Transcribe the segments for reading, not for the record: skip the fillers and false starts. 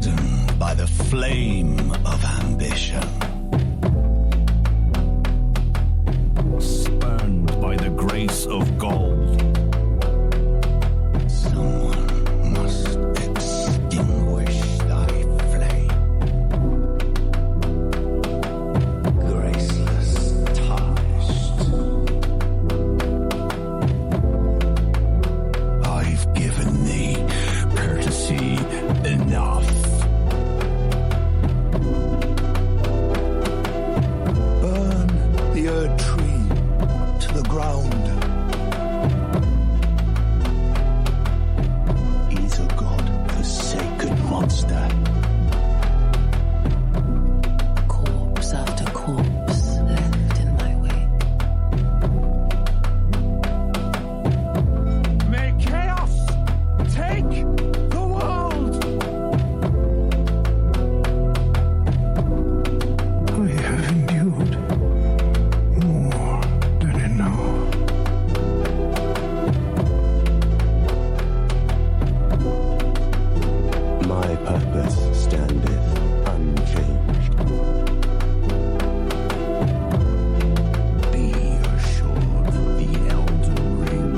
emboldened by the flame of ambition. Spurned by the grace of gold. Someone must extinguish thy flame. Graceless tarnished. I've given thee courtesy enough. Burn the Erd tree to the ground. He's a god-forsaken monster. Corpse after corpse left in my wake. May chaos take the world! I have endured more than enough. My purpose standeth unchanged. Be assured the Elden Ring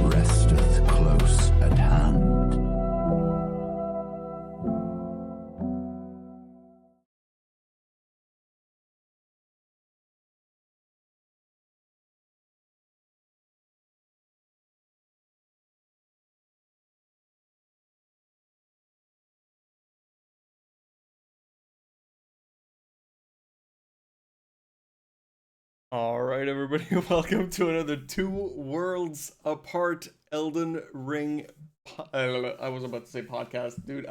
resteth close at hand. All right, everybody, welcome to another 2 Worlds Apart Elden Ring. I was about to say podcast, dude.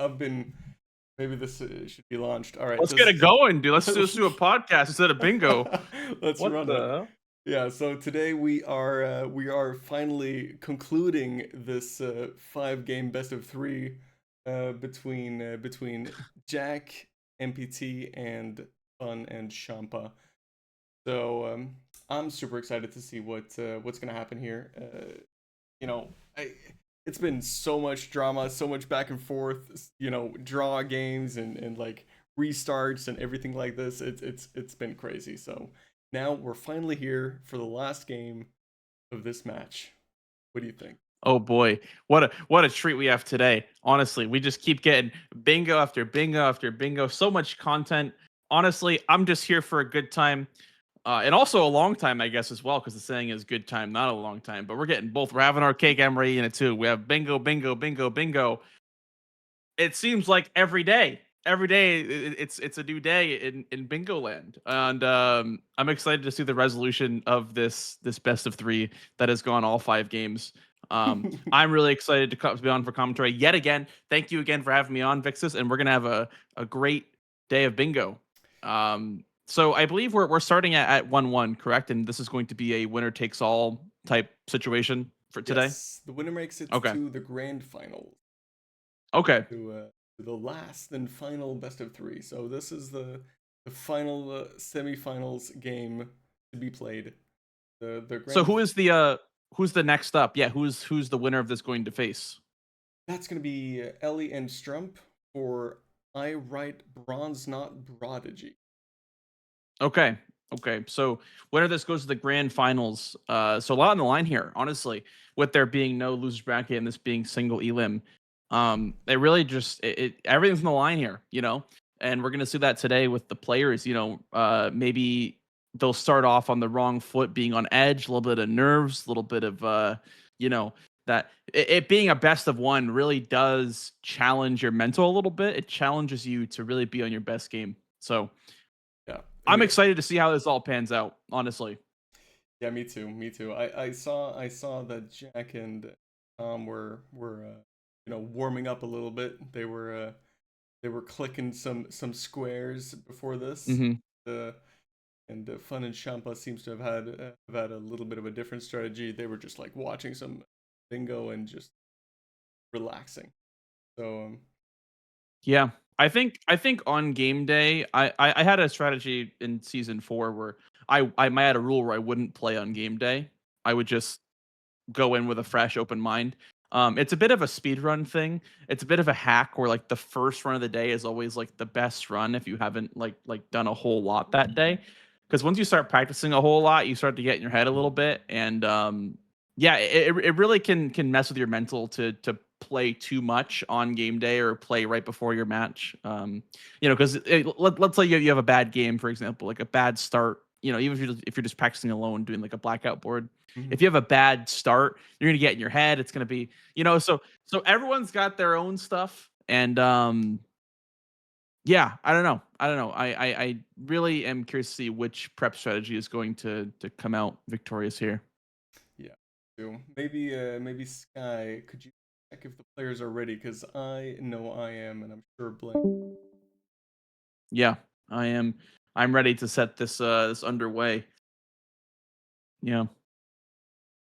Maybe this should be launched. All right, Let's get it going, dude. Let's just do a podcast instead of bingo. Let's What run the it. hell? Yeah, so today we are finally concluding this 5-game best of 3 between Jack, MPT, and Fun and Champa. So I'm super excited to see what's gonna happen here. It's been so much drama, so much back and forth. Draw games and like restarts and everything like this. It's been crazy. So now we're finally here for the last game of this match. What do you think? Oh boy, what a treat we have today. Honestly, we just keep getting bingo after bingo after bingo. So much content. Honestly, I'm just here for a good time. And also a long time, I guess, as well, because the saying is good time, not a long time. But we're getting both. We're having our cake and we're eating it too. We have bingo, bingo, bingo, bingo. It seems like every day it's a new day in bingo land, and I'm excited to see the resolution of this best of 3 that has gone all 5 games. I'm really excited to be on for commentary yet again. Thank you again for having me on, Vixus, and we're gonna have a great day of bingo. So I believe we're starting at 1-1, correct? And this is going to be a winner takes all type situation for today. Yes, the winner makes it Okay. to the grand finals. Okay. To the last and final best of 3. So this is the final semifinals game to be played. The grand So who's the next up? Yeah, who's the winner of this going to face? That's gonna be Ellie and Strump for I Write Bronze Knot Prodigy. Okay. So winner of this goes to the grand finals. So a lot on the line here, honestly, with there being no losers bracket and this being single elim. It really just everything's on the line here, and we're gonna see that today with the players. Maybe they'll start off on the wrong foot, being on edge, a little bit of nerves, a little bit of that it being a best of 1 really does challenge your mental a little bit. It challenges you to really be on your best game. So yeah, I'm excited to see how this all pans out, honestly. Yeah, me too. I saw that Jack and Tom were warming up a little bit. They were clicking some squares before this. Mm-hmm. And Fun and Champa seems to have had a little bit of a different strategy. They were just like watching some bingo and just relaxing. So yeah, I think on game day, I had a strategy in season 4 where I might had a rule where I wouldn't play on game day. I would just go in with a fresh, open mind. It's a bit of a speed run thing. It's a bit of a hack where like the first run of the day is always like the best run if you haven't like done a whole lot that day. Because once you start practicing a whole lot, you start to get in your head a little bit, and yeah, it really can mess with your mental to play too much on game day or play right before your match. Because let's say you have a bad game, for example, like a bad start. Even if you're just practicing alone, doing like a blackout board. Mhm. If you have a bad start, you're gonna get in your head. It's gonna be, so everyone's got their own stuff, and yeah, I don't know. I really am curious to see which prep strategy is going to come out victorious here. Yeah. So maybe Sky, could you check if the players are ready? Because I know I am, and I'm sure Blank. Yeah, I am. I'm ready to set this underway. Yeah.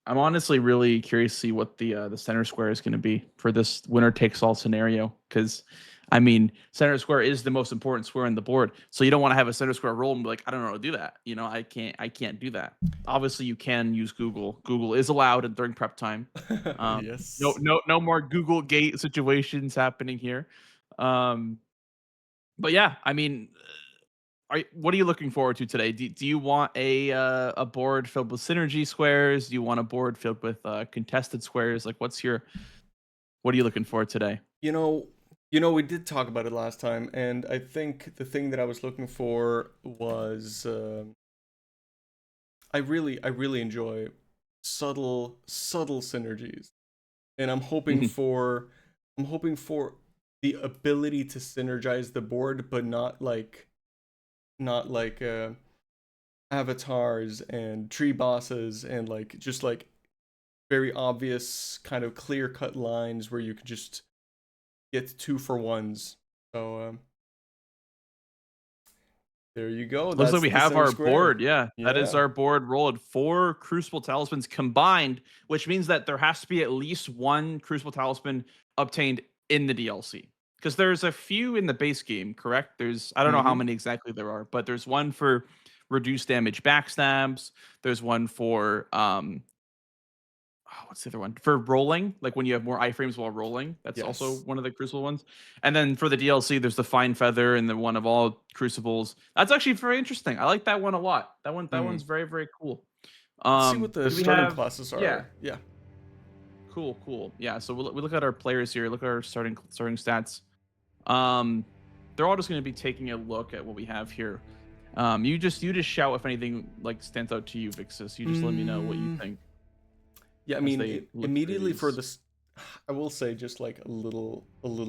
I'm honestly really curious to see what the center square is going to be for this winner takes all scenario. Because, I mean, center square is the most important square on the board, so you don't want to have a center square roll and be like, I don't know how to do that. I can't do that. Obviously, you can use Google. Google is allowed during prep time. Yes. No more Google Gate situations happening here. But yeah, I mean, what are you looking forward to today? Do you want a board filled with synergy squares? Do you want a board filled with contested squares? Like, what are you looking for today? You know, we did talk about it last time, and I think the thing that I was looking for was I really enjoy subtle synergies, and I'm hoping for the ability to synergize the board, but not like avatars and tree bosses and like just like very obvious kind of clear cut lines where you could just get 2-for-1s. So there you go. Looks like That's we the have center our square. board. Yeah, that is Yeah. our board rolled. 4 Crucible Talismans combined, which means that there has to be at least 1 Crucible Talisman obtained in the DLC. Because there's a few in the base game, correct? I don't know how Mm-hmm. many exactly there are, but there's one for reduced damage backstabs. There's one for what's the other one? For rolling, like when you have more iframes while rolling. That's also Yes. one of the Crucible ones. And then for the DLC, there's the Fine Feather and the one of all Crucibles. That's actually very interesting. I like that one a lot. That Mm. one's very, very cool. Let's see what the Do we starting have? classes Yeah, are. Yeah. cool. Yeah, so we look at our players here. Look at our starting stats. Um, they're all just going to be taking a look at what we have here. You just shout if anything like stands out to you, Vixus. You just let me know what you think. Yeah, I as mean, they look through immediately for these. this, I will say just like a little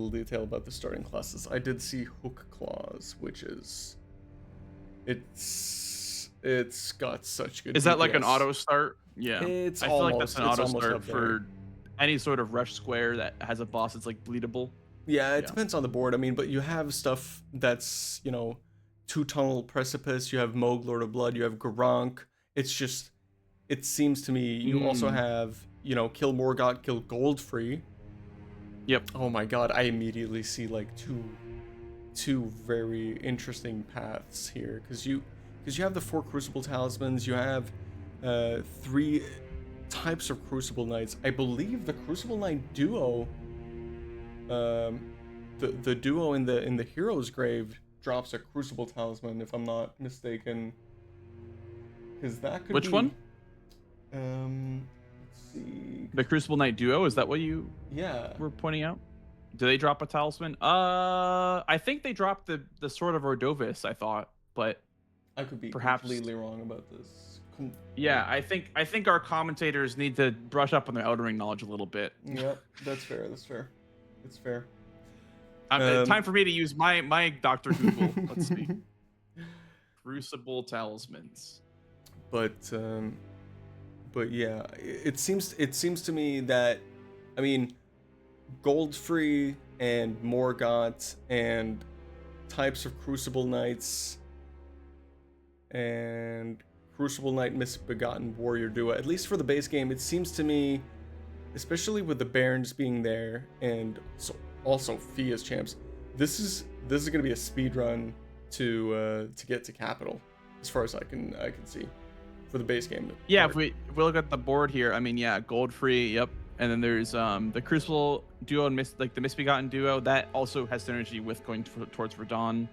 detail about the starting classes. I did see Hook Claws, which is, it's got such good. Is that like an DPS. auto start? Yeah. It's I feel like that's almost an it's auto almost start up there. for any sort of rush square that has a boss that's like bleedable. Yeah, it Yeah. depends on the board. I mean, but you have stuff that's, Two Tunnel Precipice, you have Moog Lord of Blood, you have Gronk. It's just, it seems to me you also have, Kill Morgott, Kill Goldfree. Yep. Oh my god, I immediately see like two very interesting paths here, because you have the 4 Crucible Talismans, you have 3 types of Crucible Knights. I believe the Crucible Knight duo, the duo in the Hero's Grave drops a Crucible Talisman, if I'm not mistaken. Because that could Which be, one? Let's see. The Crucible Knight duo, is that what you Yeah. were pointing out? Do they drop a talisman? I think they dropped the Sword of Ordovis, I thought, but I could be perhaps completely wrong about this. yeah, I think our commentators need to brush up on their Elden Ring knowledge a little bit. Yep, that's fair. It's fair. Time for me to use my Dr. Google. Let's see. Crucible talismans. But yeah, it seems to me that, I mean, Goldfree and Morgott and types of Crucible Knights and Crucible Knight Misbegotten Warrior duo, at least for the base game, it seems to me, especially with the Barons being there and also Fee as champs, this is going to be a speed run to get to Capital, as far as I can see, for the base game. Yeah, if we look at the board here, I mean, yeah, Goldfree, yep, And then there's the Crucible duo and the Misbegotten duo that also has synergy with going towards Radon,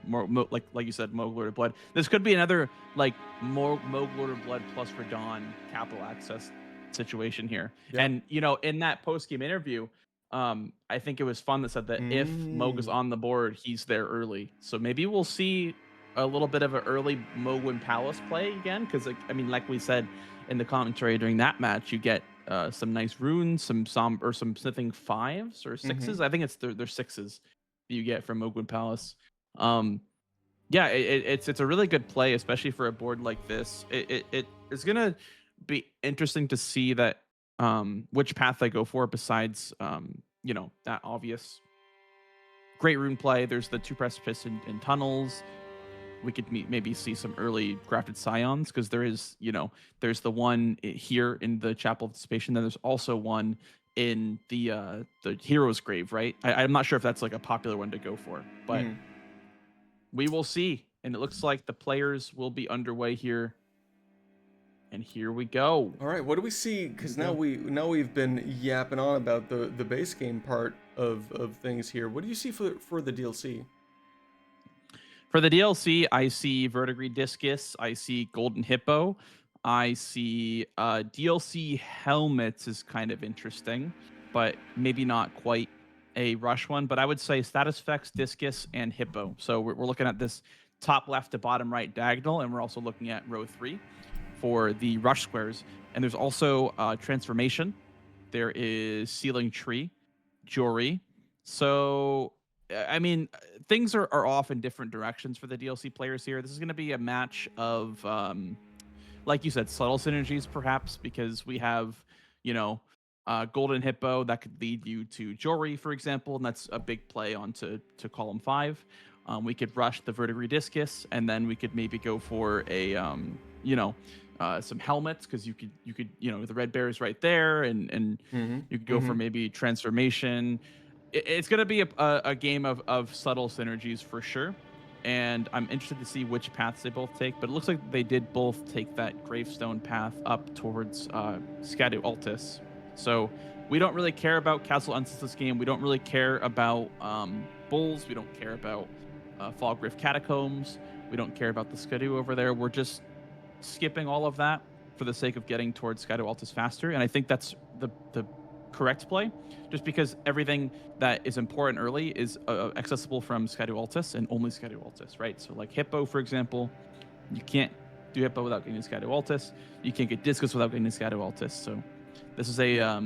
like you said, Mogue Lord of Blood. This could be another like Mogue Lord of Blood plus Radon capital access situation here. Yeah. And in that post game interview, I think it was Fun that said that if Mogue is on the board, he's there early. So maybe we'll see a little bit of an early Mogue Palace play again, because like we said in the commentary during that match, you get some nice runes, some sniffing 5s or 6s. I think they're 6s that you get from Mogue Palace. Yeah, it's a really good play, especially for a board like this. It's gonna be interesting to see that which path they go for besides that obvious great rune play. There's the 2 precipice and tunnels. We could maybe see some early grafted scions, because there's the one here in the Chapel of Dissipation. Then there's also one in the Hero's Grave, right? I'm not sure if that's like a popular one to go for, but we will see. And it looks like the players will be underway here. And here we go. All right, what do we see? Because now we've been yapping on about the base game part of things here. What do you see for the DLC? For the DLC, I see Verdigris Discus, I see Golden Hippo, I see DLC Helmets is kind of interesting, but maybe not quite a rush one. But I would say Status Effects, Discus, and Hippo. So we're looking at this top left to bottom right diagonal, and we're also looking at row 3 for the rush squares. And there's also Transformation. There is Sealing Tree, Jory. So things are off in different directions for the DLC players here. This is going to be a match of, like you said, subtle synergies, perhaps, because we have, Golden Hippo that could lead you to Jory, for example, and that's a big play onto column 5. We could rush the Verdigris Discus, and then we could maybe go for a, some helmets, because you could, the red bear is right there, and you could go for maybe Transformation. It's going to be a game of subtle synergies for sure, and I'm interested to see which paths they both take. But it looks like they did both take that Gravestone path up towards Scadu Altis. So we don't really care about Castle Unsis this game. We don't really care about Bulls. We don't care about Fallgriff Catacombs. We don't care about the Scadu over there. We're just skipping all of that for the sake of getting towards Scadu Altis faster, and I think that's the correct play, just because everything that is important early is accessible from Scadu Altis and only Scadu Altis, right? So like Hippo, for example, you can't do Hippo without getting Scadu Altis. You can't get Discus without getting Scadu Altis. So this is a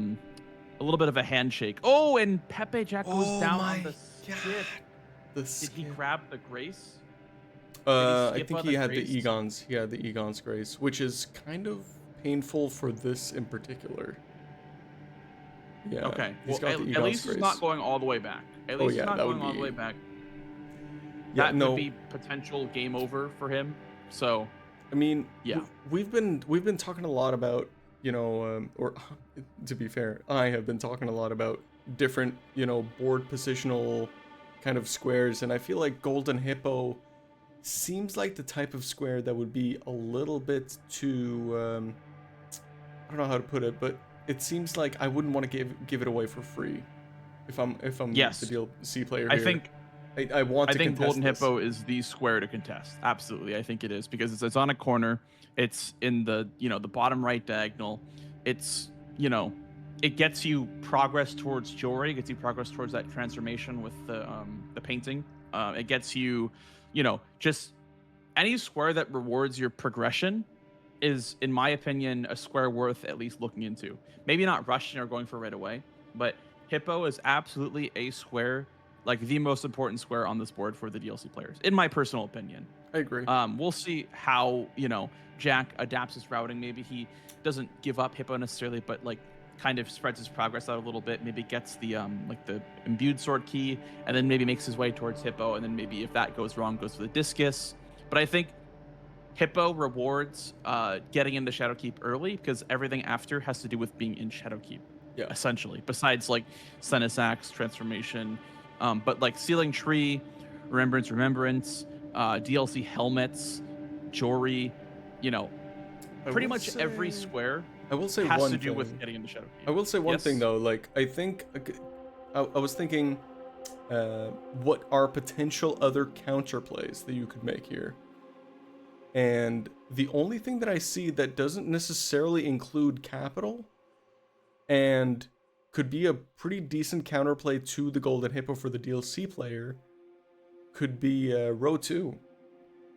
little bit of a handshake. Oh, and PepeJack goes down on the skip. Did he grab the Grace? I think he had the Egon's. He had the Egon's Grace, which is kind of painful for this in particular. Yeah. Okay. Well, at least he's not going all the way back. At least he's not going all the way back. Yeah, that could be potential game over for him. So, we've been talking a lot about, or to be fair, I have been talking a lot about different, board positional kind of squares, and I feel like Golden Hippo seems like the type of square that would be a little bit too, I don't know how to put it, but it seems like I wouldn't want to give it away for free if I'm the DLC player here. I think Golden Hippo is the square to contest. Absolutely, I think it is, because it's on a corner. It's in the the bottom right diagonal. It's it gets you progress towards Jory. It gets you progress towards that transformation with the painting. It gets you just any square that rewards your progression is, in my opinion, a square worth at least looking into. Maybe not rushing or going for right away, but Hippo is absolutely a square, like the most important square on this board for the DLC players, in my personal opinion. I agree. We'll see how, Jack adapts his routing. Maybe he doesn't give up Hippo necessarily, but like kind of spreads his progress out a little bit. Maybe gets the like the imbued sword key, and then maybe makes his way towards Hippo, and then maybe if that goes wrong, goes for the Discus. But I think Hippo rewards getting into Shadowkeep early, because everything after has to do with being in Shadowkeep, essentially. Besides like Senus Axe, Transformation, but like Sealing Tree, Remembrance, DLC Helmets, Jory, pretty much every square. I will say has one to do thing. with getting into Shadow Keep. I will say one Yes? thing though. Like I think I was thinking, what are potential other counterplays that you could make here? And the only thing that I see that doesn't necessarily include capital and could be a pretty decent counterplay to the Golden Hippo for the DLC player could be Row 2.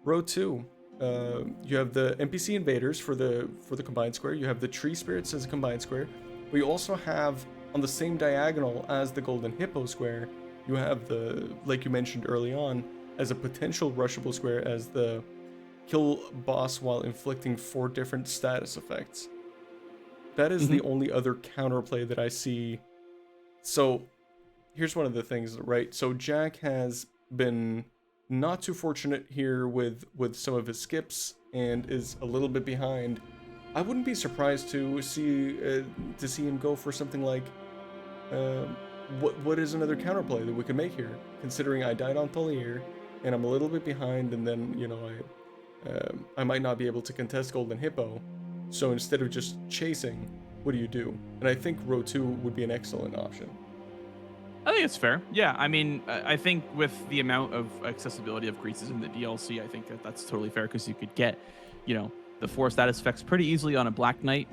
Row 2. You have the NPC invaders for the combined square. You have the tree spirits as a combined square. But you also have on the same diagonal as the Golden Hippo square, you have the, like you mentioned early on, as a potential rushable square as the kill boss while inflicting 4 different status effects. That is the only other counterplay that I see. So here's one of the things, right? So Jack has been not too fortunate here with some of his skips and is a little bit behind. I wouldn't be surprised to see him go for something like what is another counterplay that we could make here, considering I died on Tholier and I'm a little bit behind, and then I might not be able to contest Golden Hippo. So instead of just chasing, what do you do? And I think Row 2 would be an excellent option. I think it's fair. Yeah, I mean, I think with the amount of accessibility of greases in the DLC, I think that's totally fair because you could get, the 4 status effects pretty easily on a Black Knight.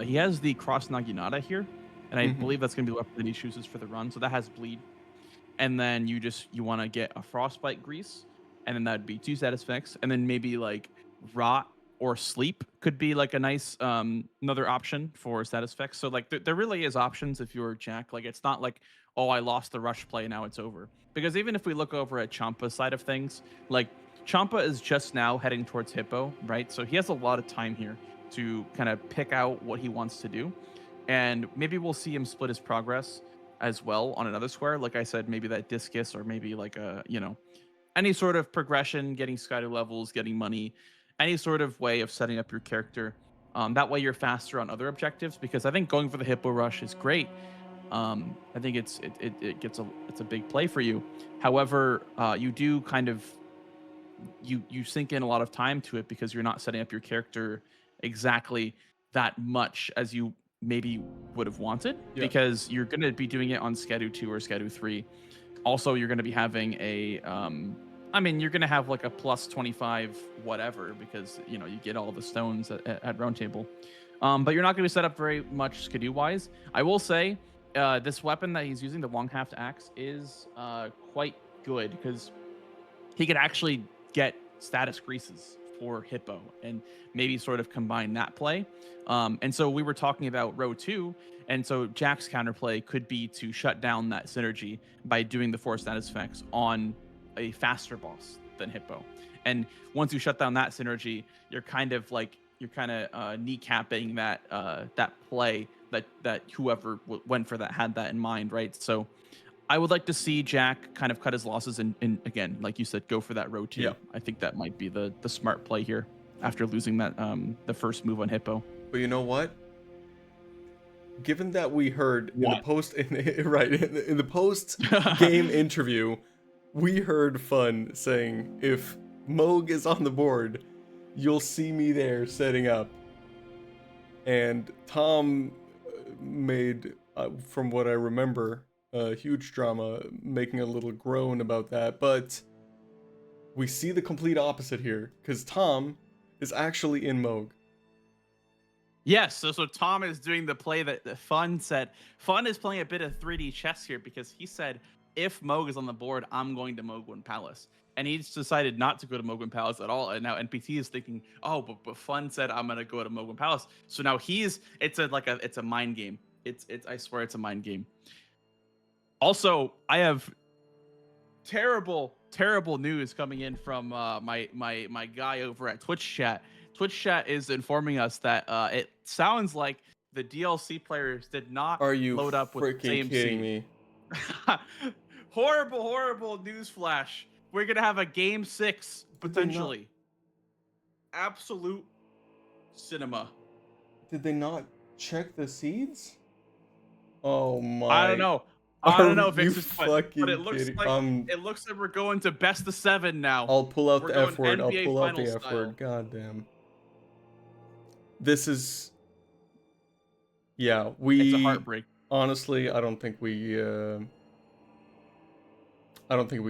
He has the Cross Naginata here, and I believe that's going to be the weapon that he chooses for the run. So that has Bleed. And then you want to get a Frostbite Grease, and then that'd be 2 status effects. And then maybe like Rot or Sleep could be like a nice another option for status effects. So like there really is options if you're Jack. Like it's not like, oh, I lost the rush play, now it's over. Because even if we look over at Champa's side of things, like Champa is just now heading towards Hippo, right? So he has a lot of time here to kind of pick out what he wants to do. And maybe we'll see him split his progress as well on another square. Like I said, maybe that Discus, or maybe like a, any sort of progression, getting Skydo levels, getting money, any sort of way of setting up your character. That way you're faster on other objectives, because I think going for the Hippo rush is great. I think it's a big play for you. However, you do kind of you sink in a lot of time to it because you're not setting up your character exactly that much as you maybe would have wanted, because you're going to be doing it on Skedu 2 or Skedu 3. Also, you're going to be having a you're going to have like a plus 25 whatever, because you get all the stones at round table. But you're not going to be set up very much Skedu wise. I will say this weapon that he's using, the long haft axe, is quite good because he could actually get status greases for Hippo and maybe sort of combine that play. And so we were talking about Row 2, and so Jack's counterplay could be to shut down that synergy by doing the 4 status effects on a faster boss than Hippo. And once you shut down that synergy, you're kind of kneecapping that play that whoever went for that had that in mind, right? So I would like to see Jack kind of cut his losses and again, like you said, go for that Row 2. Yeah. I think that might be the smart play here after losing that the first move on Hippo. But you know what? Given that we heard in the post game interview, we heard Fun saying, if Moog is on the board, you'll see me there setting up. And Tom made, from what I remember, a huge drama, making a little groan about that. But we see the complete opposite here, because Tom is actually in Moog. Yes, so Tom is doing the play that Fun said. Fun is playing a bit of 3D chess here, because he said, if Moog is on the board, I'm going to Mogwin Palace. And he's decided not to go to Mogwin Palace at all. And now NPT is thinking, oh, but Fun said I'm gonna go to Mogwin Palace. So now it's a mind game. It's I swear it's a mind game. Also, I have terrible news coming in from my guy over at Twitch chat. Twitch chat is informing us that it sounds like the DLC players did not load up with the same Are you freaking kidding me? Horrible news flash. We're gonna have a game 6 potentially. Absolute cinema. Did they not check the seeds? Oh my! I don't know. I don't know, Vixus, but it looks like we're going to best of 7 now. I'll pull out the F word. I'll pull out the F word. God damn. This is Yeah, It's a we heartbreak. honestly, I don't think we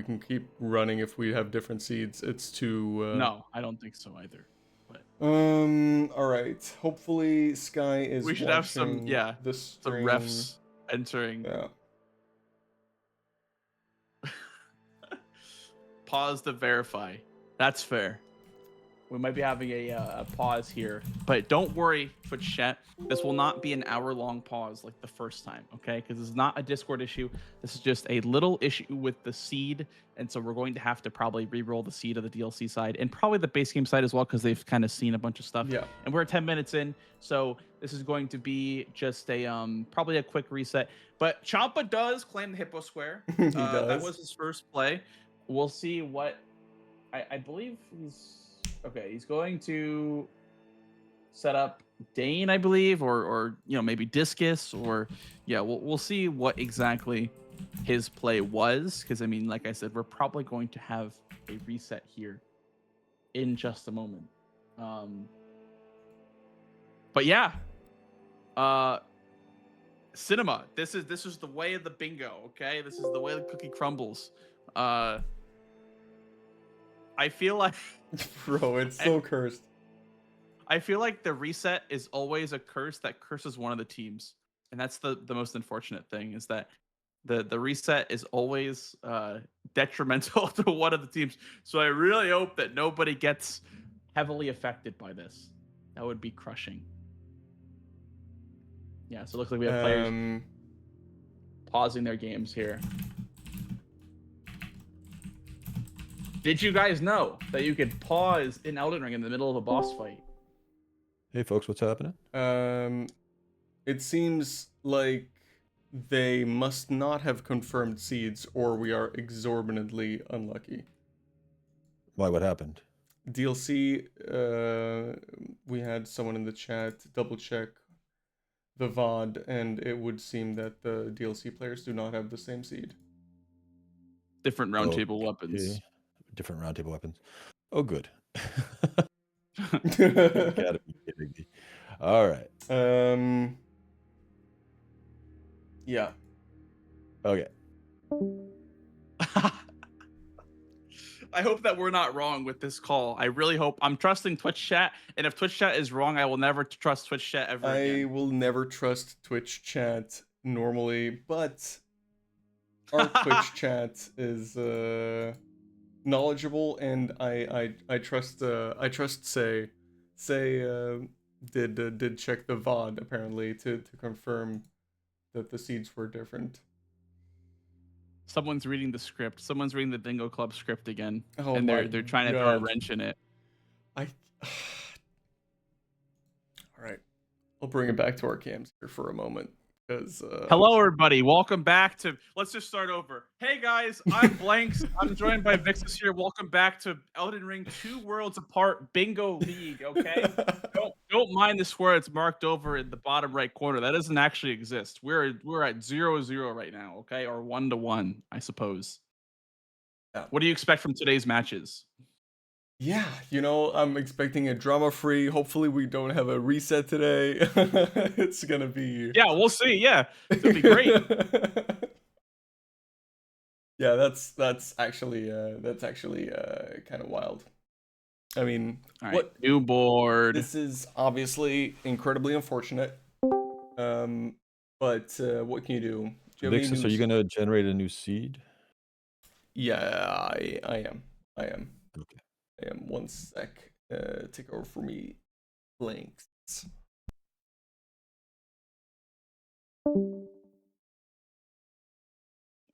can keep running if we have different seeds. It's too No, I don't think so either. But all right. Hopefully Sky is we should have some, watching yeah, the some stream. refs entering. Yeah. Pause to verify. That's fair. We might be having a pause here, but don't worry, Twitch chat. This will not be an hour-long pause like the first time, okay? Because this is not a Discord issue. This is just a little issue with the seed, and so we're going to have to probably re-roll the seed of the DLC side and probably the base game side as well, because they've kind of seen a bunch of stuff. Yeah. And we're 10 minutes in, so this is going to be just a probably a quick reset. But Champa does claim the Hippo Square. He That does. was his first play. We'll see what I believe he's. Okay, he's going to set up Dane, I believe, or maybe Discus, or yeah, we'll see what exactly his play was, because I mean, like I said, we're probably going to have a reset here in just a moment. But yeah, cinema. This is the way of the bingo. Okay, this is the way the cookie crumbles. I feel like. Bro, it's so cursed. I feel like the reset is always a curse that curses one of the teams. And that's the most unfortunate thing, is that the reset is always detrimental to one of the teams. So I really hope that nobody gets heavily affected by this. That would be crushing. Yeah, so it looks like we have players pausing their games here. Did you guys know that you could pause in Elden Ring in the middle of a boss fight? Hey folks, what's happening? It seems like they must not have confirmed seeds, or we are exorbitantly unlucky. Why? What happened? DLC, we had someone in the chat double check the VOD, and it would seem that the DLC players do not have the same seed. Different roundtable weapons. Different roundtable weapons. Oh, good. Yeah. Gotta be kidding me. All right. Yeah. Okay. I hope that we're not wrong with this call. I really hope. I'm trusting Twitch chat, and if Twitch chat is wrong, I will never trust Twitch chat ever again. I will never trust Twitch chat normally, but our Twitch chat is knowledgeable, and I trust Say did check the VOD apparently to confirm that the seeds were different. Someone's reading the script. Someone's reading the Bingo Club script again, Oh and my they're trying to throw a God. wrench in it. All right, I'll bring it back to our cams here for a moment. Hello, everybody. Welcome back to. Let's just start over. Hey guys, I'm Blanxz. I'm joined by Vixus here. Welcome back to Elden Ring 2 Worlds Apart Bingo League. Okay, don't mind the square it's marked over in the bottom right corner. That doesn't actually exist. We're at 0-0 right now. Okay, or 1-1, I suppose. Yeah. What do you expect from today's matches? Yeah, I'm expecting a drama-free. Hopefully, we don't have a reset today. It's gonna be. Yeah, we'll see. Yeah, it'll be great. Yeah, that's actually kind of wild. I mean, All right, what new board? This is obviously incredibly unfortunate. But what can you do? Vixus, are you gonna generate a new seed? Yeah, I am. Okay. I am. One sec. Take over for me, Blanxz.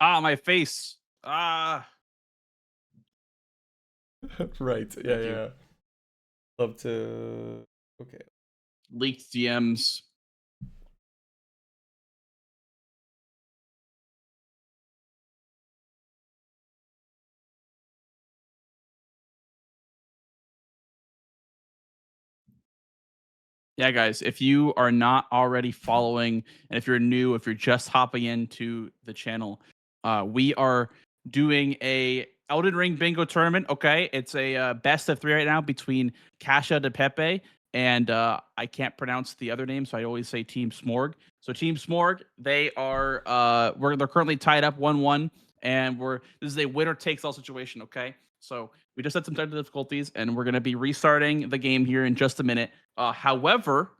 Ah, my face. Ah. Right. Thank Yeah. you. Yeah. Love to. Okay. Leaked DMs. Yeah, guys, if you are not already following, and if you're new, if you're just hopping into the channel, we are doing a Elden Ring bingo tournament. Okay, it's a best of 3 right now between Cacio and Pepe and I can't pronounce the other name, so I always say Team Smorg. So Team Smorg, they're currently tied up 1-1, and this is a winner takes all situation. Okay, so we just had some technical difficulties, and we're gonna be restarting the game here in just a minute. However,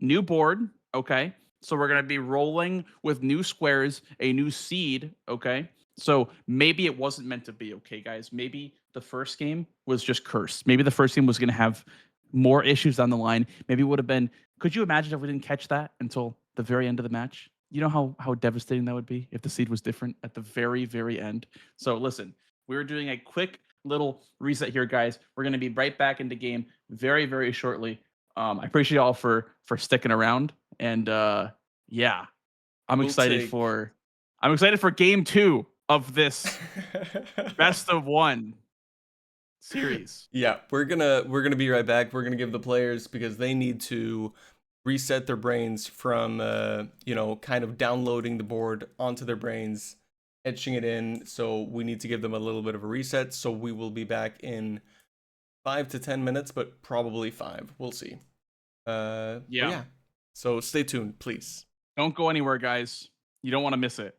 new board. Okay, so we're gonna be rolling with new squares, a new seed. Okay, so maybe it wasn't meant to be. Okay, guys, maybe the first game was just cursed. Maybe the first game was gonna have more issues down the line. Maybe it would have been. Could you imagine if we didn't catch that until the very end of the match? You know how devastating that would be if the seed was different at the very, very end. So listen, we're doing a quick little reset here, guys. We're gonna be right back into game very, very shortly. I appreciate y'all for sticking around, and yeah, I'm excited for game 2 of this best of 1 series. Yeah, we're gonna be right back. We're gonna give the players, because they need to reset their brains from kind of downloading the board onto their brains, etching it in. So we need to give them a little bit of a reset. So we will be back in 5 to 10 minutes, but probably 5. We'll see. Yeah. So stay tuned, please. Don't go anywhere, guys. You don't want to miss it.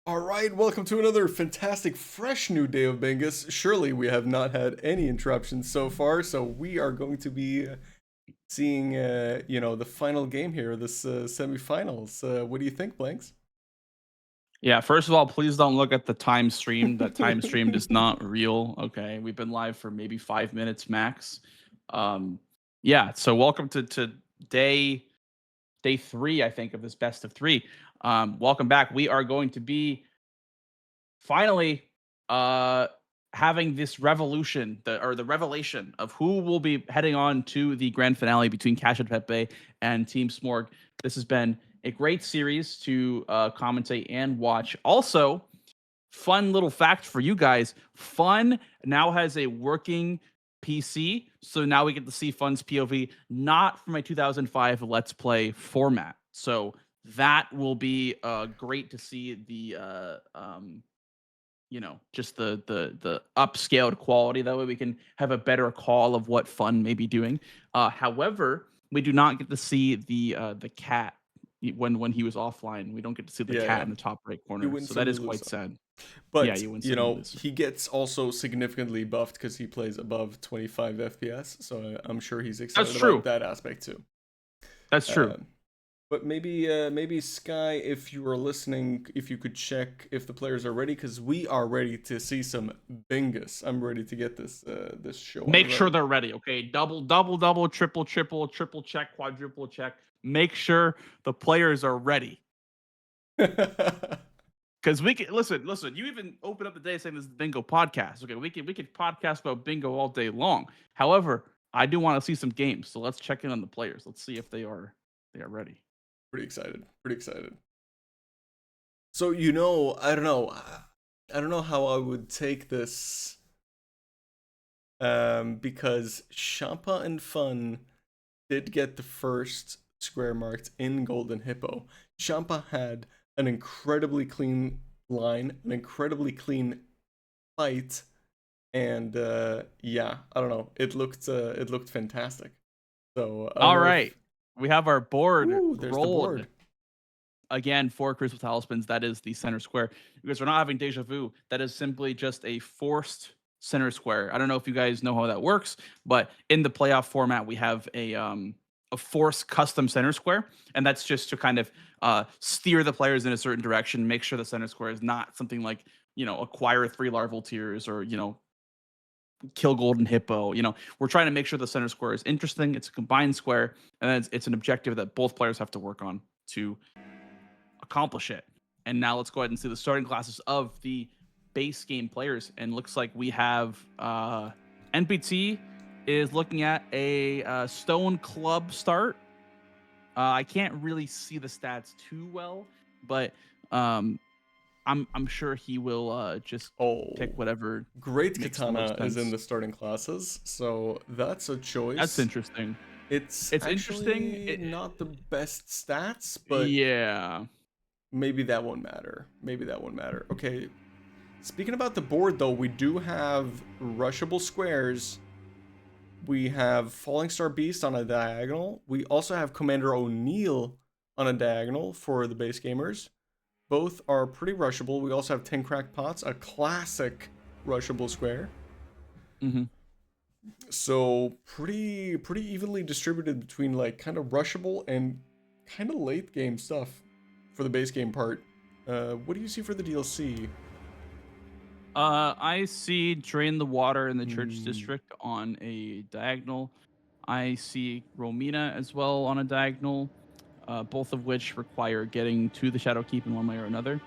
All right, welcome to another fantastic, fresh new day of Bingus. Surely we have not had any interruptions so far, so we are going to be seeing, the final game here, this semifinals. What do you think, Blanxz? Yeah, first of all, please don't look at the time stream. That time stream is not real. Okay, we've been live for maybe 5 minutes max. Yeah, so welcome to day 3, I think, of this best of 3. Welcome back. We are going to be finally having this revolution, the revelation of who will be heading on to the grand finale between Cacio and Pepe and Team Smorg. This has been a great series to commentate and watch. Also, fun little fact for you guys: Fun now has a working PC, so now we get to see Fun's POV, not from a 2005 Let's Play format. So that will be great to see the just the upscaled quality. That way we can have a better call of what Fun may be doing. However, we do not get to see the cat when he was offline. We don't get to see the cat in the top right corner, so that is quite sad. But yeah, he gets also significantly buffed because he plays above 25 FPS, so I'm sure he's excited about that aspect too. That's true. But maybe Sky, if you are listening, if you could check if the players are ready, because we are ready to see some Bingus. I'm ready to get this show. Make sure they're ready, okay? Double, triple check, quadruple check. Make sure the players are ready. Because we can listen. You even open up the day saying this is the Bingo podcast. Okay, we could podcast about bingo all day long. However, I do want to see some games, so let's check in on the players. Let's see if they are ready. Pretty excited. So I don't know how I would take this, because Champa and Fun did get the first square marked in Golden Hippo. Champa had an incredibly clean line, an incredibly clean fight, and I don't know. It looked fantastic. So all right. We have our board rolled. The board. Again, 4 crystal talismans. That is the center square. Because we're not having deja vu. That is simply just a forced center square. I don't know if you guys know how that works, but in the playoff format, we have a forced custom center square, and that's just to kind of steer the players in a certain direction, make sure the center square is not something like acquire 3 larval tiers or kill Golden Hippo. We're trying to make sure the center square is interesting. It's a combined square, and it's an objective that both players have to work on to accomplish it. And now let's go ahead and see the starting classes of the base game players. And looks like we have NPT is looking at a Stone Club start. I can't really see the stats too well, but I'm sure he will just pick whatever. Great Katana is in the starting classes, so that's a choice. That's interesting. It's interesting. Not the best stats, but yeah, maybe that won't matter. Okay. Speaking about the board, though, we do have rushable squares. We have Falling Star Beast on a diagonal. We also have Commander O'Neill on a diagonal for the base gamers. Both are pretty rushable. We also have 10 Cracked Pots, a classic rushable square. Mm-hmm. So pretty evenly distributed between like kind of rushable and kind of late game stuff for the base game part. What do you see for the DLC? I see Drain the Water in the Church District on a diagonal. I see Romina as well on a diagonal. Both of which require getting to the Shadow Keep in one way or another.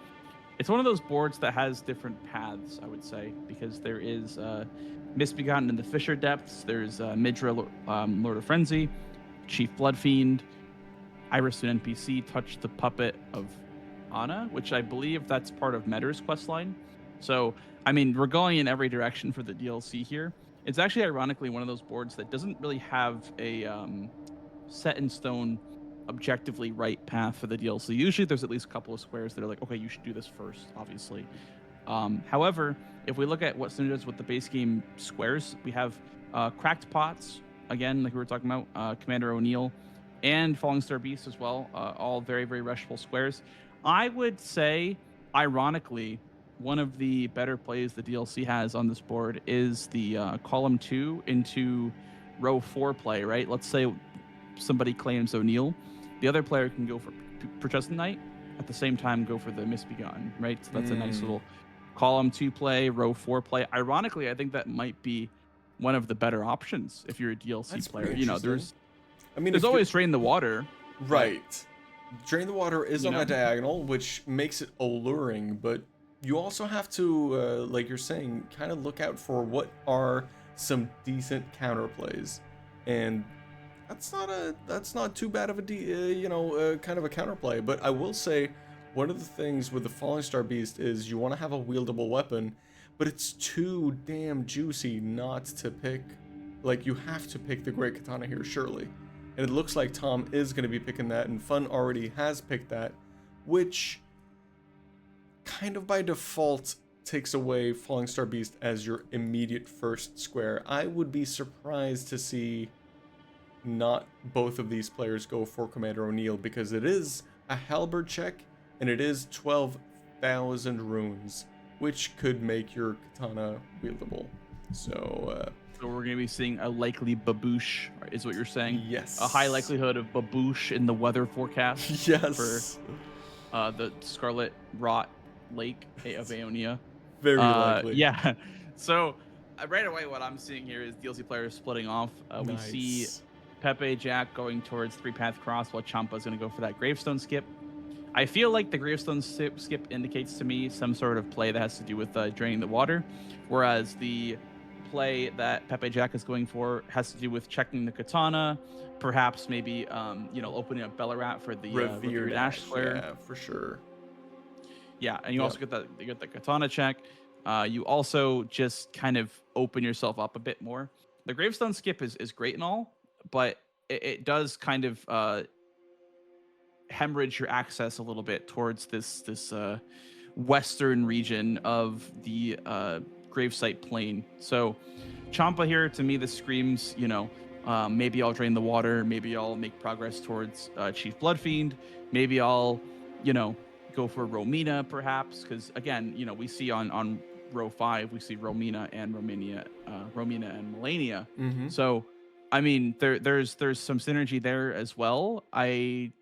It's one of those boards that has different paths, I would say, because there is Misbegotten in the Fissure Depths, there's Midra, Lord of Frenzy, Chief Bloodfiend, Iris an NPC, Touch the Puppet of Anna, which I believe that's part of Metter's questline. So, I mean, we're going in every direction for the DLC here. It's actually ironically one of those boards that doesn't really have a set in stone objectively right path for the DLC. Usually there's at least a couple of squares that are like, okay, you should do this first, obviously. However, if we look at what Cinder does with the base game squares, we have Cracked Pots, again, like we were talking about, Commander O'Neill, and Falling Star Beast as well, all very, very rushable squares. I would say ironically, one of the better plays the DLC has on this board is the column 2 into row 4 play, right? Let's say somebody claims O'Neill. The other player can go for Protestant Knight, at the same time go for the Misbegotten, right? So that's a nice little column 2 play, row 4 play. Ironically, I think that might be one of the better options if you're a DLC player. You know, there's always Drain the Water. Right. Drain the Water is on a diagonal, which makes it alluring, but you also have to, like you're saying, kind of look out for what are some decent counterplays, and that's not too bad of a kind of a counterplay. But I will say, one of the things with the Falling Star Beast is you want to have a wieldable weapon, but it's too damn juicy not to pick. Like, you have to pick the Great Katana here, surely. And it looks like Tom is going to be picking that, and Fun already has picked that, which kind of by default takes away Falling Star Beast as your immediate first square. I would be surprised to see not both of these players go for Commander O'Neill, because it is a halberd check and it is 12,000 runes, which could make your katana wieldable. So we're going to be seeing a likely baboosh, is what you're saying? Yes. A high likelihood of baboosh in the weather forecast. Yes. For the Scarlet Rot Lake of Aeonia. Very likely. Yeah. So right away, what I'm seeing here is DLC players splitting off. We see PepeJack going towards 3-path cross, while Champa's going to go for that gravestone skip. I feel like the gravestone skip indicates to me some sort of play that has to do with draining the water, whereas the play that PepeJack is going for has to do with checking the katana, perhaps maybe opening up Bellarat for the Revered Ash Square. Yeah, for sure. Yeah, and you also get the katana check. You also just kind of open yourself up a bit more. The gravestone skip is great and all, but it does kind of hemorrhage your access a little bit towards this western region of the gravesite plane. So Champa here, to me, this screams, maybe I'll drain the water, maybe I'll make progress towards Chief Bloodfiend, maybe I'll, go for Romina perhaps, because again, we see on row 5, we see Romina and Melania. Mm-hmm. So I mean, there's some synergy there as well. I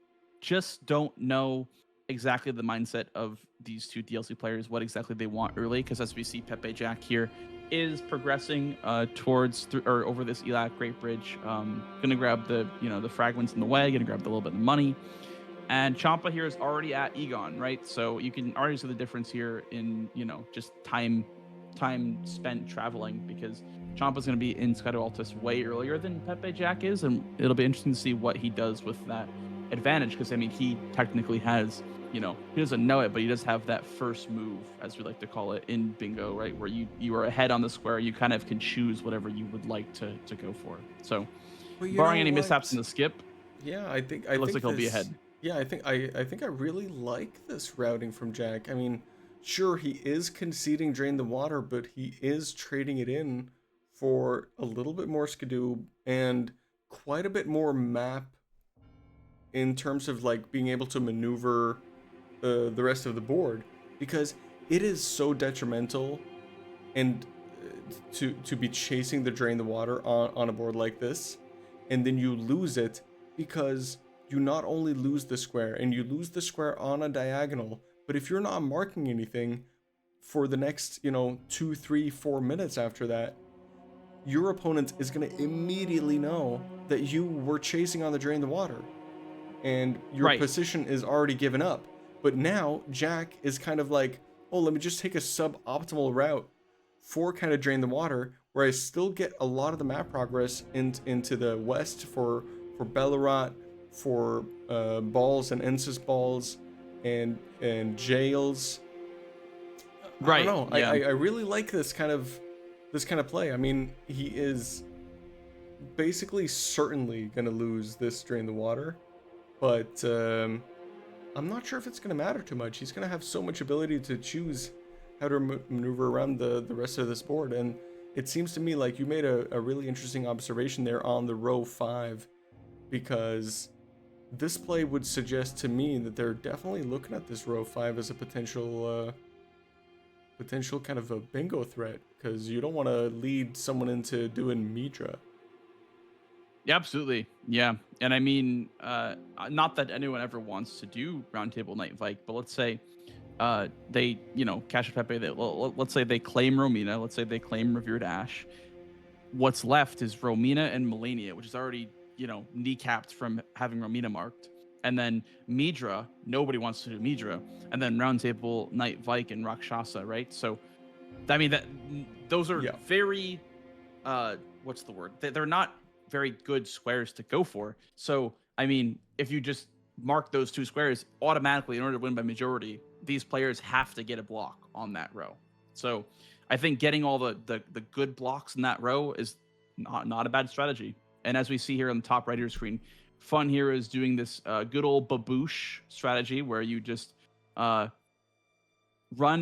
just don't know exactly the mindset of these two DLC players, what exactly they want early, because as we see, PepeJack here is progressing towards or over this Elac Great Bridge. Gonna grab the the fragments in the way, gonna grab the little bit of money. And Champa here is already at Egon, right? So you can already see the difference here in just time spent traveling, because Champa's going to be in Skydo Altus way earlier than PepeJack is, and it'll be interesting to see what he does with that advantage, because I mean, he technically has, he doesn't know it, but he does have that first move, as we like to call it in bingo, right? Where you are ahead on the square, you kind of can choose whatever you would like to go for. So, barring any mishaps in the skip, I think he'll be ahead. Yeah, I think I really like this routing from Jack. I mean, sure, he is conceding Drain the Water, but he is trading it in for a little bit more Skidoo and quite a bit more map in terms of like being able to maneuver the rest of the board, because it is so detrimental and to be chasing the Drain the Water on a board like this, and then you lose it because you not only lose the square, and you lose the square on a diagonal, but if you're not marking anything for the next, 2, 3, 4 minutes after that, your opponent is going to immediately know that you were chasing on the Drain the Water, and your position is already given up. But now Jack is kind of like, oh, let me just take a suboptimal route for kind of Drain the Water, where I still get a lot of the map progress into the west for Bellarat, for balls and Ensis balls and jails. Right. I don't know. Yeah. I really like this kind of play. I mean, he is basically certainly gonna lose this Drain the Water, but I'm not sure if it's gonna matter too much. He's gonna have so much ability to choose how to maneuver around the rest of this board, and it seems to me like you made a really interesting observation there on the row 5, because this play would suggest to me that they're definitely looking at this row 5 as a potential kind of a bingo threat, because you don't want to lead someone into doing Midra. Yeah, absolutely. Yeah. And I mean, not that anyone ever wants to do Roundtable Night Vike, but let's say they, Cacio Pepe, let's say they claim Romina, let's say they claim Revered Ash. What's left is Romina and Melania, which is already, kneecapped from having Romina marked. And then Midra, nobody wants to do Midra. And then Roundtable Night Vike and Rakshasa, right? So, I mean, those are very, what's the word? They're not very good squares to go for. So, I mean, if you just mark those 2 squares, automatically, in order to win by majority, these players have to get a block on that row. So, I think getting all the good blocks in that row is not a bad strategy. And as we see here on the top right of your screen, Fun here is doing this good old baboosh strategy where you just run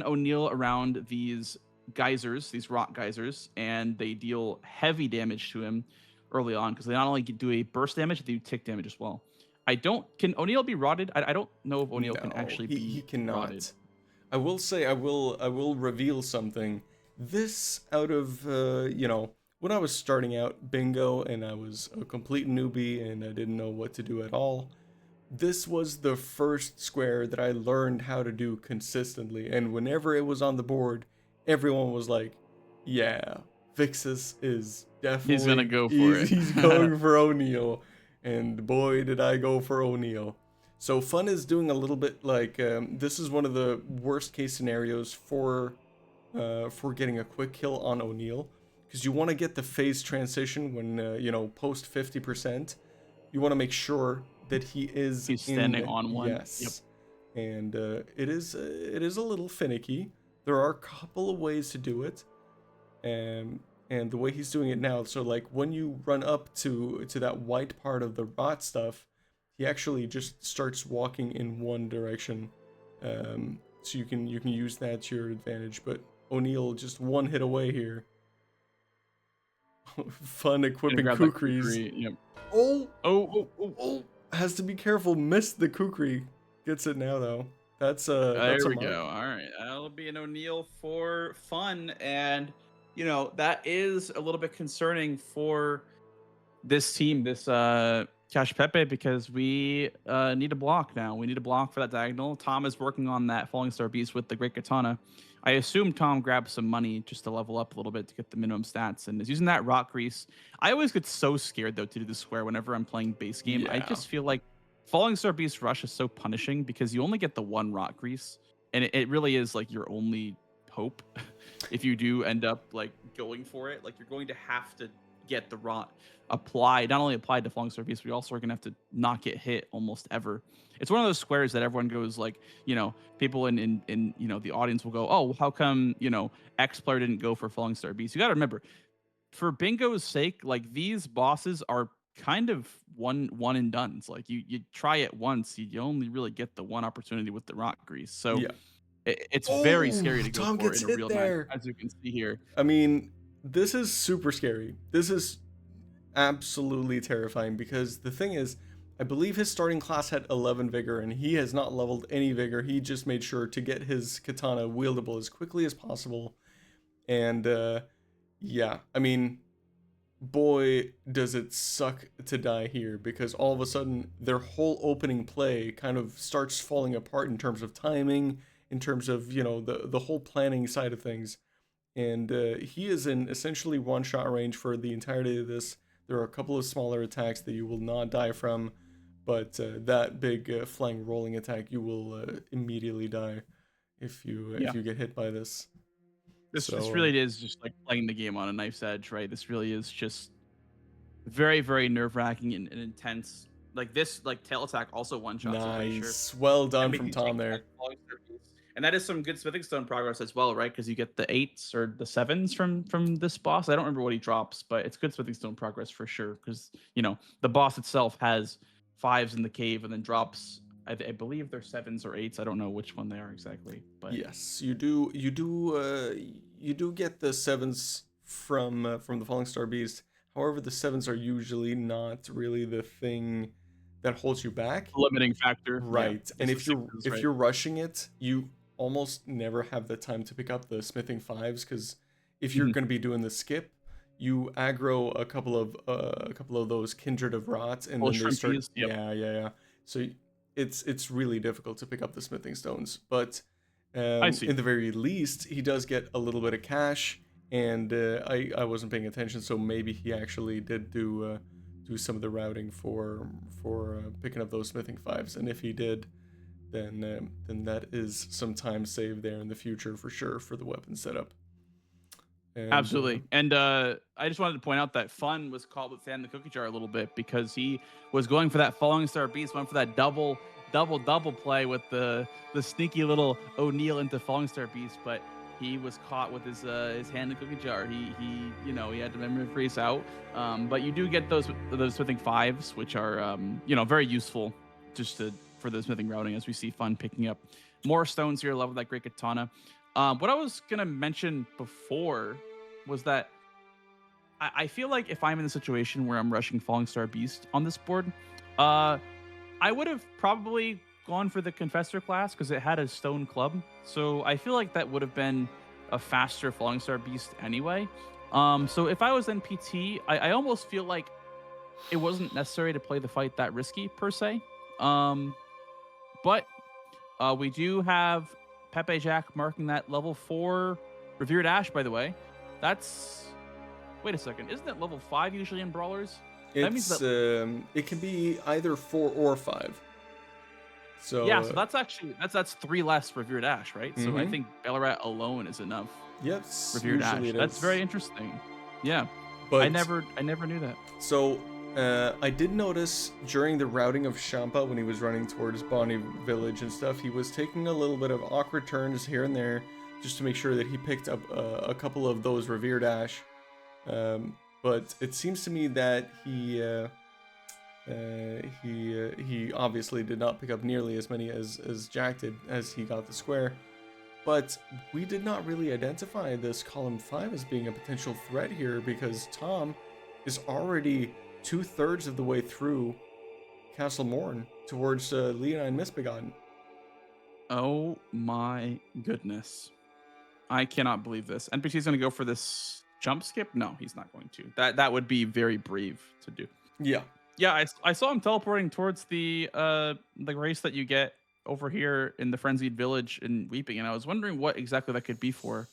O'Neal around these geysers, these rock geysers, and they deal heavy damage to him early on, because they not only do a burst damage, they do tick damage as well. Can O'Neal be rotted? I don't know if O'Neal can actually be he cannot. rotted. I will say, I will reveal something. This out of, when I was starting out bingo and I was a complete newbie and I didn't know what to do at all, this was the first square that I learned how to do consistently. And whenever it was on the board, everyone was like, yeah, Vixus is definitely... He's going to go for it. He's going for O'Neal. And boy, did I go for O'Neal. So Fun is doing a little bit like, this is one of the worst case scenarios for getting a quick kill on O'Neal. Because you want to get the phase transition when, post 50%. You want to make sure that he's standing on one. Yes. Yep. And it is a little finicky. There are a couple of ways to do it. And the way he's doing it now, so like when you run up to that white part of the rot stuff, he actually just starts walking in one direction. So you can use that to your advantage. But O'Neal just one hit away here. Fun equipping Kukris. Yep. Oh, has to be careful. Missed the Kukri. Gets it now though. That's there we go. All right, that'll be an O'Neal for Fun, and that is a little bit concerning for this team, this Cacio Pepe, because we need a block now. We need a block for that diagonal. Tom is working on that Falling Star Beast with the Great Katana. I assume Tom grabbed some money just to level up a little bit to get the minimum stats and is using that rock grease. I always get so scared, though, to do the square whenever I'm playing base game. Yeah. I just feel like Falling Star Beast Rush is so punishing because you only get the one rock grease, and it really is like your only hope if you do end up like going for it. Like you're going to have to get the rot applied, not only applied to Falling Star Beast, but you also are going to have to not get hit almost ever. It's one of those squares that everyone goes like, people in the audience will go, oh, how come, X player didn't go for Falling Star Beast? You got to remember, for bingo's sake, like these bosses are kind of one and done's. Like you try it once, you only really get the one opportunity with the rock grease. So yeah. It's very scary to go Tom for gets in a real there. match, as you can see here. I mean, this is super scary. This is absolutely terrifying because the thing is, I believe his starting class had 11 vigor and he has not leveled any vigor. He just made sure to get his katana wieldable as quickly as possible. And yeah, I mean, boy, does it suck to die here, because all of a sudden their whole opening play kind of starts falling apart in terms of timing, in terms of, the whole planning side of things. And he is in essentially one-shot range for the entirety of this. There are a couple of smaller attacks that you will not die from, but that big flying rolling attack, you will immediately die if you get hit by this. This really is just like playing the game on a knife's edge, right? This really is just very, very nerve-wracking and intense. Like this, tail attack also one-shots. Nice. Sure. Well done from Tom there. And that is some good Smithing Stone progress as well, right? Because you get the 8s or the 7s from this boss. I don't remember what he drops, but it's good Smithing Stone progress for sure. Because, the boss itself has 5s in the cave and then drops, I believe they're 7s or 8s. I don't know which one they are exactly. But yes, you do get the 7s from the Falling Star Beast. However, the 7s are usually not really the thing that holds you back. Limiting factor. Right. And It's if the you're sixes, if right? you're rushing it, you almost never have the time to pick up the smithing fives, because if you're Mhm. going to be doing the skip, you aggro a couple of those kindred of rots, and Oh, then they start. shrimpies. Yep. Yeah. So it's really difficult to pick up the smithing stones, but I see. in the very least, he does get a little bit of cash, and I wasn't paying attention, so maybe he actually did do some of the routing for picking up those smithing fives, and if he did, then that is some time saved there in the future for sure for the weapon setup. And Absolutely. And I just wanted to point out that Fun was caught with Fan the Cookie Jar a little bit because he was going for that Falling Star Beast, went for that double play with the sneaky little O'Neal into Falling Star Beast, but he was caught with his hand in the cookie jar. He he had to memory freeze out. But you do get those smithing fives, which are very useful just for the smithing routing, as we see Fun picking up more stones here. Love that great katana. What I was gonna mention before was that I feel like if I'm in a situation where I'm rushing Falling Star Beast on this board, I would have probably gone for the Confessor class because it had a stone club. So I feel like that would have been a faster Falling Star Beast anyway. So if I was NPT, I almost feel like it wasn't necessary to play the fight that risky per se. But we do have PepeJack marking that level 4 Revered Ash, by the way. That's... Wait a second. Isn't it level 5 usually in Brawlers? That means it's it can be either 4 or 5. So yeah, so that's 3 less Revered Ash, right? So I Mhm. think Ballarat alone is enough yes, Revered Ash. usually it That's is. very interesting. Yeah, But I never knew that. So, I did notice during the routing of Champa when he was running towards Bonnie Village and stuff, he was taking a little bit of awkward turns here and there just to make sure that he picked up a couple of those Revered Ash. But it seems to me that he obviously did not pick up nearly as many as Jack did, as he got the square. But we did not really identify this column 5 as being a potential threat here, because Tom is already 2/3 of the way through Castle Morn towards Leonine Misbegotten. Oh my goodness, I cannot believe this. NPC is going to go for this jump skip? No, he's not going to. That would be very brave to do. Yeah. Yeah, I saw him teleporting towards the race that you get over here in the Frenzied Village in Weeping, and I was wondering what exactly that could be for.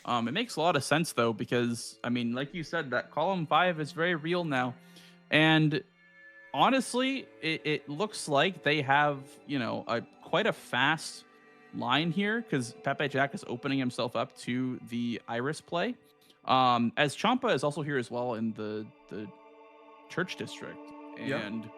It makes a lot of sense though, because I mean, like you said, that column 5 is very real now, and honestly, it looks like they have quite a fast line here, because PepeJack is opening himself up to the Iris play, as Champa is also here as well in the Church District. And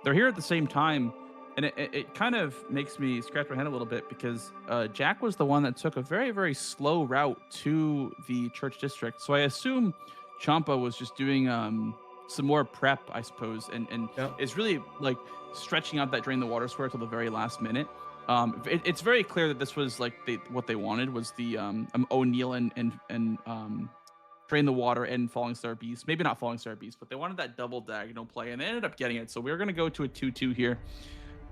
they're here at the same time, and it kind of makes me scratch my head a little bit, because Jack was the one that took a very, very slow route to the Church District. So I assume Champa was just doing some more prep, I suppose, and is really like stretching out that Drain the Water square till the very last minute. It's very clear that this was like what they wanted was the O'Neal and Drain the Water and Falling Star Beast. Maybe not Falling Star Beast, but they wanted that double diagonal play, and they ended up getting it. So we're going to go to a 2-2 here.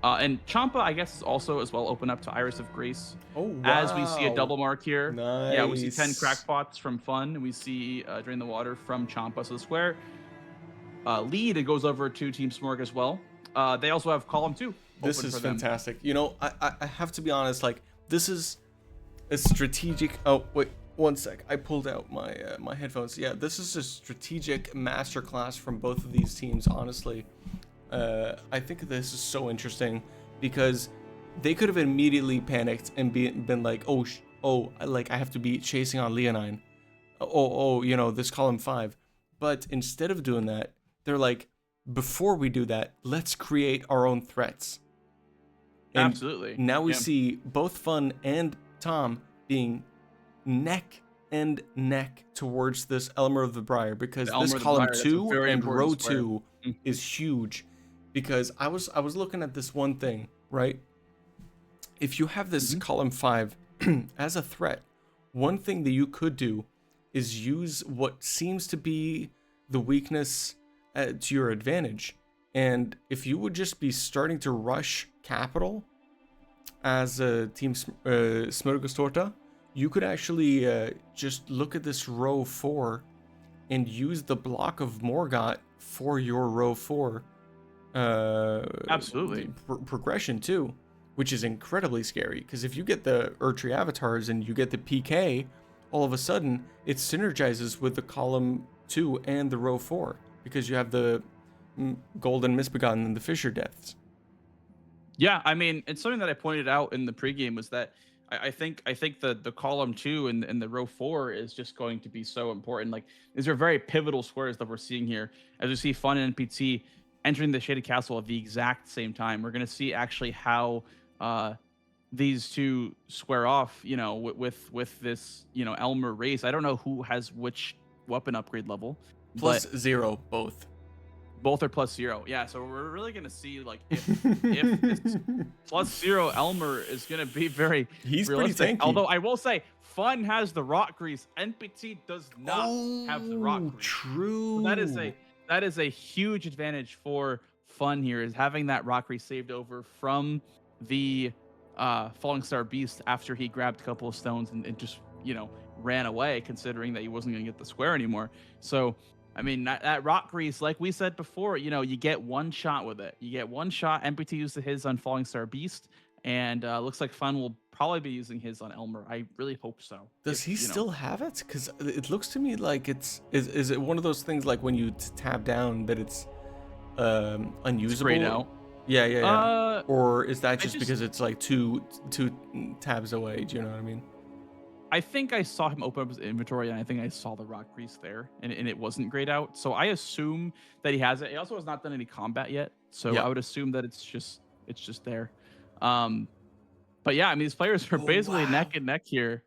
And Champa, I guess, is also as well open up to Iris of Grace. Oh, wow. As we see a double mark here. Nice. Yeah, we see 10 crackpots from Fun, and we see Drain the Water from Champa. So the square lead, it goes over to Team Smorg as well. They also have column 2. This is fantastic. You know, I have to be honest, like, this is a strategic... Oh, wait. One sec. I pulled out my my headphones. Yeah, this is a strategic masterclass from both of these teams, honestly. I think this is so interesting, because they could have immediately panicked and been like, like, I have to be chasing on Leonine. This column 5. But instead of doing that, they're like, before we do that, let's create our own threats. And absolutely. Now we see both Fun and Tom being neck and neck towards this Elmer of the Briar, because this column 2 and row 2 is huge. Because I was looking at this one thing, right? If you have this column 5 as a threat, one thing that you could do is use what seems to be the weakness to your advantage. And if you would just be starting to rush capital as a team Smörgåstårta, you could actually just look at this row 4 and use the block of Morgott for your row 4 Absolutely. progression too, which is incredibly scary, because if you get the Erdtree avatars and you get the PK, all of a sudden it synergizes with the column 2 and the row 4, because you have the Golden Misbegotten and the Fisher Deaths. Yeah, I mean, it's something that I pointed out in the pregame was that I think the column 2 and the row 4 is just going to be so important. Like, these are very pivotal squares that we're seeing here. As we see Fun and NPT entering the Shaded Castle at the exact same time, we're going to see actually how these two square off, you know, with this, you know, Elmer race. I don't know who has which weapon upgrade level. +0, both. Both are +0. Yeah, so we're really going to see, like, if this +0 Elmer is going to be very He's realistic. pretty tanky. Although I will say, Fun has the rock grease. NPT does not have the rock grease. True. So that is a huge advantage for Fun here, is having that rock grease saved over from the Falling Star Beast after he grabbed a couple of stones and just, you know, ran away, considering that he wasn't going to get the square anymore. So, I mean, that rock grease, like we said before, you know, you get one shot with it. You get one shot. NPT used his on Falling Star Beast, and looks like Fun will probably be using his on Elmer. I really hope so. Does he still have it? Because it looks to me like is it one of those things like when you tab down that it's unusable? Grayed out. Yeah. Or is that just because it's like two tabs away? Do you know what I mean? I think I saw him open up his inventory, and I think I saw the rock grease there, and it wasn't grayed out. So I assume that he has it. He also has not done any combat yet, so I would assume that it's just there. But yeah, I mean, these players are basically neck and neck here.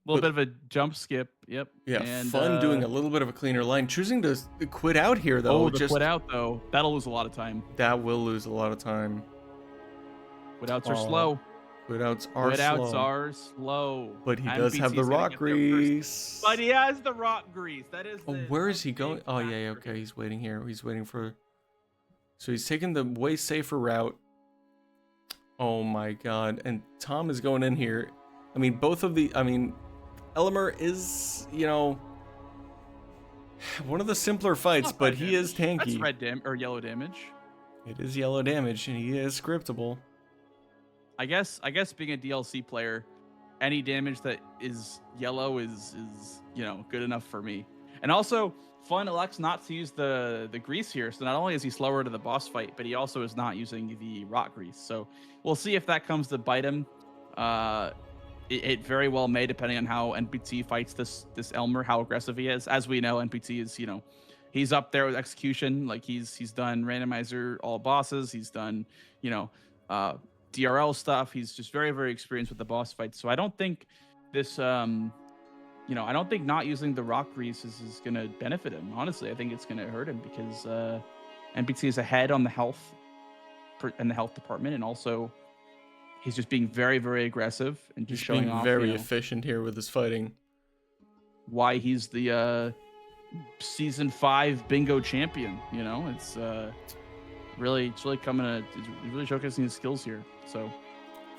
A little bit of a jump skip. Yep. Yeah. And, Fun doing a little bit of a cleaner line, choosing to quit out here though. Quit out though. That'll lose a lot of time. That will lose a lot of time. Quit outs are slow. Quit outs are slow. But he does have the rock grease. But he has the rock grease. That is. Where is he going? Oh yeah. Okay, he's waiting here. He's waiting for. So he's taking the way safer route. Oh my god! And Tom is going in here. I mean, Elmer is, you know, one of the simpler fights, but he is tanky. That's red or yellow damage. It is yellow damage, and he is scriptable. I guess being a DLC player, any damage that is yellow is you know, good enough for me. And also, Fun elects not to use the grease here, so not only is he slower to the boss fight, but he also is not using the rock grease. So we'll see if that comes to bite him. It very well may, depending on how NPT fights this Elmer, how aggressive he is. As we know, NPT is, you know, he's up there with execution. Like he's done randomizer all bosses. He's done, you know, DRL stuff. He's just very, very experienced with the boss fights. So I don't think this, you know, I don't think not using the rock grease is going to benefit him. Honestly, I think it's going to hurt him because NPT is ahead on the health and the health department, and also he's just being very, very aggressive and just showing off. Very efficient here with his fighting. Why he's the season 5 bingo champion. You know, it's really coming he's really showcasing his skills here. So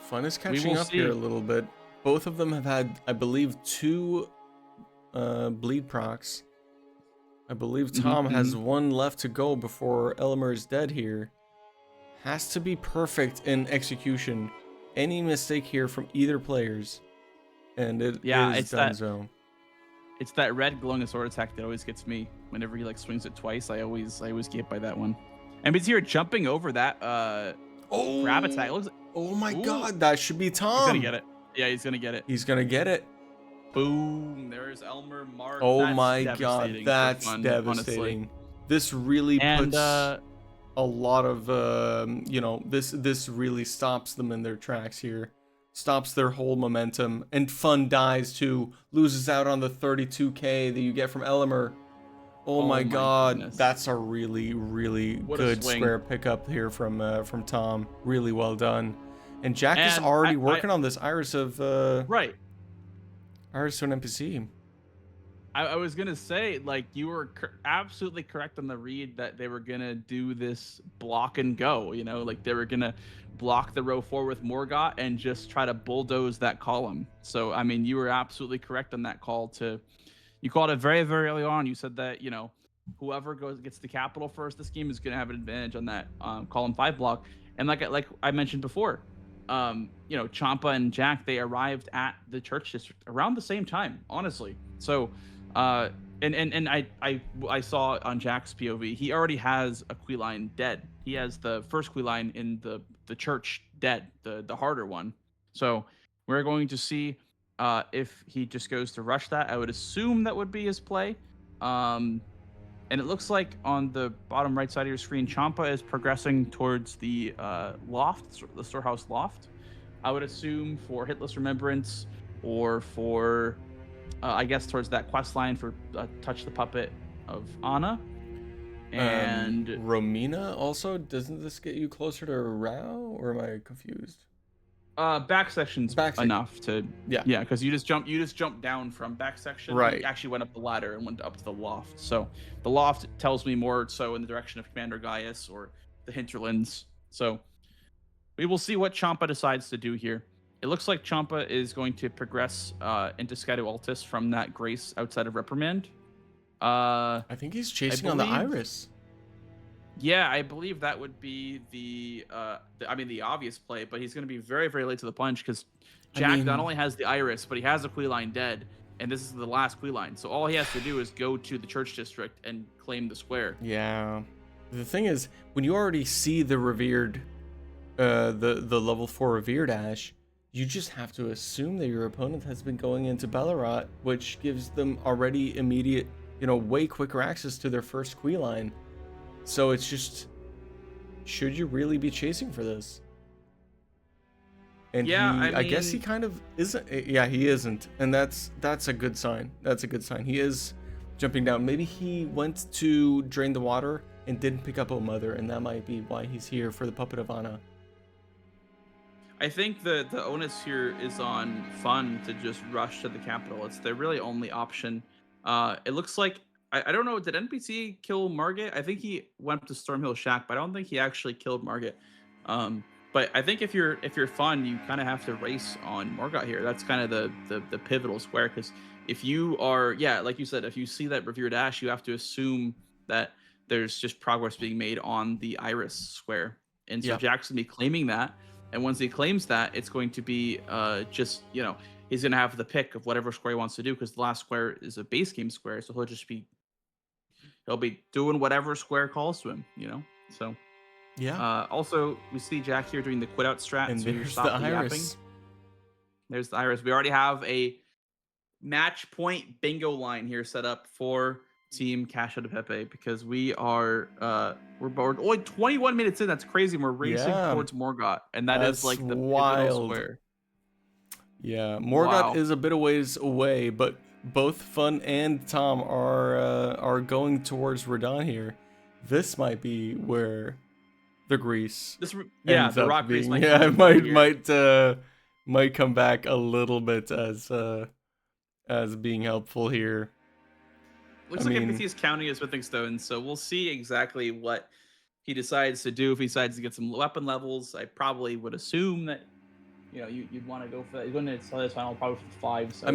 Fun is catching up here a little bit. Both of them have had, I believe, 2 bleed procs. I believe Tom has 1 left to go before Elmer is dead here. Has to be perfect in execution. Any mistake here from either players, and it's donezo. It's that red glowing sword attack that always gets me. Whenever he like swings it twice, I always get by that one. And he's here jumping over that grab attack. Oh my god, that should be Tom. He's gonna get it. Yeah, he's gonna get it. He's gonna get it. Boom! There's Elmer Mark. Oh my god, that's devastating. Honestly. This really puts a lot of you know, this really stops them in their tracks here, stops their whole momentum, and Fun dies too, loses out on the 32k that you get from Elmer. Oh my god, goodness. That's a really good square pickup here from Tom. Really well done. And Jack is already working on this Iris of Iris to an NPC. I was gonna say, like, you were absolutely correct on the read that they were gonna do this block and go. You know, like they were gonna block the row 4 with Morgott and just try to bulldoze that column. So I mean, you were absolutely correct on that call. You called it very, very early on. You said that, you know, whoever gets the capital first this game is gonna have an advantage on that column 5 block. And like I mentioned before, you know, Champa and Jack, they arrived at the church district around the same time, honestly. So, and I saw on Jack's POV, he already has a queue dead. He has the first queue in the church dead, the harder one. So we're going to see if he just goes to rush that. I would assume that would be his play. And it looks like on the bottom right side of your screen, Champa is progressing towards the loft, the storehouse loft. I would assume for Hitless Remembrance or for, I guess, towards that quest line for Touch the Puppet of Anna. And Romina also? Doesn't this get you closer to Rao, or am I confused? Back section's enough to yeah, because you just jumped down from back section. Right. You actually went up the ladder and went up to the loft. So the loft tells me more so in the direction of Commander Gaius or the hinterlands. So we will see what Champa decides to do here. It looks like Champa is going to progress into Skydo Altus from that Grace outside of Reprimand. I think he's chasing on the Iris. Yeah, I believe that would be the obvious play, but he's going to be very, very late to the punch because Jack not only has the Iris, but he has a queue line dead, and this is the last queue line. So all he has to do is go to the church district and claim the square. Yeah. The thing is, when you already see the revered, the level 4 revered Ash, you just have to assume that your opponent has been going into Ballarat, which gives them already immediate, you know, way quicker access to their first queue line. So it's just, should you really be chasing for this? And yeah, I guess he kind of isn't. Yeah, he isn't, and that's a good sign. That's a good sign. He is jumping down. Maybe he went to drain the water and didn't pick up O Mother, and that might be why he's here for the Puppet of Anna. I think the onus here is on Fun to just rush to the capital. It's their really only option. It looks like, I don't know, did NPC kill Margit? I think he went up to Stormhill Shack, but I don't think he actually killed Margit. But I think if you're Fun, you kind of have to race on Morgott here. That's kind of the pivotal square, because if you are, yeah, like you said, if you see that revered Ash, you have to assume that there's just progress being made on the Iris square. And so Jack's gonna be claiming that, and once he claims that, it's going to be just, you know, he's gonna have the pick of whatever square he wants to do, because the last square is a base game square, so he'll be doing whatever square calls to him, you know. So yeah. Also, we see Jack here doing the quit out strat, and so you're there's the Iris. There's the Iris. We already have a match point bingo line here set up for Team Cacio de Pepe, because we are we're only 21 minutes in. That's crazy. We're racing towards Morgott, and that's like the pivotal square. Yeah, Morgott is a bit of ways away, but both Fun and Tom are going towards Radon here. This might be where the grease the rock grease might come back a little bit as being helpful here. Looks like NPC is counting his smithing stones, so we'll see exactly what he decides to do. If he decides to get some weapon levels, I probably would assume that, you know, you'd want to go for that. You're going to sell this final probably for 5. So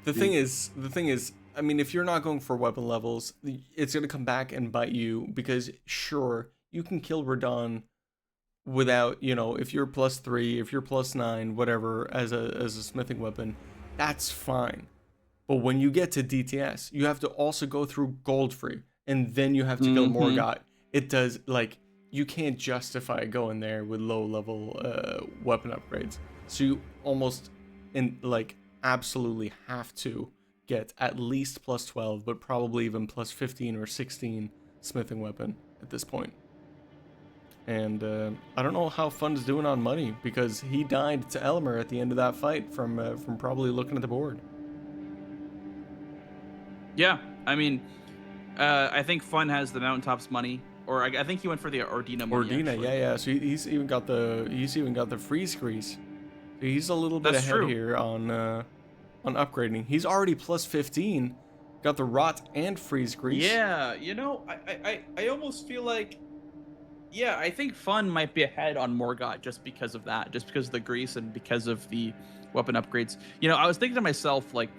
the thing is, I mean, if you're not going for weapon levels, it's going to come back and bite you, because sure, you can kill Radon without, you know, if you're +3, if you're +9, whatever, as a smithing weapon, that's fine. But when you get to DTS, you have to also go through Goldfree, and then you have to kill Morgott. It does, like, you can't justify going there with low level weapon upgrades. So you almost, absolutely have to get at least +12, but probably even +15 or 16 smithing weapon at this point. And I don't know how Fun's doing on money, because he died to Elmer at the end of that fight from probably looking at the board. Yeah, I mean, I think Fun has the Mountaintops money, or I think he went for the Ordina money. Ordina, actually. yeah. So he's even got the freeze grease. He's a little bit ahead here on upgrading. He's already +15, Got the rot and freeze grease. Yeah, you know, I almost feel like, yeah, I think Fun might be ahead on Morgott just because of that, just because of the grease and because of the weapon upgrades. You know, I was thinking to myself, like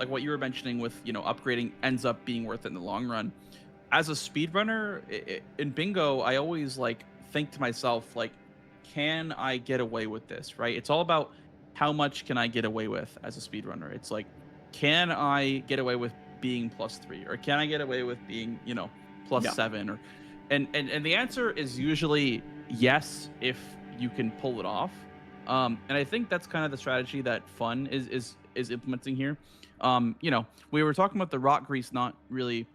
what you were mentioning with, you know, upgrading ends up being worth it in the long run. As a speedrunner in bingo, I always like think to myself, like, can I get away with this, right? It's all about how much can I get away with as a speedrunner. It's like, can I get away with being +3, or can I get away with being, you know, +7, or and the answer is usually yes if you can pull it off. And I think that's kind of the strategy that Fun is implementing here. You know, we were talking about the rock grease not really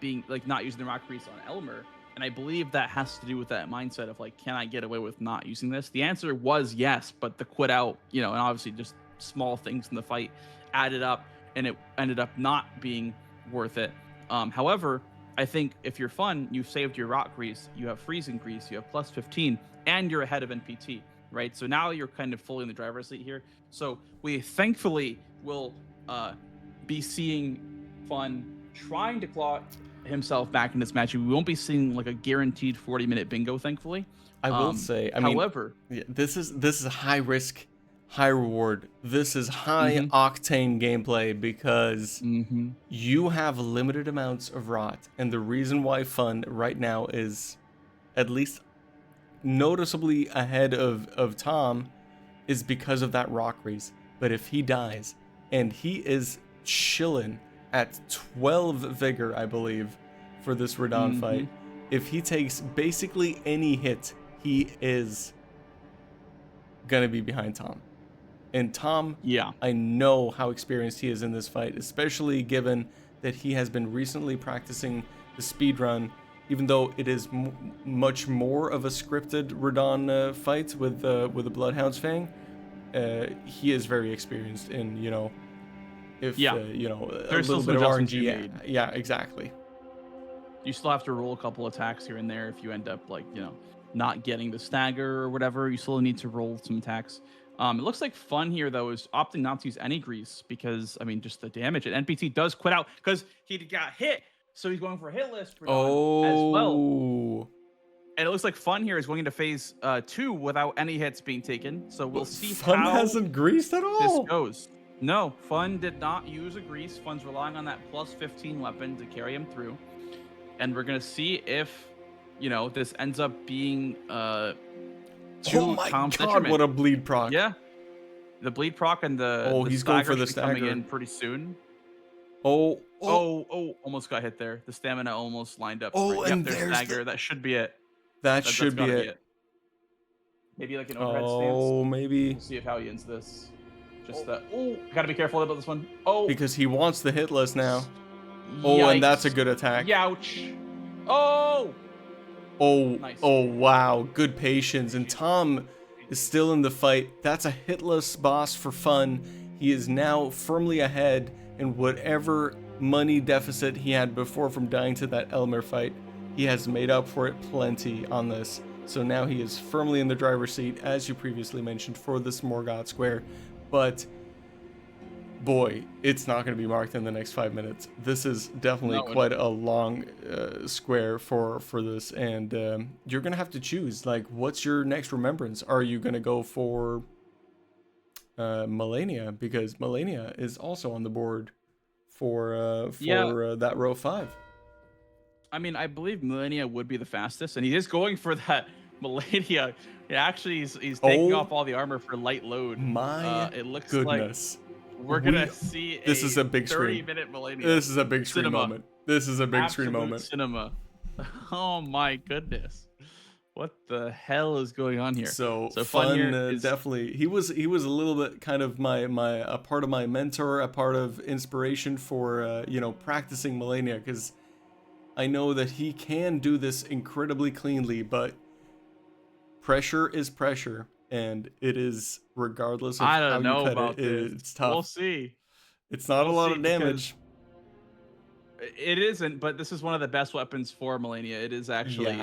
being like not using the rock grease on Elmer, and I believe that has to do with that mindset of like, can I get away with not using this? The answer was yes, but the quit out, you know, and obviously just small things in the fight added up, and it ended up not being worth it. However, I think if you're Fun, you've saved your rock grease, you have freezing grease, you have +15, and you're ahead of NPT, right? So now you're kind of fully in the driver's seat here. So we thankfully will be seeing Fun trying to claw himself back in this match. We won't be seeing like a guaranteed 40-minute bingo, thankfully. I will say, I mean, however, yeah, this is a high risk, high reward. This is high octane gameplay because you have limited amounts of rot, and the reason why Fun right now is at least noticeably ahead of Tom is because of that rock grease. But if he dies, and he is chilling at 12 vigor, I believe, for this Radon fight, if he takes basically any hit, he is gonna be behind Tom. And Tom, yeah, I know how experienced he is in this fight, especially given that he has been recently practicing the speed run, even though it is much more of a scripted Radon fight with the Bloodhound's Fang. He is very experienced in, you know, if you know, a there's little still bit some of adjustments you RNG. made. Yeah, exactly. You still have to roll a couple attacks here and there if you end up like, you know, not getting the stagger or whatever. You still need to roll some attacks. It looks like Fun here though is opting not to use any grease because, I mean, just the damage. And NPT does quit out because he got hit, so he's going for a hit list as well. And it looks like Fun here is going into phase 2 without any hits being taken. So we'll see Fun how hasn't greased at all. this goes. No, Fun did not use a grease. Fun's relying on that +15 weapon to carry him through. And we're going to see if, you know, this ends up being oh my Tom's god, detriment. what a bleed proc. Yeah. The bleed proc and the he's going for the should be coming stagger in pretty soon. Oh, Almost got hit there. The stamina almost lined up. Oh, and there's there's stagger. That should be it. that That's should be gotta it. Maybe like an overhead stance. Oh, maybe. We'll see if how he ends this. Just that. Oh, gotta be careful about this one. Oh, Because he wants the hit list now. Oh, and that's a good attack. Youch. Oh. Oh, Nice. oh, wow. Good patience. And Tom is still in the fight. That's a hitless boss for Fun. He is now firmly ahead, and whatever money deficit he had before from dying to that Elmer fight, he has made up for it plenty on this. So now he is firmly in the driver's seat, as you previously mentioned, for the Smörgåstårta square. But boy, it's not going to be marked in the next 5 minutes. This is definitely quite a long square for this, and you're going to have to choose. Like, what's your next remembrance? Are you going to go for Malenia? Because Malenia is also on the board for that row 5. I mean, I believe Malenia would be the fastest, and he is going for that Malenia. Actually, he's taking off all the armor for light load. My it looks goodness. Like we're gonna see this is a big screen. 30-minute Malenia. This is a big screen Cinema. moment. This is a big screen Absolute moment. Cinema. Oh my goodness. What the hell is going on here? So Fun here is definitely he was a little bit kind of a part of my mentor, a part of inspiration for practicing Malenia, because I know that he can do this incredibly cleanly, but pressure is pressure, and it is regardless of I don't how know you cut about it. this. It's tough. We'll see. It's not a lot of damage. It isn't, but this is one of the best weapons for Malenia. It is actually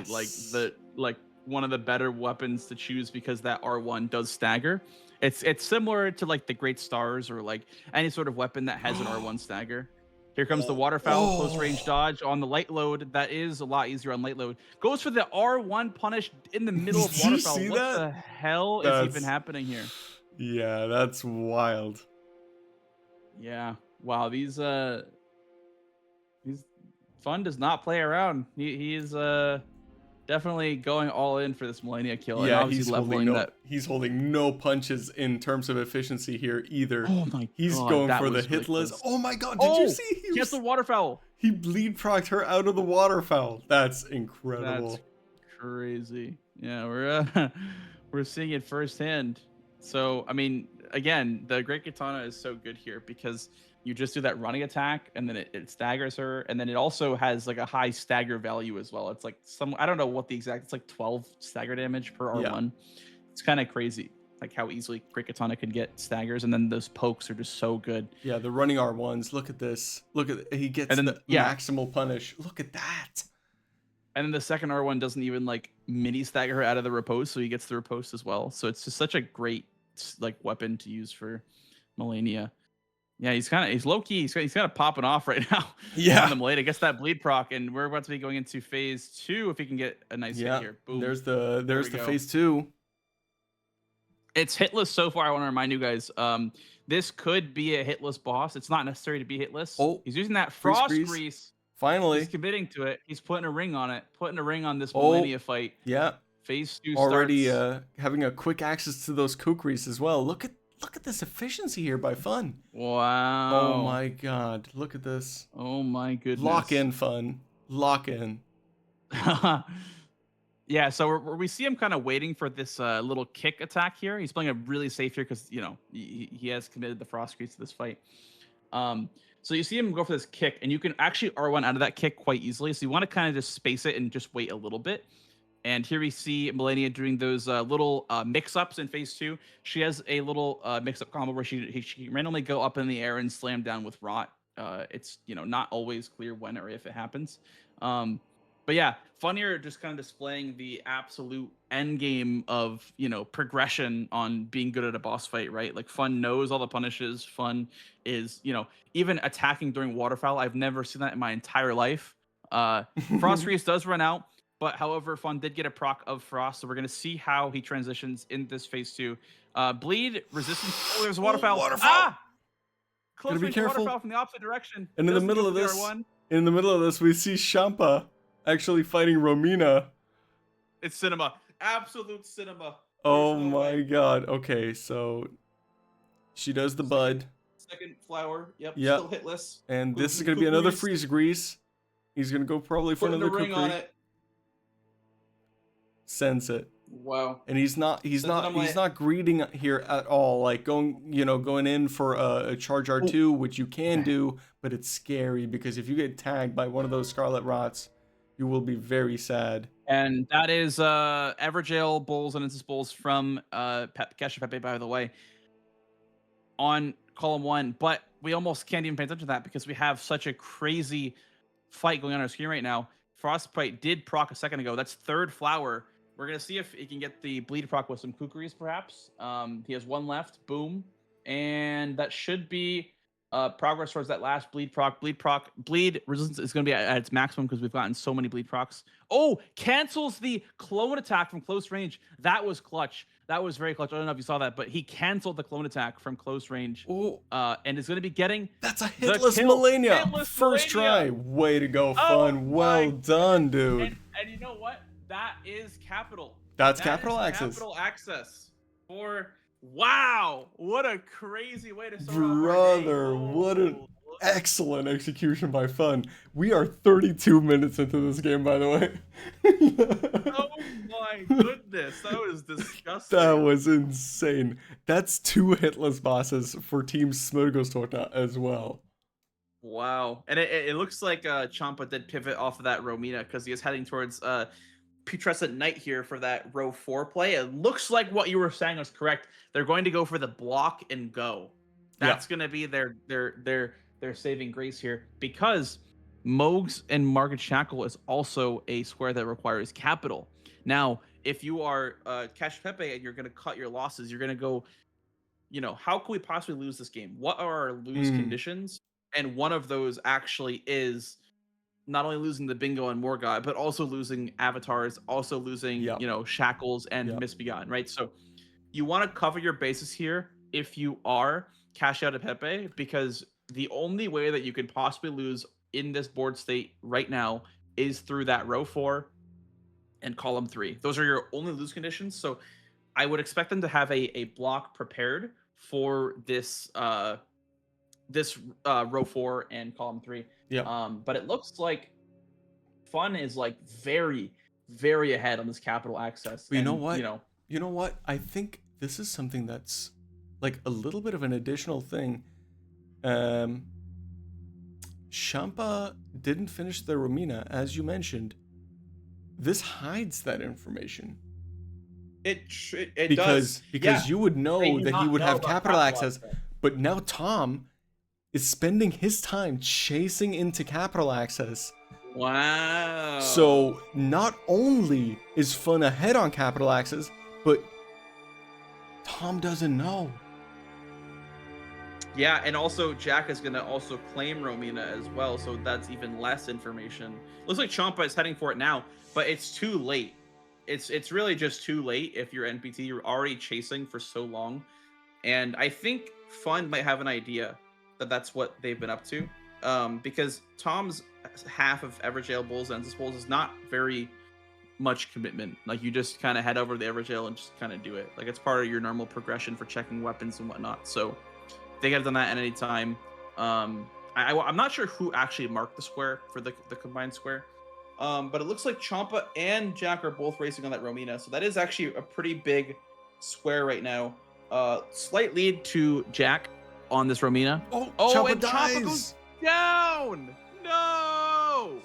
like one of the better weapons to choose because that R1 does stagger. It's similar to like the Great Stars or like any sort of weapon that has an R1 stagger. Here comes the waterfowl, close range dodge on the light load. That is a lot easier on light load. Goes for the R1 punish in the middle of Did you waterfowl. see What that? the hell is even happening here? Yeah, that's wild. Yeah. Wow. These Fun does not play around. He is definitely going all in for this Malenia kill. And Yeah, obviously he's holding no punches in terms of efficiency here either. Oh my He's god. going that for the was really hitless. close. Oh my god, did you see? He has the waterfowl. He bleed procced her out of the waterfowl. That's incredible. That's crazy. Yeah, we're seeing it firsthand. So I mean, again, the Great Katana is so good here because you just do that running attack and then it staggers her, and then it also has like a high stagger value as well. It's like I don't know what the exact, it's like 12 stagger damage per R1. Yeah. It's kind of crazy, like how easily Great Katana can get staggers, and then those pokes are just so good. Yeah, the running R1s. Look at this. Look at he gets and then the maximal punish. Look at that. And then the second R1 doesn't even like mini stagger her out of the riposte, so he gets the riposte as well. So it's just such a great like weapon to use for Malenia. Yeah, he's low key. He's kind of popping off right now. Yeah, on the Malenia gets that bleed proc, and we're about to be going into phase 2 if he can get a nice hit here. Boom. There's the phase 2. It's hitless so far. I want to remind you guys, this could be a hitless boss. It's not necessary to be hitless. Oh, he's using that frost grease. grease. Finally, he's committing to it. He's putting a ring on it. Putting a ring on this Malenia fight. Yeah. Phase 2 already starts. Having a quick access to those kukris as well. Look at this efficiency here by Fun. Wow. Oh my god. Look at this. Oh my goodness. Lock in, Fun. Lock in. Yeah, so we see him kind of waiting for this little kick attack here. He's playing a really safe here because, you know, he has committed the frost grease to this fight. So you see him go for this kick, and you can actually R1 out of that kick quite easily. So you want to kind of just space it and just wait a little bit. And here we see Malenia doing those little mix-ups in phase 2. She has a little mix-up combo where she can randomly go up in the air and slam down with Rot. It's, you know, not always clear when or if it happens. But yeah, Fun here just kind of displaying the absolute end game of, you know, progression on being good at a boss fight, right? Like Fun knows all the punishes. Fun is, you know, even attacking during waterfowl. I've never seen that in my entire life. Frost Grease does run out. But however, Fun did get a proc of Frost, so we're going to see how he transitions in this phase 2. Bleed, resistance. Oh, there's a waterfowl. Waterfowl. Ah! Close be range careful. waterfowl from the opposite direction. And in the middle of this, we see Champa actually fighting Romina. It's cinema. Absolute cinema. Oh There's no my way. god. Okay, so she does the bud. Second flower. Yep. Yep. Still hitless. And this is going to be another Grease. freeze grease. He's going to go probably for Putting the another ring on kukri. it. Sends it. Wow. And he's not greeting here at all, like going in for a charge R2, which you can do, but it's scary because if you get tagged by one of those Scarlet Rots, you will be very sad. And that is Everjail Bulls and Instance Bulls from Cacio Pepe, by the way, on column 1. But we almost can't even pay attention to that because we have such a crazy fight going on our screen right now. Frostbite did proc a second ago. That's third flower. We're going to see if he can get the bleed proc with some kukris, perhaps. He has one left. Boom. And that should be progress towards that last bleed proc. Bleed resistance is going to be at its maximum because we've gotten so many bleed procs. Oh, cancels the clone attack from close range. That was clutch. That was very clutch. I don't know if you saw that, but he canceled the clone attack from close range. Oh, and is going to be getting that's a hitless Malenia. First try. Way to go, Fun. Well done, dude. And you know what? That is capital. That's capital access. Capital access for wow! What a crazy way to start Brother, off our game. what an excellent execution by Fun. We are 32 minutes into this game, by the way. Oh my goodness, that was disgusting. That was insane. That's 2 hitless bosses for Team Smörgåstårta as well. Wow, and it looks like Champa did pivot off of that Romina because he is heading towards Putrescent Knight here for that row 4 play. It looks like what you were saying was correct. They're going to go for the block and go. That's going to be their saving grace here because Mogs and Market Shackle is also a square that requires capital. Now, if you are Cacio Pepe and you're going to cut your losses, you're going to go, you know, how can we possibly lose this game? What are our lose conditions? and one of those actually is not only losing the bingo and Morgott, but also losing avatars, also losing Yep. shackles and Yep. misbegotten, right? So you want to cover your bases here if you are cash out of Pepe, because the only way that you could possibly lose in this board state right now is through that row 4 and column 3. Those are your only lose conditions. So I would expect them to have a block prepared for this row 4 and column 3. Yeah. But it looks like Fun is like very, very ahead on this capital access. But you and, know what? You know what? I think this is something that's like a little bit of an additional thing. Champa didn't finish the Romina, as you mentioned. This hides that information. It Because Yeah. you would know They do that he not would know have about capital access, but now Tom is spending his time chasing into capital access. Wow. So not only is Fun ahead on capital access, but Tom doesn't know. Yeah, and also Jack is gonna also claim Romina as well, so that's even less information. Looks like Champa is heading for it now, but it's too late. It's really just too late if you're NPT. You're already chasing for so long, and I think Fun might have an idea that that's what they've been up to, because Tom's half of Everjail Bulls and Zensus Bulls is not very much commitment. Like, you just kind of head over to the Everjail and just kind of do it. Like, it's part of your normal progression for checking weapons and whatnot. So they could have done that at any time. I'm not sure who actually marked the square for the combined square, but it looks like Champa and Jack are both racing on that Romina, so that is actually a pretty big square right now. Slight lead to Jack on this Romina. Champa and dies. Champa goes down. No.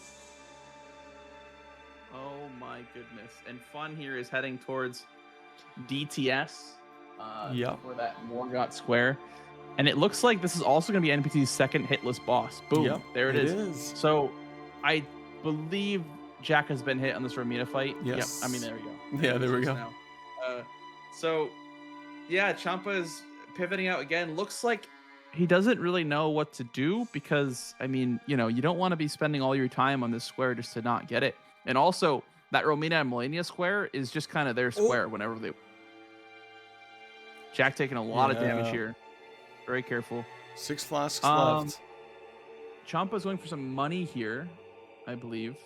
Oh my goodness. And Fun here is heading towards DTS. Yep. For that Morgott square. And it looks like this is also going to be NPT's second hitless boss. Boom. Yep, there it is. It is. So I believe Jack has been hit on this Romina fight. Yes. Yep. I mean, there we go. Yeah, there we go. Now. So, yeah, Champa is pivoting out again. Looks like he doesn't really know what to do because, I mean, you don't want to be spending all your time on this square just to not get it. And also, that Romina and Melania square is just kind of their square whenever they... Jack taking a lot of damage here. Very careful. 6 flasks left. Champa's going for some money here, I believe.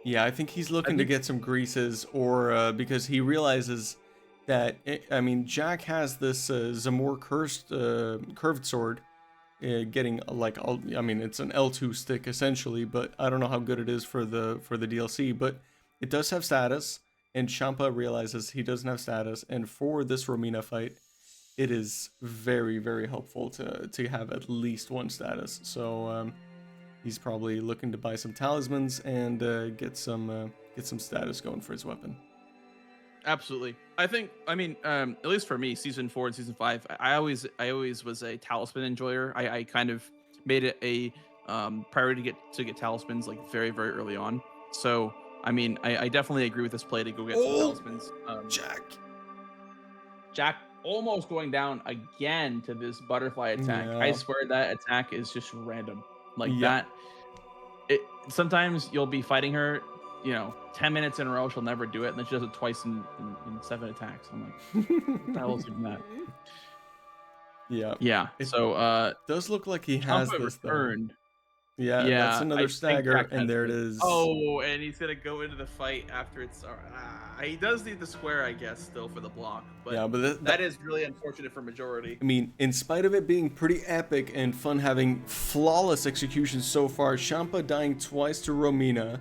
Yeah, I think he's looking to get some greases, or because he realizes that, Jack has this Zamor curved sword, getting like, it's an L2 stick essentially, but I don't know how good it is for the DLC, but it does have status, and Champa realizes he doesn't have status, and for this Romina fight, it is very, very helpful to have at least one status. So he's probably looking to buy some talismans and get some status going for his weapon. Absolutely. I think, at least for me, season 4 and season 5, I always was a talisman enjoyer. I kind of made it a priority to get talismans like very, very early on. So I definitely agree with this play to go get some talismans. Jack almost going down again to this butterfly attack. Yeah. I swear that attack is just random. That. Sometimes you'll be fighting her, 10 minutes in a row, she'll never do it, and then she does it twice in 7 attacks. I'm like, what the hell is even that? Yeah. So does look like he has Champa this returned. Yeah, that's another stagger, and there it is. Oh, and he's gonna go into the fight after it's. He does need the square, I guess, still for the block. But yeah, but that is really unfortunate for majority. In spite of it being pretty epic and Fun having flawless execution so far, Champa dying twice to Romina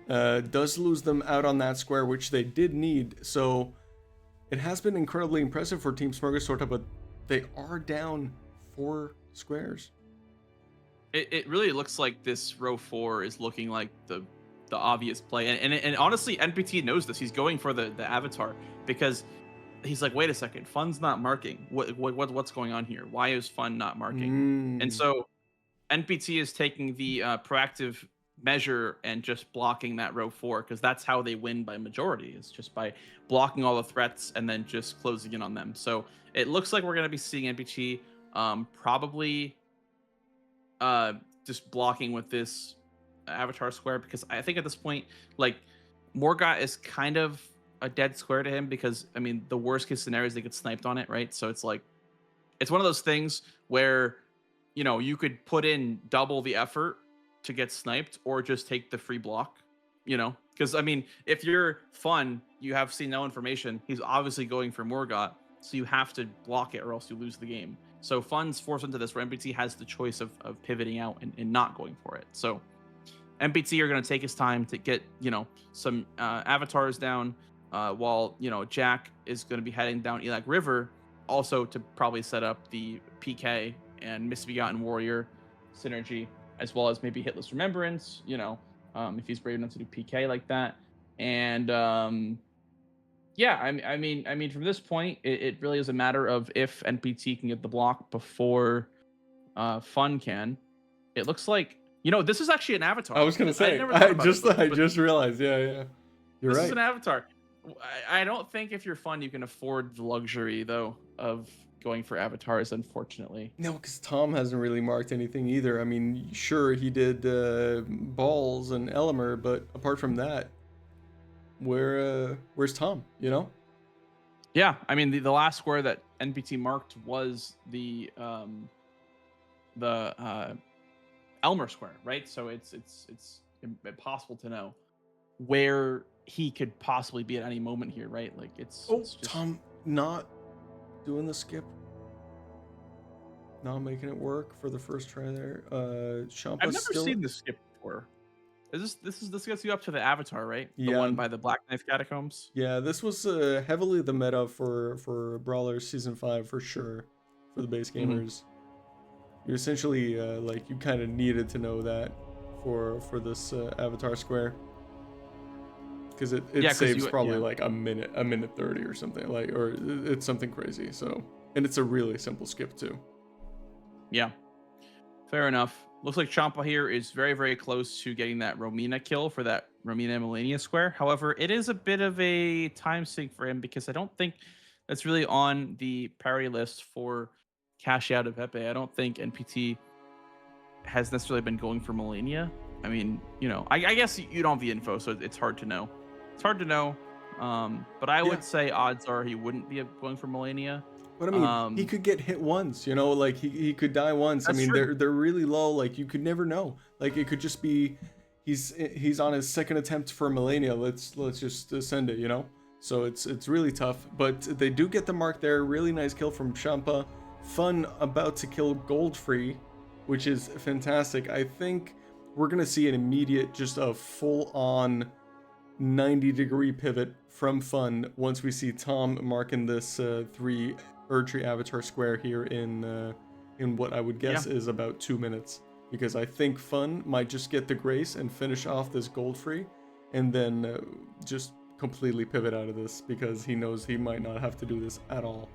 does lose them out on that square, which they did need. So it has been incredibly impressive for Team Smörgåstårta, but they are down 4 squares. It really looks like this row 4 is looking like the obvious play, and honestly, NPT knows this. He's going for the avatar because he's like, wait a second, Fun's not marking. What's going on here? Why is Fun not marking? And so NPT is taking the proactive measure and just blocking that row 4, because that's how they win by majority, is just by blocking all the threats and then just closing in on them. So it looks like we're going to be seeing NPT probably just blocking with this avatar square, because I think at this point, like, Morgott is kind of a dead square to him, because I mean the worst case scenario is they get sniped on it, right? So it's like, it's one of those things where, you know, you could put in double the effort to get sniped or just take the free block, you know? Because I mean, if you're Fun, you have seen no information. He's obviously going for Morgott, so you have to block it or else you lose the game. So Fun's forced into this where MPT has the choice of pivoting out and not going for it. So MPT are going to take his time to get, you know, some avatars down, while, you know, Jack is going to be heading down Elac River, also to probably set up the PK and Misbegotten Warrior synergy, as well as maybe Hitless Remembrance, you know, if he's brave enough to do PK like that. And yeah, I mean, from this point, it really is a matter of if NPT can get the block before Fun can. It looks like, you know, this is actually an avatar. I was gonna say, I just realized. Yeah, You're this right. This is an avatar. I don't think if you're Fun, you can afford the luxury though of going for avatars, unfortunately. No, because Tom hasn't really marked anything either. I mean, sure, he did Balls and Elmer, but apart from that, where's Tom, you know? Yeah, I mean, the last square that NPT marked was the Elmer square, right? So it's impossible to know where he could possibly be at any moment here, right? Like it's just... Tom not doing the skip, not making it work for the first try there. Champa, I've never seen the skip before. This gets you up to the avatar, right? The one by the Black Knife Catacombs. Yeah, this was heavily the meta for Brawler Season 5 for sure, for the base gamers. You essentially like, you kind of needed to know that for this avatar square, because it saves probably like a minute 30 or something, like, or it's something crazy. So, and it's a really simple skip too. Yeah, fair enough. Looks like Champa here is very, very close to getting that Romina kill for that Romina Melania square. However, it is a bit of a time sink for him, because I don't think that's really on the priority list for cash out of Pepe. I don't think NPT has necessarily been going for Melania. I mean, you know, I guess you don't have the info, so it's hard to know. It's hard to know, but I would say odds are he wouldn't be going for Melania. But I mean, he could get hit once, you know, like he could die once. I mean, they're really low. Like, you could never know. Like, it could just be he's on his second attempt for Melania. Let's just send it, you know. So it's really tough. But they do get the mark there. Really nice kill from Champa. Fun about to kill Goldfree, which is fantastic. I think we're gonna see an immediate, just a full-on 90-degree pivot from Fun once we see Tom marking this 3 Erdtree avatar square here in what I would guess is about 2 minutes, because I think Fun might just get the grace and finish off this Goldfree, and then just completely pivot out of this, because he knows he might not have to do this at all.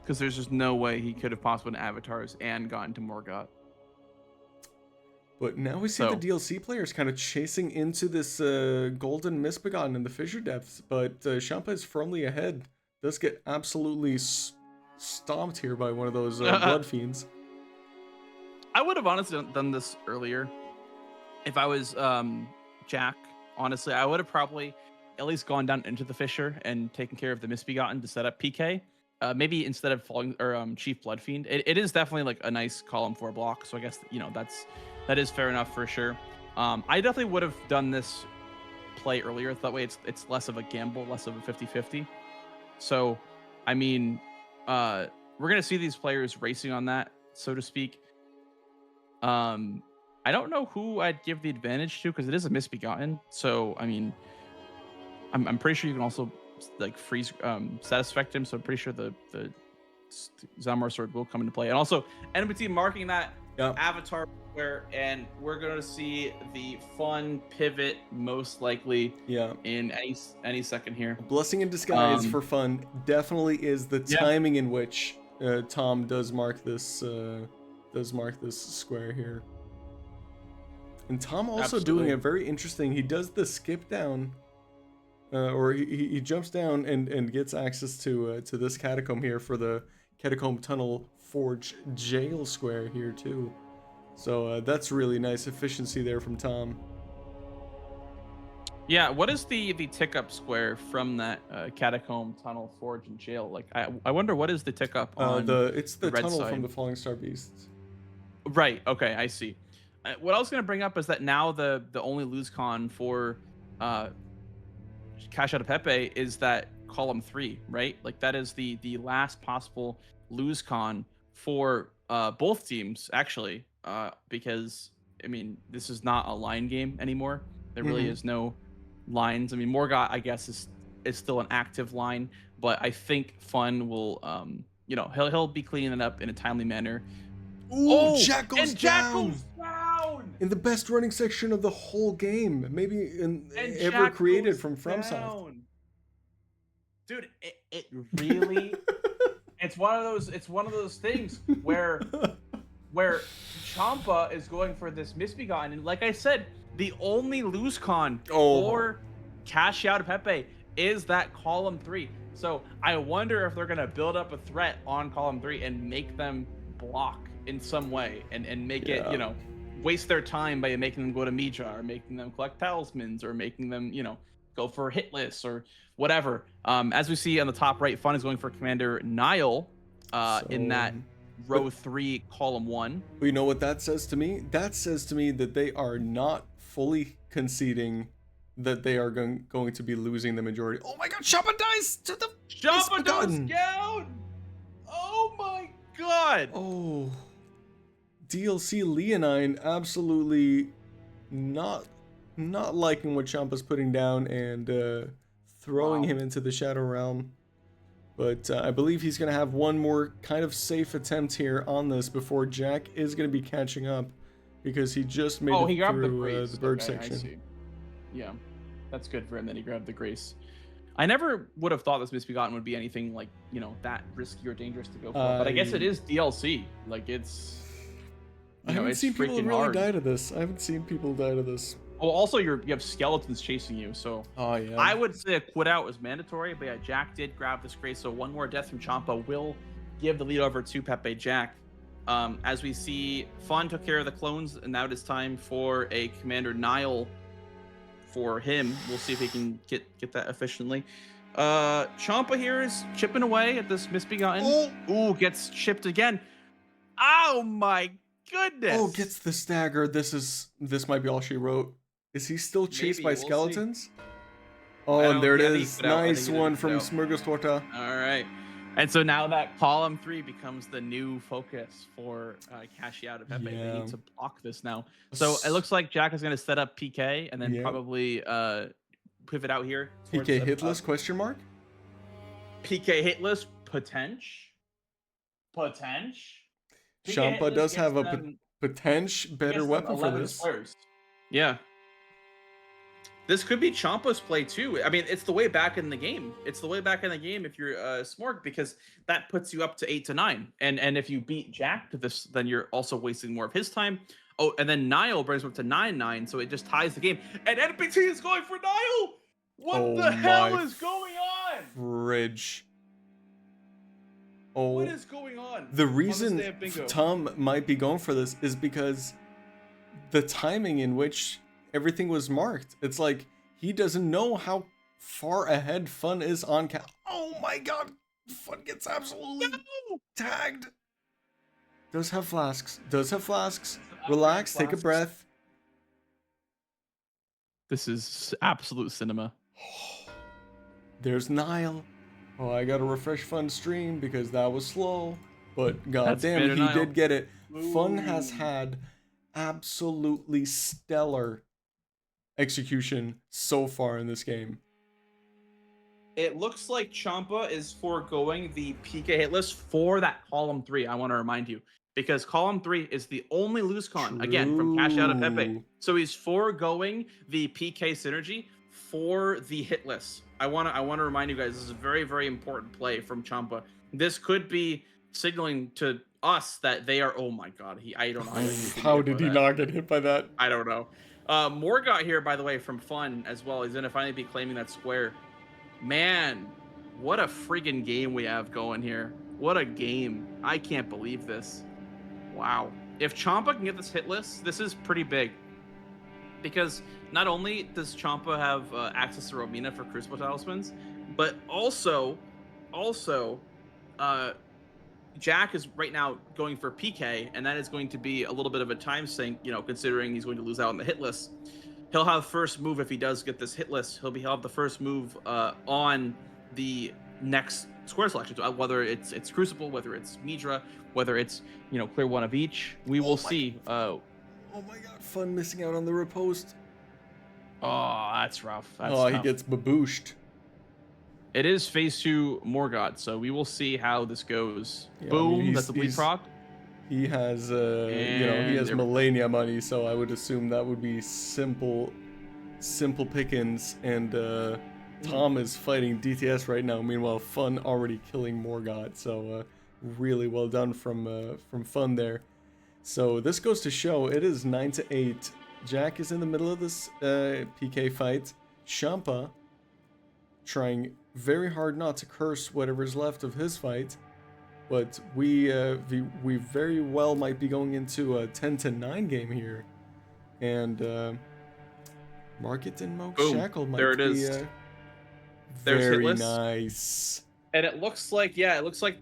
Because there's just no way he could have possibly been avatars and gotten to Morgott. But now we see the DLC players kind of chasing into this golden Misbegotten in the fissure depths, but Champa is firmly ahead. Does get absolutely stomped here by one of those blood fiends. I would have honestly done this earlier. If I was Jack, honestly, I would have probably at least gone down into the fissure and taken care of the Misbegotten to set up PK. Maybe instead of falling or Chief Bloodfiend. It is definitely like a nice column 4 block, so I guess, you know, that is fair enough for sure. I definitely would have done this play earlier. That way it's less of a gamble, less of a 50-50. So, I mean, we're gonna see these players racing on that, so to speak. I don't know who I'd give the advantage to, because it is a Misbegotten. So, I mean, I'm pretty sure you can also like freeze status effect him, so I'm pretty sure the Zamar sword will come into play. And also NPT marking that avatar square, and we're gonna see the Fun pivot most likely in any second here. Blessing in disguise for Fun definitely is the timing in which Tom does mark this square here. And Tom also doing a very interesting, he does the skip down, or he jumps down and gets access to this catacomb here for the Catacomb Tunnel Forge Jail Square here too. So that's really nice efficiency there from Tom. Yeah, what is the tick up square from that catacomb tunnel forge and jail? Like, I wonder what is the tick up on It's the red tunnel side? from the Falling Star Beasts. Right. Okay, I see. What I was gonna bring up is that now the only lose con for Cash Out of Pepe is that column 3, right? Like that is the last possible lose con for both teams actually, because I mean this is not a line game anymore. There really is no lines. I mean Morgot I guess is still an active line, but I think Fun will you know he'll be cleaning it up in a timely manner. Ooh, Jack goes Jack down! goes down! In the best running section of the whole game, maybe ever Jack created goes from FromSoft. down. Dude, it really it's one of those things where Champa is going for this misbegotten, and like I said, the only lose con for Cash Out of Pepe is that column 3. So I wonder if they're gonna build up a threat on column 3 and make them block in some way and make it, you know, waste their time by making them go to Mija or making them collect talismans or making them, you know, go for hitless or whatever. As we see on the top right, Fun is going for Commander Nile in that row 3, column 1. You know what that says to me? That says to me that they are not fully conceding that they are going to be losing the majority. Oh my god, Champa dies to the Champa goes down! Oh my god! Oh. DLC Leonine absolutely not liking what Champa's putting down and throwing him into the Shadow Realm. But I believe he's going to have one more kind of safe attempt here on this before Jack is going to be catching up because he just made it through the bird section. I see. Yeah, that's good for him that he grabbed the Grace. I never would have thought this Misbegotten would be anything like, you know, that risky or dangerous to go for. But I guess it is DLC. Like, it's... I haven't seen people really die to this. I haven't seen people die to this. Well, also you have skeletons chasing you, so I would say a quit out was mandatory. But yeah, Jack did grab this Grace, so one more death from Champa will give the lead over to PepeJack. As we see, Fun took care of the clones, and now it is time for a Commander Nile for him. We'll see if he can get that efficiently. Champa here is chipping away at this Misbegotten. Ooh, gets chipped again. Oh my goodness! Oh, gets the stagger. This might be all she wrote. Is he still chased by skeletons? Oh, and there it is. Nice one from Smörgåstårta. All right. And so now that column 3 becomes the new focus for Cash Out of Pepe. They need to block this now. So it looks like Jack is going to set up PK and then probably pivot out here. PK hitless, question mark? PK hitless, potential. Champa does have a potential better weapon for this. Squares. Yeah. This could be Champa's play too. I mean, it's the way back in the game. It's the way back in the game if you're Smorg, because that puts you up to 8 to 9. And if you beat Jack to this, then you're also wasting more of his time. Oh, and then Nile brings him up to 9-9, so it just ties the game. And NPT is going for Nile! What the hell is going on? Fridge. What is going on? The reason Tom might be going for this is because the timing in which everything was marked. It's like he doesn't know how far ahead Fun is on Oh my god! Fun gets absolutely tagged. Does have flasks. Relax, take a breath. This is absolute cinema. There's Nile. Oh, I gotta refresh Fun's stream because that was slow. But goddamn, he did get it. Fun has had absolutely stellar execution so far in this game. It looks like Champa is foregoing the PK hitless for that column 3. I want to remind you, because column 3 is the only lose con again from Cash Out of Pepe. So he's foregoing the PK synergy for the hitless. I want to remind you guys, this is a very, very important play from Champa. This could be signaling to us that they are. Oh my god, I don't know. How did he not get hit by that? I don't know. Morgot here, by the way, from Fun as well. He's gonna finally be claiming that square. Man, what a friggin' game we have going here. What a game. I can't believe this. Wow. if Champa can get this hit list, this is pretty big. Because not only does Champa have access to Romina for Crucible Talismans, but also, Jack is right now going for PK, and that is going to be a little bit of a time sink, you know, considering he's going to lose out on the hit list. He'll have first move if he does get this hit list. He'll have the first move on the next square selection, so whether it's Crucible, whether it's Midra, whether it's, you know, clear one of each. We will see. Oh my god, Fun missing out on the riposte. Oh, that's rough. That's he tough. gets babooshed. It is phase 2 Morgott, so we will see how this goes. Yeah, Boom, I mean, that's the bleed proc. He has, he has Melania money, so I would assume that would be simple pickings. And Tom is fighting DTS right now. Meanwhile, Fun already killing Morgott. So really well done from Fun there. So this goes to show it is 9-8. Jack is in the middle of this PK fight. Champa trying very hard not to curse whatever's left of his fight. But we very well might be going into a 10-9 game here, and Market and Moke Shackle might there it be is. There's very Hitless. nice. And it looks like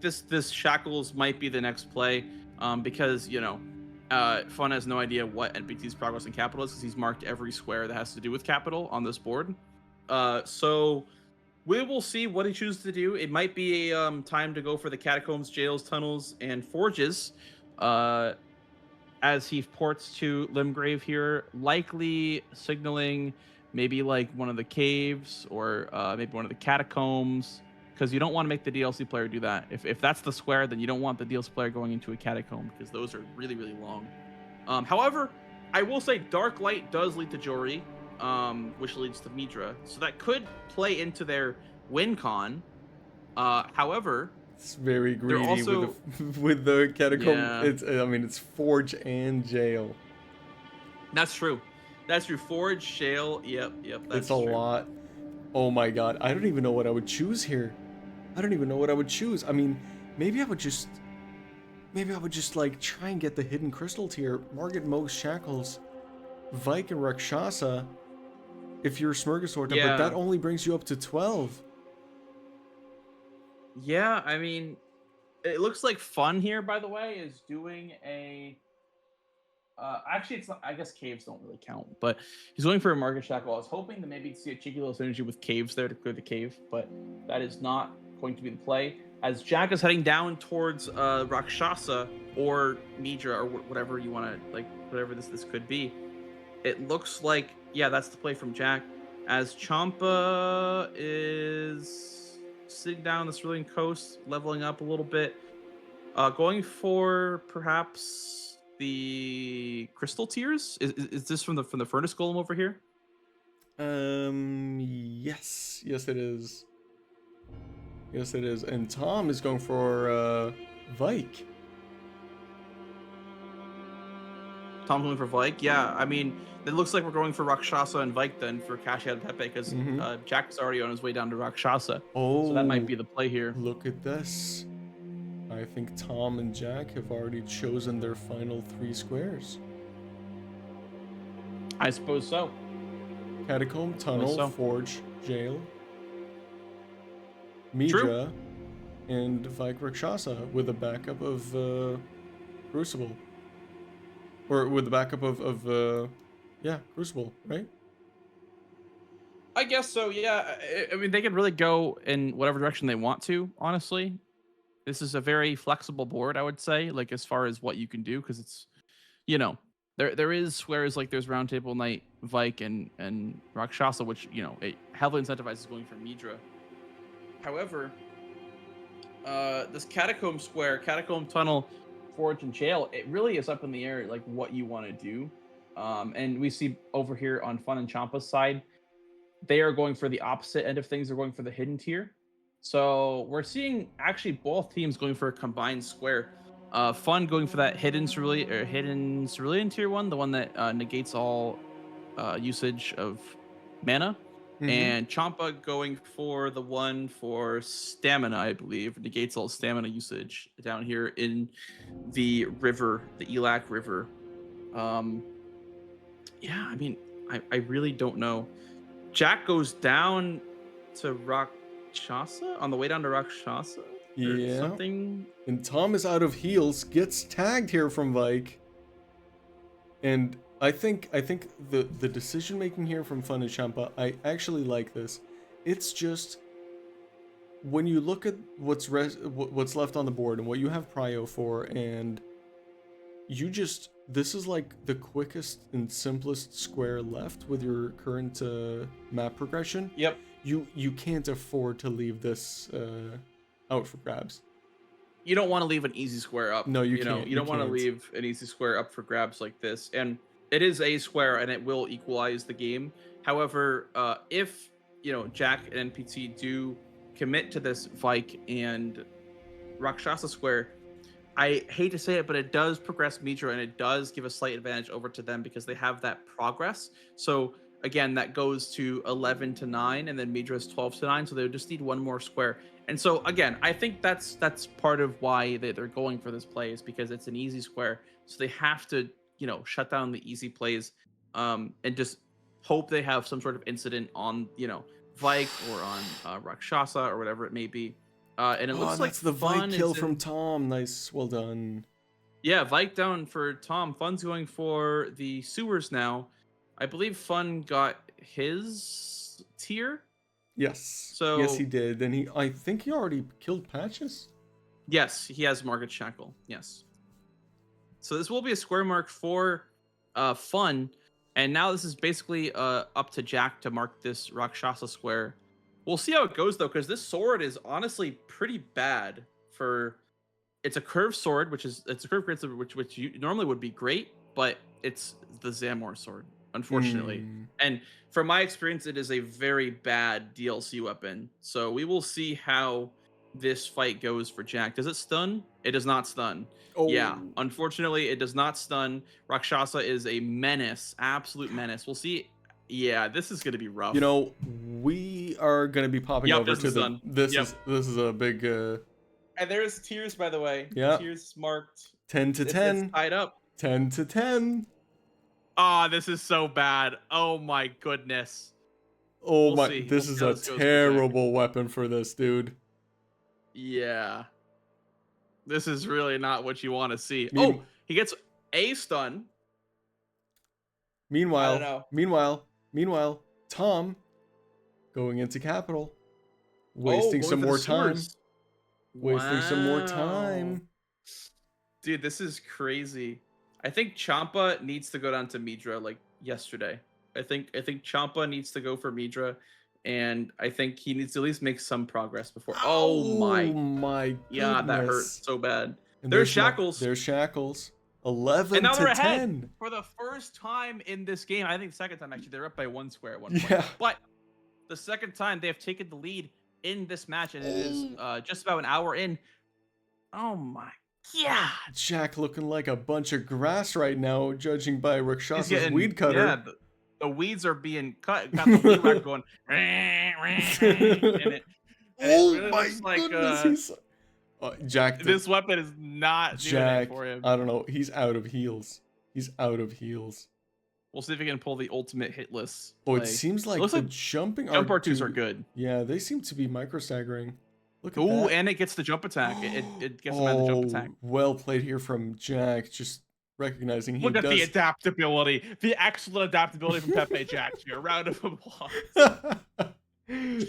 this Shackles might be the next play, because you know, Fun has no idea what NPT's progress in capital is because he's marked every square that has to do with capital on this board. So we will see what he chooses to do. It might be a time to go for the catacombs, jails, tunnels, and forges, as he ports to Limgrave here, likely signaling maybe like one of the caves or maybe one of the catacombs, because you don't want to make the DLC player do that. If that's the square, then you don't want the DLC player going into a catacomb, because those are really, really long. However, I will say Dark Light does lead to Jori, which leads to Midra, so that could play into their win con. However, It's very greedy also, with the catacomb. Yeah. It's Forge and Jail. That's true. That's true. Forge, Jail. Yep. That's It's a true. lot. Oh my god, I don't even know what I would choose here. I don't even know what I would choose. I mean, maybe I would just like try and get the hidden crystal tier. Margit, Mogs, Shackles, Vike, and Rakshasa. If you're Smörgåstårta, Yeah. but that only brings you up to 12. Yeah, I mean, it looks like Fun here, by the way, is doing a. Actually, it's not. I guess caves don't really count, but he's going for a Market Shackle. I was hoping to maybe see a cheeky little synergy with caves there to clear the cave, but that is not going to be the play. As Jack is heading down towards Rakshasa or Midra or whatever you want to, like, whatever this could be. It looks like, yeah, that's the play from Jack. As Champa is sitting down the Cerulean Coast, leveling up a little bit, going for perhaps the crystal tiers. Is this from the Furnace Golem over here? Yes it is. Yes it is. And Tom is going for Vike. Tom's going for Vike. Yeah, I mean, it looks like we're going for Rakshasa and Vike then for Cacio and Pepe, because Jack is already on his way down to Rakshasa. Oh, So that might be the play here. Look at this. I think Tom and Jack have already chosen their final 3 squares. I suppose so. Catacomb, Tunnel, so. Forge, Jail, Midra, and Vike Rakshasa with a backup of Crucible. Or with the backup of Crucible, right? I guess so, yeah. I mean, they could really go in whatever direction they want to, honestly. This is a very flexible board, I would say, like as far as what you can do, because it's, you know, there is squares like there's Roundtable Knight, Vike, and Rakshasa, which, you know, it heavily incentivizes going for Midra. However, this Catacomb square, Catacomb Tunnel, Forge, and Jail, it really is up in the air, like what you want to do. And we see over here on Fun and Champa's side, they are going for the opposite end of things. They're going for the hidden tier. So we're seeing actually both teams going for a combined square. Fun going for that hidden cerulean tier one, the one that negates all usage of mana, and Champa going for the one for stamina, I believe. Negates all stamina usage down here in the river, the Elac River. Yeah, I mean, I really don't know. Jack goes down to Rakshasa on the way down to Rakshasa. Yeah. Something. And Tom is out of heals, gets tagged here from Vike. And I think the decision making here from Fun and Champa, I actually like this. It's just when you look at what's left on the board and what you have prio for, and this is like the quickest and simplest square left with your current map progression. Yep. You can't afford to leave this out for grabs. You don't want to leave an easy square up. No, you can't. can't. You don't want to leave an easy square up for grabs like this. And it is a square, and it will equalize the game. However, if Jack and NPT do commit to this Vike and Rakshasa square, I hate to say it, but it does progress Midra, and it does give a slight advantage over to them because they have that progress. So again, that goes to 11 to 9, and then Midra is 12 to 9. So they would just need one more square. And so again, I think that's part of why they're going for this play, is because it's an easy square. So they have to shut down the easy plays, and just hope they have some sort of incident on Vike or on Rakshasa or whatever it may be. And it looks like that's the Vike kill from Tom. Nice, well done. Yeah, Vike down for Tom. Fun's going for the sewers now. I believe Fun got his tier. Yes. So yes, he did. And I think he already killed Patches. Yes, he has Market Shackle. Yes. So this will be a square mark for Fun. And now this is basically up to Jack to mark this Rakshasa square. We'll see how it goes, though, because this sword is honestly pretty bad for... It's a curved sword, it's a curved great sword, which you normally would be great, but it's the Zamor sword, unfortunately. And from my experience, it is a very bad DLC weapon. So we will see how this fight goes for Jack. Does it stun? It does not stun. Oh. Yeah, unfortunately, it does not stun. Rakshasa is a menace, absolute menace. We'll see. Yeah, this is going to be rough. We are going to be popping over to the... This is a big... And there's tiers, by the way. Yeah. Tiers marked 10 to 10. It's tied up. 10 to 10. Ah, this is so bad. Oh my goodness. Oh my, this is a terrible weapon for this dude. Yeah. This is really not what you want to see. He gets a stun. Meanwhile, Tom going into Capital, wasting some more time. Wasting some more time. Dude, this is crazy. I think Champa needs to go down to Midra like yesterday. I think Champa needs to go for Midra, and I think he needs to at least make some progress before. Oh my yeah, goodness. That hurts so bad. And there's Shackles. There's Shackles. 11 and now to they're 10. Ahead for the first time in this game. I think the second time actually they're up by 1 square at one point. Yeah. But the second time they have taken the lead in this match, and it is just about an hour in. Oh my god! Jack looking like a bunch of grass right now, judging by Rakshasa's weed cutter. Yeah, the weeds are being cut. Got the weed whack going. Oh my goodness! Jack, this weapon is not Jack. Doing it for him. I don't know. He's out of heals. We'll see if he can pull the ultimate hitless. Oh, it seems like the jumping jump R2s are good. Yeah, they seem to be micro staggering. Look at that. Oh, and it gets the jump attack. It gets him out of the jump attack. Well played here from Jack. Just recognizing he Look at does... the adaptability. The excellent adaptability from PepeJack here. A round of applause.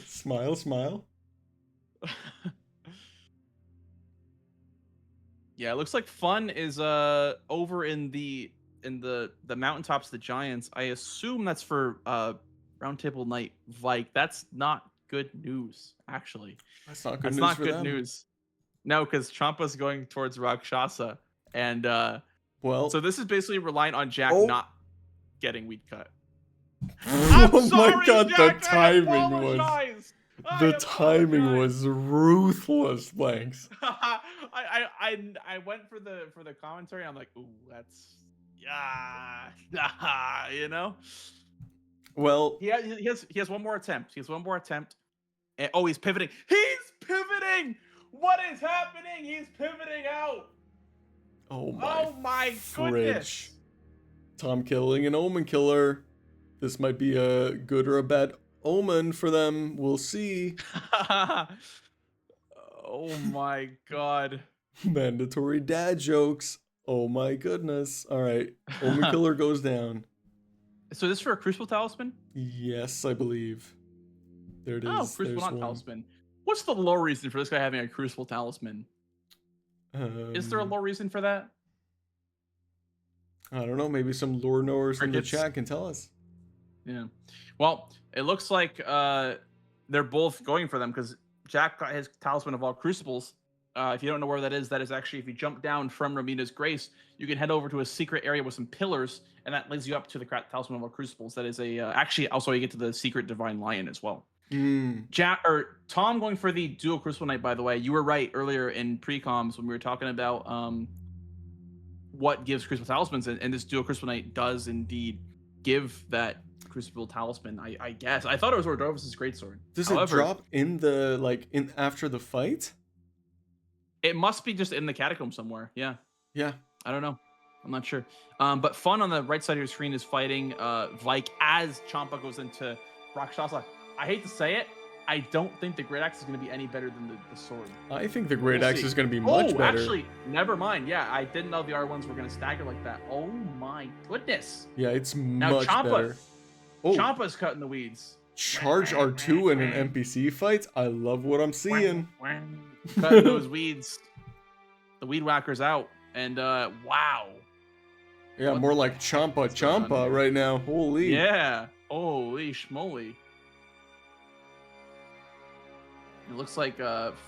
Smile, smile. Yeah, it looks like Fun is over in the mountaintops of the Giants. I assume that's for Roundtable Night Vike. That's not good news, actually. That's not good news. No, because Champa's going towards Rakshasa, and so this is basically relying on Jack not getting weed cut. Oh my god, the timing was ruthless, Blanxz. I went for the commentary. I'm like, ooh, that's Well, He has one more attempt. He has one more attempt. And, oh, he's pivoting. He's pivoting. What is happening? He's pivoting out. oh Oh my goodness. fridge. Tom killing an omen killer. This might be a good or a bad omen for them. We'll see. Oh my god. Mandatory dad jokes. Oh my goodness. All right. Omen killer goes down. So this for a Crucible Talisman? Yes, I believe. There it is. Oh, Crucible There's not one. Talisman. What's the low reason for this guy having a Crucible Talisman? Is there a low reason for that? I don't know. Maybe some lore knowers in the Crickets. chat can tell us. Yeah. Well, it looks like they're both going for them because Jack got his Talisman of all Crucibles. If you don't know where that is actually, if you jump down from Ramina's Grace, you can head over to a secret area with some pillars, and that leads you up to the Talisman of all Crucibles. That is a actually also you get to the secret Divine Lion as well. Tom going for the dual Crucible Knight. By the way, you were right earlier in pre-coms when we were talking about what gives Crucible Talismans, and this dual Crucible Knight does indeed give that Crucible Talisman. I guess I thought it was Ordovus' greatsword. Does However, it drop in the in after the fight? It must be just in the catacomb somewhere. Yeah. Yeah. I don't know. I'm not sure. But Fun on the right side of your screen is fighting Vike as Champa goes into Rakshasa. I hate to say it. I don't think the Great Axe is going to be any better than the sword. I think the Great We'll Axe see. is going to be much better. Actually, never mind. Yeah, I didn't know the R1s were going to stagger like that. Oh my goodness. Yeah, it's Now much Champa. better. Oh, Champa's cutting the weeds. charge R2 in an NPC fight? I love what I'm seeing. Cutting those weeds. The weed whacker's out. And wow. Yeah, What more the like heck Champa is going on Champa here? right now. Holy. Yeah. Holy schmoly. It looks like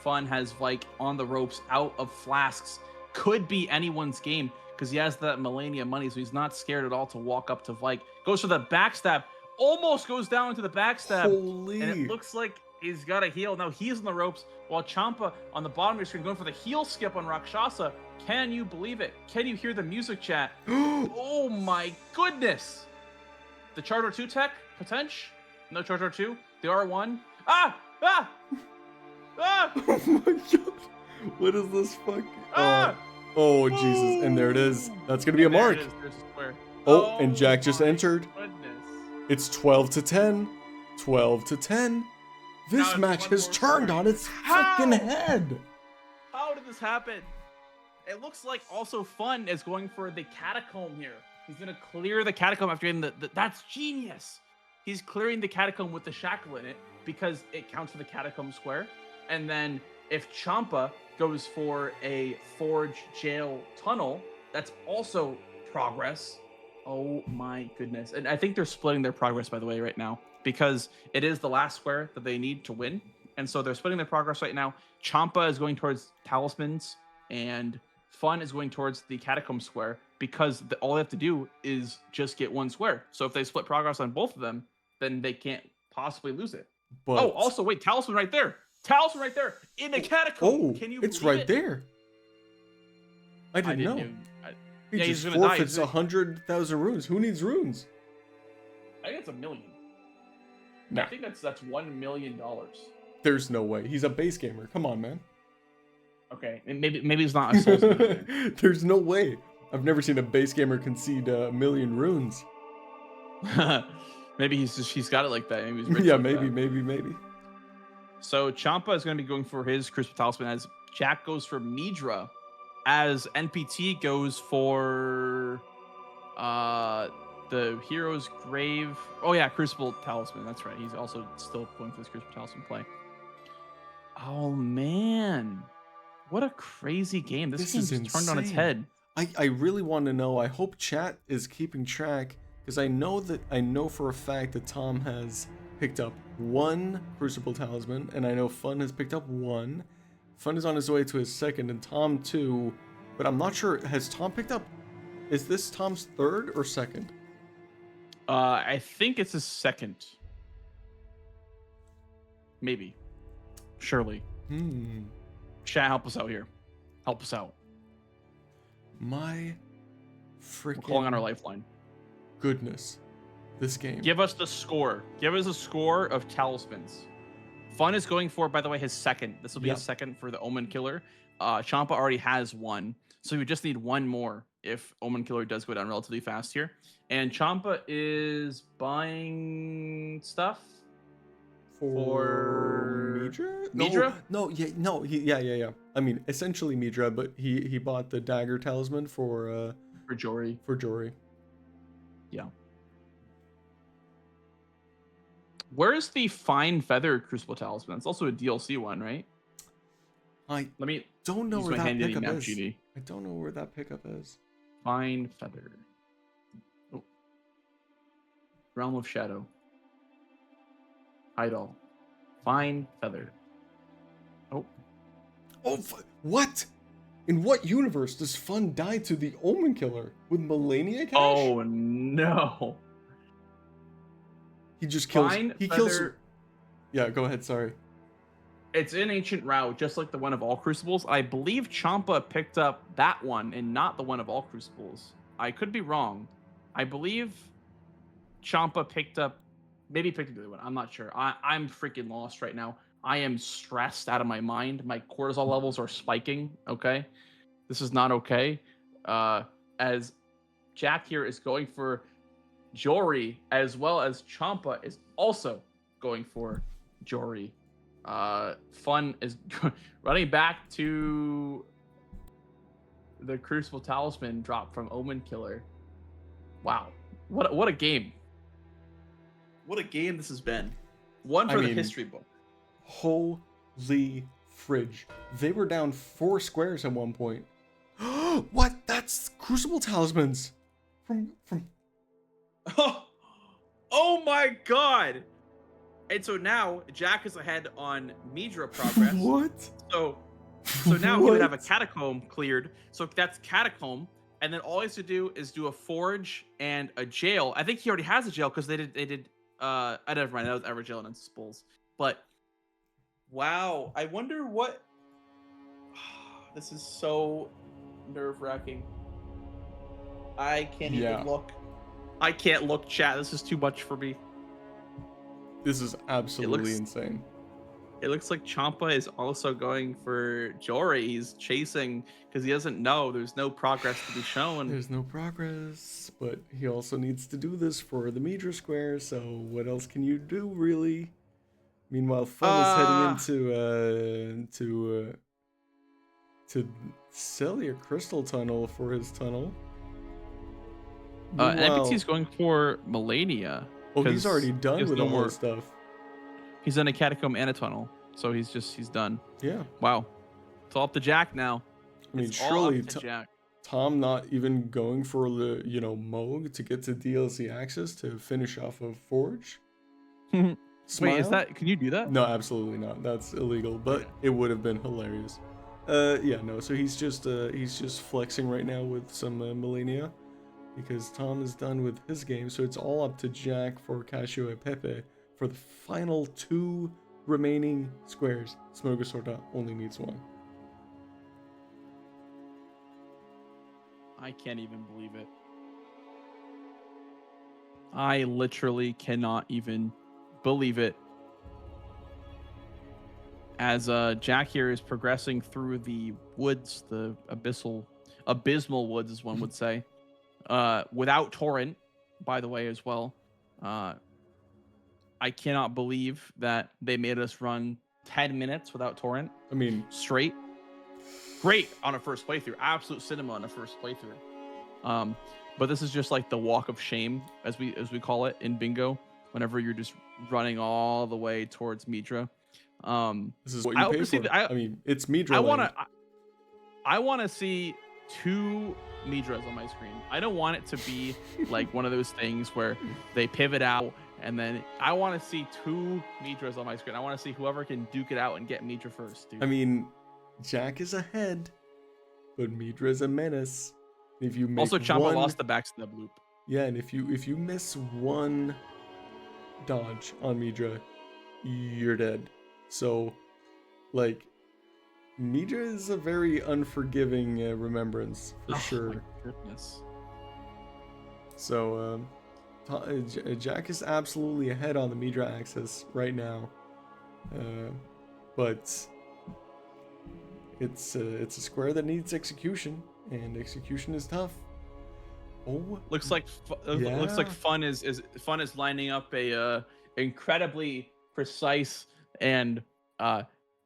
Fun has Vike on the ropes, out of flasks. Could be anyone's game because he has that Millennia money, so he's not scared at all to walk up to Vike. Goes for the backstab. Almost goes down into the backstab. Holy. And it looks like he's got a heal. Now he's on the ropes while Champa on the bottom of your screen going for the heel skip on Rakshasa. Can you believe it? Can you hear the music chat? Oh my goodness. The Charter 2 tech, potential? No Charter 2. The R1. Ah! Ah! Ah! Oh my god. What is this fucking... Ah! Oh, Jesus. And there it is. That's going to be a There mark. it is. There's a square. Oh, and Jack just my entered. Goodness. It's 12 to 10. 12 to 10. This Now it's match one has more turned square. on its How? freaking head. How did this happen? It looks like also Fun is going for the catacomb here. He's going to clear the catacomb after getting the... That's genius. He's clearing the catacomb with the shackle in it because it counts for the catacomb square. And then if Champa goes for a forge jail tunnel, that's also progress. Oh my goodness. And I think they're splitting their progress, by the way, right now, because it is the last square that they need to win. And so they're splitting their progress right now. Champa is going towards talismans and Fun is going towards the catacomb square because all they have to do is just get one square. So if they split progress on both of them, then they can't possibly lose it. But... Oh, also, wait, talisman right there. Talisman right there in the catacomb. Oh, Can you it's believe right it? there. I didn't know. He Yeah, just he's gonna die. forfeits 100,000 runes. Who needs runes? I think it's $1 million. Nah. I think that's $1 million. There's no way. He's a base gamer. Come on, man. Okay, and maybe he's not a soul. There's no way. I've never seen a base gamer concede 1 million runes. Maybe he's got it like that. Maybe he's rich Yeah, like maybe, that. maybe. So Champa is going to be going for his Crucible Talisman as Jack goes for Midra, as NPT goes for the Hero's Grave. Oh yeah, Crucible Talisman. That's right. He's also still going for this Crucible Talisman play. Oh man, what a crazy game! This game is just turned on its insane. head. I really want to know. I hope chat is keeping track because I know for a fact that Tom has picked up 1 Crucible Talisman, and I know Fun has picked up 1. Fun is on his way to his 2nd, and Tom 2. But I'm not sure. Has Tom picked up? Is this Tom's 3rd or 2nd? I think it's his 2nd. Maybe. Surely. Chat, help us out here. Help us out. My We're freaking calling on our lifeline. goodness. this game. Give us the score. Give us a score of talismans. Fun is going for, by the way, his second. This will be his second for the Omen Killer. Champa already has one, so we just need one more if Omen Killer does go down relatively fast here. And Champa is buying stuff for Midra? Midra? Yeah. I mean, essentially Midra, but he bought the dagger talisman for Jory. For Jory. Yeah. Where's the fine feather crucible talisman? It's also a DLC one, right? I don't know use where my that handy pickup map is. GD. I don't know where that pickup is. Fine feather. Oh. Realm of Shadow. Idol. Fine feather. Oh. Oh, what? In what universe does Fun die to the Omen Killer with Melania Cash? Oh no. He just kills. Fine He feather. kills. Yeah, go ahead. Sorry. It's in Ancient Route, just like the one of all Crucibles. I believe Champa picked up that one and not the one of all Crucibles. I could be wrong. I believe Champa picked up the other one. I'm not sure. I'm freaking lost right now. I am stressed out of my mind. My cortisol levels are spiking. Okay. This is not okay. As Jack here is going for Jory, as well as Champa is also going for Jory. Fun is running back to the Crucible Talisman drop from Omen Killer. Wow. What a game. What a game this has been. One for the history book. Holy fridge. They were down 4 squares at one point. What? That's Crucible Talismans. From Oh my god. And so now Jack is ahead on Midra progress. What? So now he would have a catacomb cleared. So that's catacomb, and then all he has to do is do a forge and a jail. I think he already has a jail because they did I never mind, that was ever jail and spools. But wow, I wonder what this is so nerve-wracking. I can't even look. I can't look, chat. This is too much for me. This is absolutely insane. It looks like Champa is also going for Jory. He's chasing because he doesn't know. There's no progress to be shown. There's no progress, but he also needs to do this for the Midra Square, so what else can you do, really? Meanwhile, Fun is heading into to Celia Crystal Tunnel for his tunnel. NPC's going for Melania. Oh, he's already done with all more stuff. He's in a catacomb and a tunnel, so he's done. Yeah. Wow. It's all up to Jack now. I mean, surely Tom not even going for the Moog to get to DLC access to finish off of Forge. Wait, can you do that? No, absolutely not. That's illegal, but it would have been hilarious. So he's just flexing right now with some Melania. Because Tom is done with his game, so it's all up to Jack for Cacio and Pepe for the final 2 remaining squares. Smörgåstårta only needs 1. I can't even believe it. I literally cannot even believe it. As Jack here is progressing through the woods, the abysmal woods, as one would say. Without torrent, by the way, as well. I cannot believe that they made us run 10 minutes without torrent. I mean, straight. Great on a first playthrough. Absolute cinema on a first playthrough. But this is just like the walk of shame, as we call it in bingo. Whenever you're just running all the way towards Midra. This is what you pay for. I mean, it's Midra. I want to see 2 Midras on my screen. I don't want it to be like one of those things where they pivot out and then I want to see 2 Midras on my screen. I want to see whoever can duke it out and get Midra first, dude. I mean, Jack is ahead, but Midra is a menace. If you make also, Champa lost the backstep loop. Yeah, and if you miss 1 dodge on Midra, you're dead. So, like, Midra is a very unforgiving remembrance, for sure. My goodness. So, Jack is absolutely ahead on the Midra axis right now, but it's a square that needs execution, and execution is tough. Oh, Looks like Fun is lining up a incredibly precise and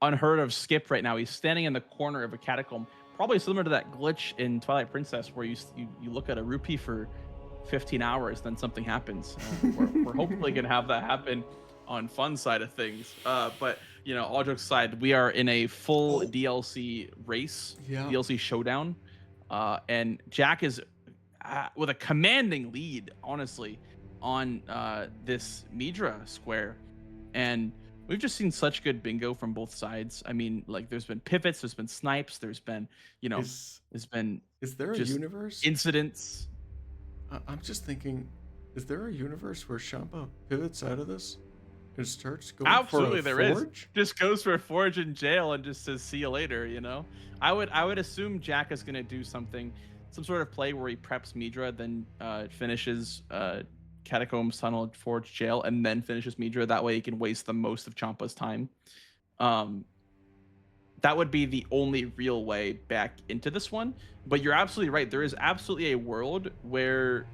unheard of skip right now. He's standing in the corner of a catacomb, probably similar to that glitch in Twilight Princess where you look at a rupee for 15 hours, then something happens. We're hopefully gonna have that happen on Fun side of things. But all jokes aside, we are in a full DLC race, DLC showdown, and Jack is with a commanding lead, honestly, on this Midra square, and we've just seen such good bingo from both sides. I mean, like, there's been pivots, there's been snipes, there's been, is there a universe incidents? I'm just thinking, is there a universe where Champa pivots out of this and starts going Absolutely, for a there forge? is. Just goes for a forge in jail and just says, "See you later." I would assume Jack is gonna do some sort of play where he preps Midra, then finishes Catacombs, Tunnel, Forge, Jail, and then finishes Midra. That way he can waste the most of Champa's time. That would be the only real way back into this one. But you're absolutely right. There is absolutely a world where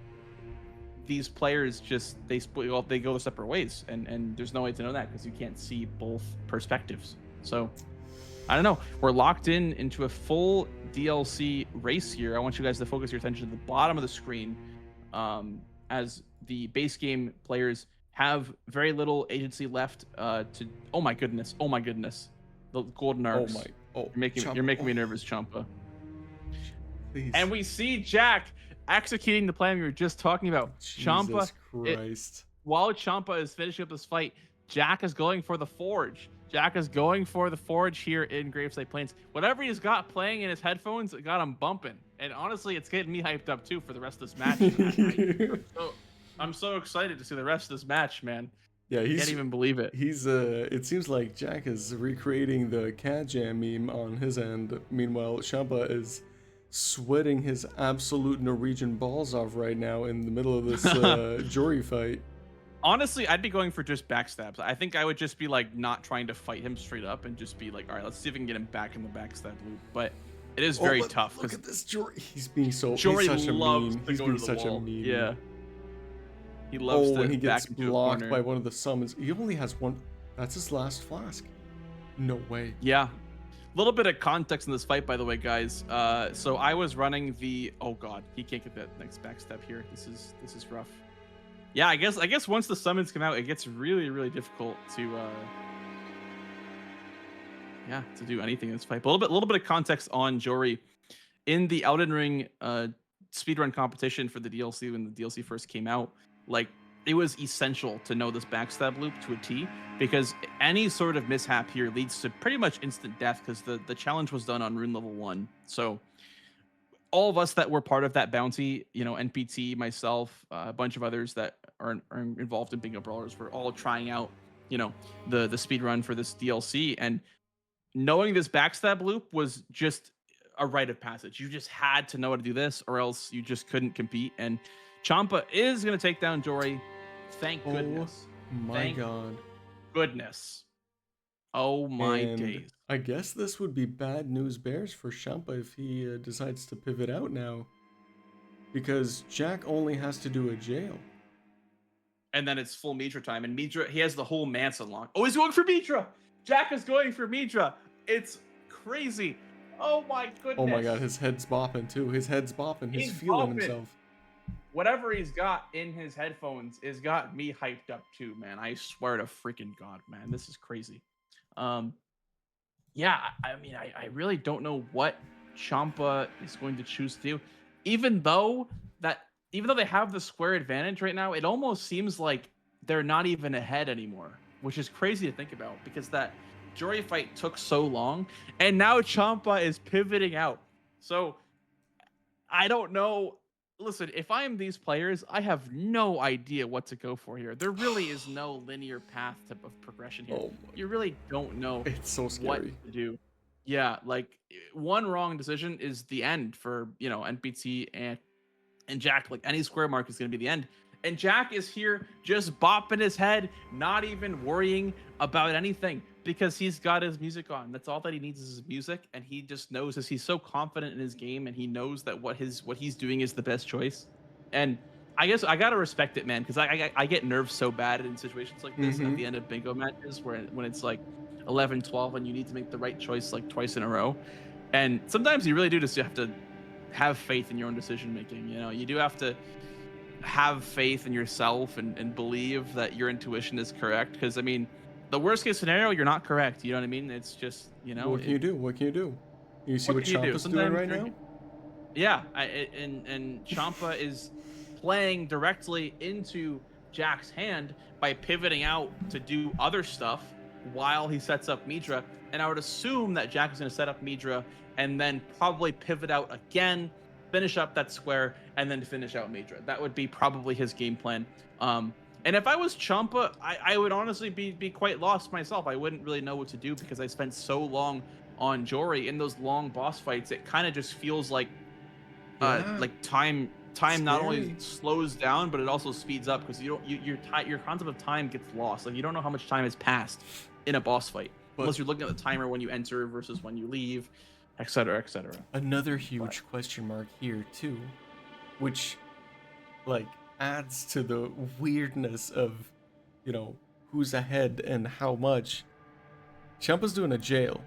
these players they go their separate ways, and there's no way to know that because you can't see both perspectives. So I don't know. We're locked into a full DLC race here. I want you guys to focus your attention to the bottom of the screen, as the base game players have very little agency left to. Oh my goodness! The golden arcs. You're making me nervous, Champa. Please. And we see Jack executing the plan we were just talking about. Jesus Christ. While Champa is finishing up this fight, Jack is going for the forge. Jack is going for the forge here in Graveside Plains. Whatever he's got playing in his headphones, it got him bumping. And honestly, it's getting me hyped up too for the rest of this match. So I'm so excited to see the rest of this match, man. Yeah, I can't even believe it. It seems like Jack is recreating the cat jam meme on his end. Meanwhile, Champa is sweating his absolute Norwegian balls off right now in the middle of this jury fight. Honestly, I'd be going for just backstabs. I think I would just be like not trying to fight him straight up and just be like, all right, let's see if we can get him back in the backstab loop. But it is very tough. Look at this Jory. He's being so. Jory he's such loves a meme. to He's go being to the such wall. a meme. Yeah. He loves to when he back gets into a blocked corner. by one of the summons. He only has one. That's his last flask. No way. Yeah. A little bit of context in this fight, by the way, guys. So I was running the. Oh God, he can't get that next backstep here. This is rough. Yeah, I guess once the summons come out, it gets really, really difficult to do anything in this fight. But a little bit of context on Jory. In the Elden Ring speedrun competition for the DLC when the DLC first came out, like, it was essential to know this backstab loop to a T, because any sort of mishap here leads to pretty much instant death, because the challenge was done on rune level 1. So all of us that were part of that bounty, NPT, myself, a bunch of others that are involved in Bingo Brawlers, were all trying out, the speed run for this DLC. And knowing this backstab loop was just a rite of passage. You just had to know how to do this, or else you just couldn't compete. And Champa is going to take down Jory. Thank goodness. My God. Goodness. Oh my days. I guess this would be bad news bears for Champa if he decides to pivot out now, because Jack only has to do a jail. And then it's full Midra time, and Midra, he has the whole Mance unlocked. Oh, he's going for Midra! Jack is going for Midra. It's crazy. Oh my goodness. Oh my God, his head's bopping too. His head's bopping. He's feeling himself. Whatever he's got in his headphones has got me hyped up too, man. I swear to freaking God, man. This is crazy. Yeah, I mean, I really don't know what Champa is going to choose to do. Even though they have the square advantage right now, it almost seems like they're not even ahead anymore, which is crazy to think about, because that Jory fight took so long, and now Champa is pivoting out. So I don't know. Listen, if I am these players, I have no idea what to go for here. There really is no linear path of progression here. You really don't know It's so scary. what to do. Yeah, like, one wrong decision is the end for, NPT and Jack. Like, any square mark is going to be the end. And Jack is here just bopping his head, not even worrying about anything because he's got his music on. That's all that he needs is his music, and he just knows as he's so confident in his game, and he knows that what he's doing is the best choice. And I guess I gotta respect it, man, because I get nerves so bad in situations like this at the end of bingo matches when it's like 11-12 and you need to make the right choice like twice in a row. And sometimes you really do just have to have faith in your own decision making. You know, you do have to have faith in yourself and believe that your intuition is correct. Because I mean, the worst case scenario, you're not correct. You know what I mean? It's just, you know. What can you do? What can you do? You see what Champa's doing right now? Yeah, and Champa is playing directly into Jack's hand by pivoting out to do other stuff while he sets up Midra. And I would assume that Jack is going to set up Midra and then probably pivot out again, finish up that square, and then finish out Midra. That would be probably his game plan. And if I was Champa, I would honestly be quite lost myself. I wouldn't really know what to do because I spent so long on Jory in those long boss fights. It kind of just feels like time not only slows down, but it also speeds up because your concept of time gets lost. Like you don't know how much time has passed in a boss fight unless you're looking at the timer when you enter versus when you leave, etc., etc. Another huge question mark here too, which like adds to the weirdness of, you know, who's ahead and how much. Champa's doing a jail.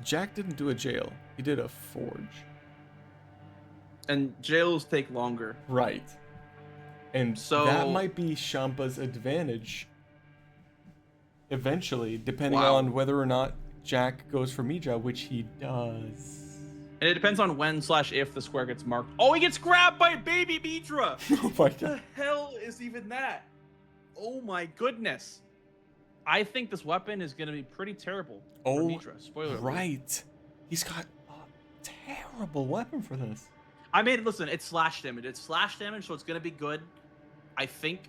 Jack didn't do a jail. He did a forge. And jails take longer. Right. And so that might be Champa's advantage eventually, depending on whether or not Jack goes for Midra, which he does. And it depends on when/if the square gets marked. Oh, he gets grabbed by baby Midra! Oh my God. What the hell is even that? Oh my goodness. I think this weapon is going to be pretty terrible for Midra. Spoiler alert. Right. He's got a terrible weapon for this. I mean, listen, it's slash damage. It's slash damage, so it's going to be good, I think.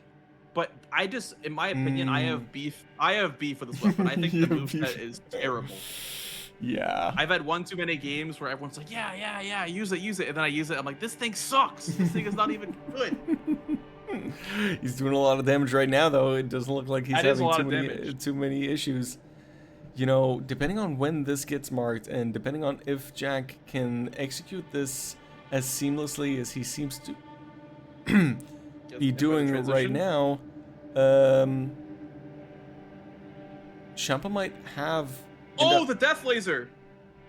But I just, in my opinion, I have beef. I have beef with this weapon. I think the moveset is terrible. Yeah. I've had one too many games where everyone's like, yeah, use it. And then I use it. I'm like, this thing sucks. This thing is not even good. He's doing a lot of damage right now, though. It doesn't look like he's having too many issues. You know, depending on when this gets marked and depending on if Jack can execute this as seamlessly as he seems to be doing right now, Champa might have... the death laser!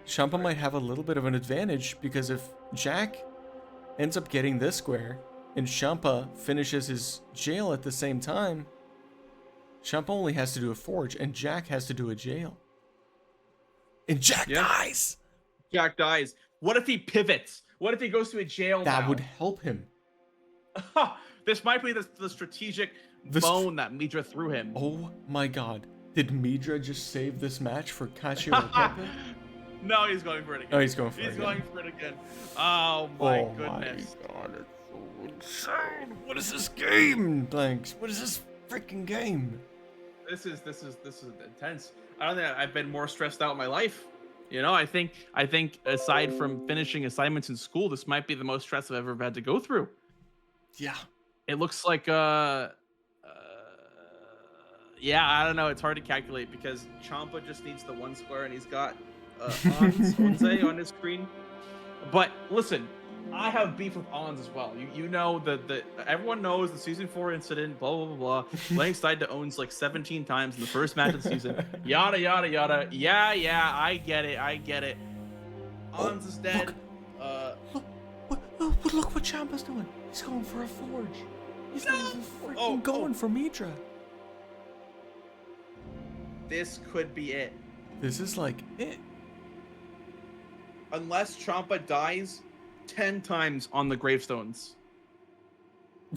Champa might have a little bit of an advantage because if Jack ends up getting this square and Champa finishes his jail at the same time, Champa only has to do a forge and Jack has to do a jail. And Jack dies! Jack dies. What if he pivots? What if he goes to a jail That now? would help him. This might be the strategic bone that Midra threw him. Oh my god. Did Midra just save this match for Cacio or Pepe? No, he's going for it again. Oh, he's going for it again. He's going for it again. Oh my goodness. Oh my god, it's so insane. What is this game, Blanxz? What is this freaking game? This is intense. I don't think I've been more stressed out in my life. You know, I think aside from finishing assignments in school, this might be the most stress I've ever had to go through. Yeah. It looks like yeah, I don't know. It's hard to calculate because Champa just needs the one square and he's got Onze on his screen. But listen, I have beef with Ons as well. You know the everyone knows the season 4 incident, blah blah blah. Blanxz died to Ons like 17 times in the first match of the season. Yada yada yada. Yeah, I get it. Ons is dead. Look what Champa's doing. He's going for a forge. He's not even freaking going for Midra. This could be it. This is like it. Unless Champa dies 10 times on the gravestones.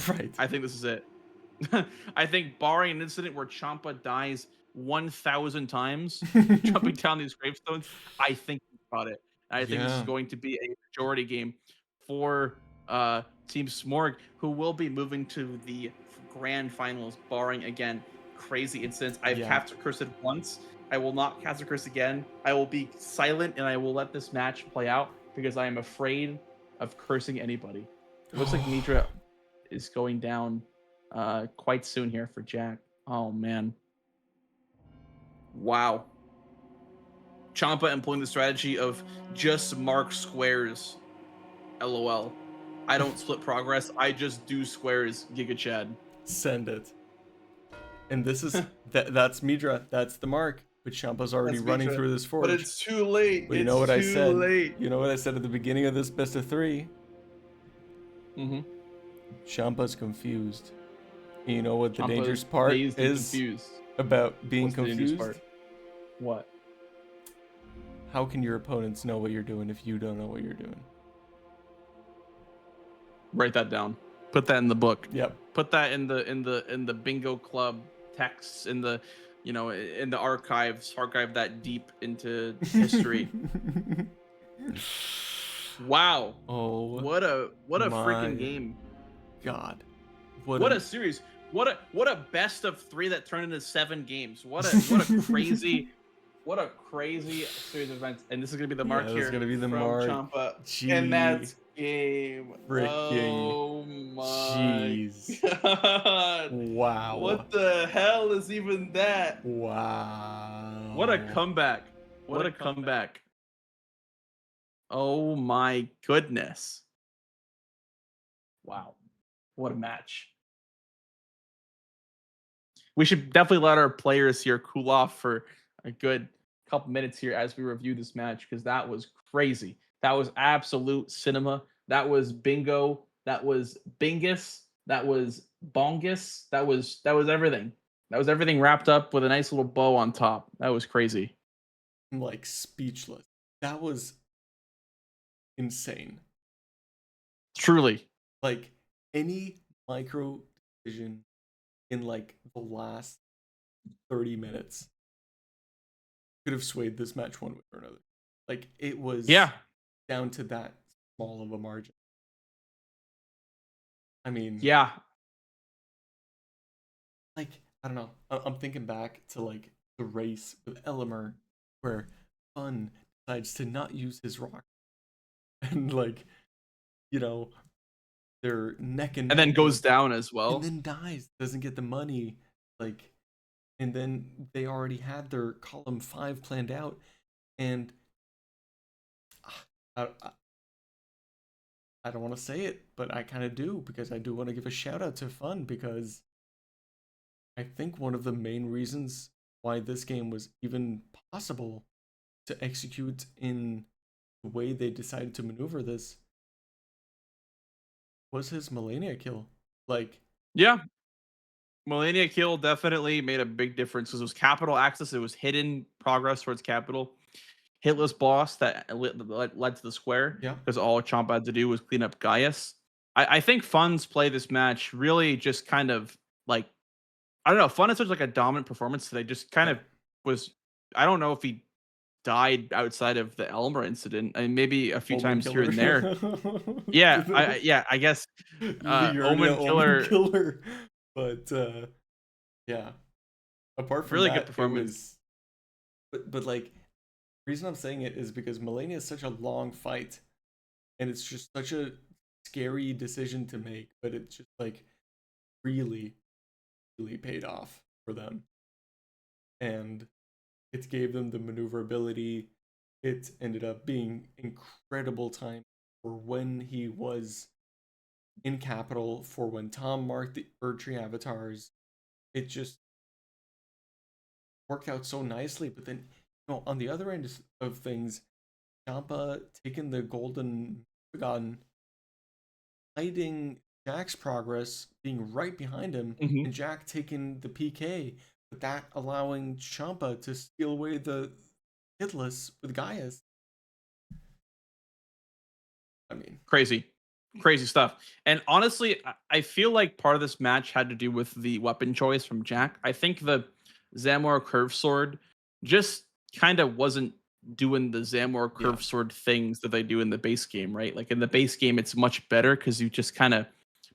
Right. I think this is it. I think barring an incident where Champa dies 1,000 times jumping down these gravestones, I think we got it. I think this is going to be a majority game for Team Smorg, who will be moving to the grand finals, barring, again, crazy incidents. I've capture cursed once. I will not capture curse again. I will be silent and I will let this match play out because I am afraid of cursing anybody. It looks like Midra is going down quite soon here for Jack. Oh man. Wow. Champa employing the strategy of just mark squares. LOL. I don't split progress. I just do squares. Giga Chad. Send it. And this is that's Midra. That's the mark. But Champa's already That's running Mitra. through this forge. But it's too late. But you know what I said? You know what I said at the beginning of this best of 3? Mm-hmm. Champa's confused. And you know what the Champa's dangerous part dazed and is confused. about being What's the dangerous confused? part? What? How can your opponents know what you're doing if you don't know what you're doing? Write that down. Put that in the book. Yep. Put that in the bingo club texts in the in the archives. Archive that deep into history. Wow. Oh. What a my freaking game. God. What a series. What a best of 3 that turned into 7 games. What a crazy series of events. And this is gonna be the mark this here. is gonna be the From mark. Champa. Gee. And that's game. Freaking Oh my jeez. God. Wow. What the hell is even that? Wow. What a comeback. What a comeback. Oh my goodness. Wow. What a match. We should definitely let our players here cool off for a good couple minutes here as we review this match, because that was crazy. That was absolute cinema. That was bingo. That was bingus. That was bongus. That was everything. That was everything wrapped up with a nice little bow on top. That was crazy. I'm like speechless. That was insane. Truly. Like any micro decision in like the last 30 minutes could have swayed this match one way or another. Like it was down to that small of a margin. I mean, Yeah. like, I don't know. I'm thinking back to like the race with Elmer where Fun decides to not use his rock. And like, they're neck and And then neck goes down as well. and then dies, doesn't get the money, like, and then they already had their column 5 planned out, and I don't want to say it, but I kind of do, because I do want to give a shout out to Fun, because I think one of the main reasons why this game was even possible to execute in the way they decided to maneuver this was his Melania kill. Like, Yeah. Melania kill definitely made a big difference because it was capital access. It was hidden progress towards capital. Hitless boss that led to the square. Yeah. Because all Champa had to do was clean up Gaius. I think Fun's play this match really just kind of like, I don't know. Fun had such like a dominant performance today. Just kind of was, I don't know if he died outside of the Elmer incident. I mean, maybe a few times here and there. Yeah, I guess Omen Killer. But yeah, apart from Really that, good performance. But like, the reason I'm saying it is because Melania is such a long fight, and it's just such a scary decision to make, but it's just like really paid off for them, and it gave them the maneuverability. It ended up being incredible time for when he was in capital, for when Tom marked the Erdtree avatars. It just worked out so nicely. But then, on the other end of things, Champa taking the golden gun, hiding Jack's progress, being right behind him, and Jack taking the PK, but that allowing Champa to steal away the hitless with Gaius. I mean, crazy stuff. And honestly, I feel like part of this match had to do with the weapon choice from Jack. I think the Zamor curve sword just kind of wasn't doing the Zamor curve sword things that they do in the base game, right? Like in the base game, it's much better because you just kind of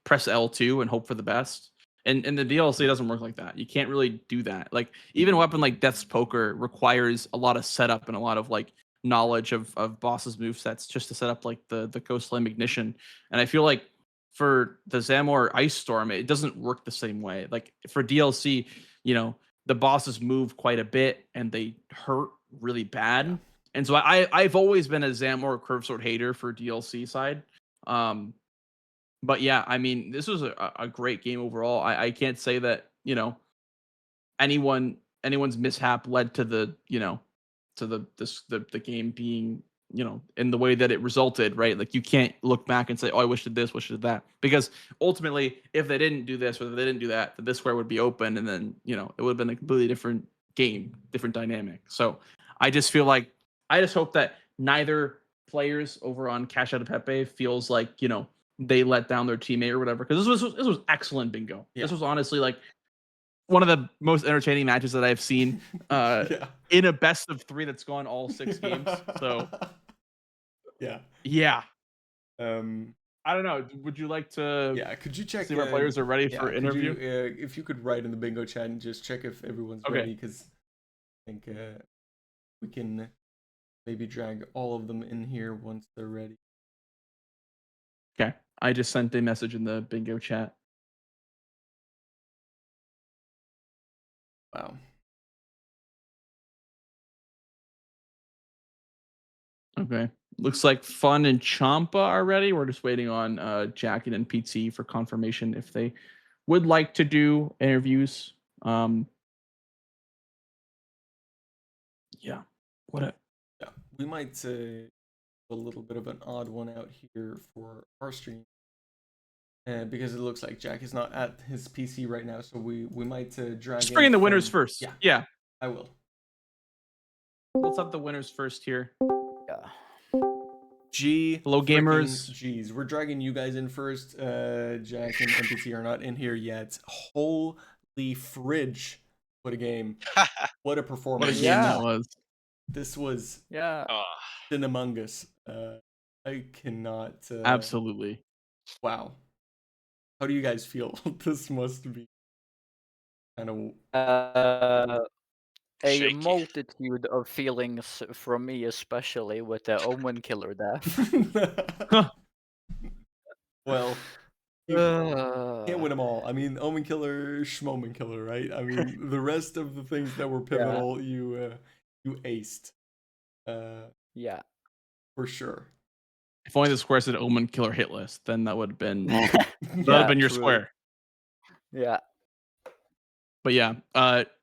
press L2 and hope for the best. And in the DLC, it doesn't work like that. You can't really do that. Like even a weapon like Death's Poker requires a lot of setup and a lot of like knowledge of boss's movesets just to set up like the Ghost Flame Ignition. And I feel like for the Zamor Ice Storm, it doesn't work the same way. Like for DLC, the bosses move quite a bit and they hurt really bad. Yeah. And so I've always been a Zamor Curve Sword hater for DLC side. But yeah, I mean, this was a great game overall. I can't say that, anyone's mishap led to the game being in the way that it resulted, right? Like you can't look back and say, oh, I wish did this, wish did that, because ultimately if they didn't do this or they didn't do that, then this square would be open, and then it would have been a completely different game, different dynamic. So I just feel like I just hope that neither players over on Cash Out of Pepe feels like they let down their teammate or whatever, because this was excellent bingo. Yeah. This was honestly like one of the most entertaining matches that I've seen in a best of 3 that's gone all 6 games. So yeah. I don't know. Would you like to? Yeah. Could you check? See if our players are ready for interview. If you could write in the bingo chat and just check if everyone's ready, because I think we can maybe drag all of them in here once they're ready. Okay. I just sent a message in the bingo chat. Wow. Okay. Looks like Fun and Champa are ready. We're just waiting on Jacket and PT for confirmation if they would like to do interviews. Yeah. Yeah. We might say a little bit of an odd one out here for our stream. Because it looks like Jack is not at his PC right now, so we might drag. Just bring in the winners first. Yeah. I will. Let's have the winners first here. Yeah. Hello, gamers. Jeez, we're dragging you guys in first. Jack and NPC are not in here yet. Holy fridge! What a game! What a performance! What a game that was. This was Cinemungus. I cannot. Absolutely. Wow. How do you guys feel? This must be kind of a shaky. multitude of feelings from me, especially with the Omen Killer death. Well, you can't win them all. I mean, Omen Killer, Schmomen Killer, right? I mean, the rest of the things that were pivotal, you aced. Yeah. For sure. If only the square said Omen Killer hit list, then that would have been your square. Yeah. But yeah,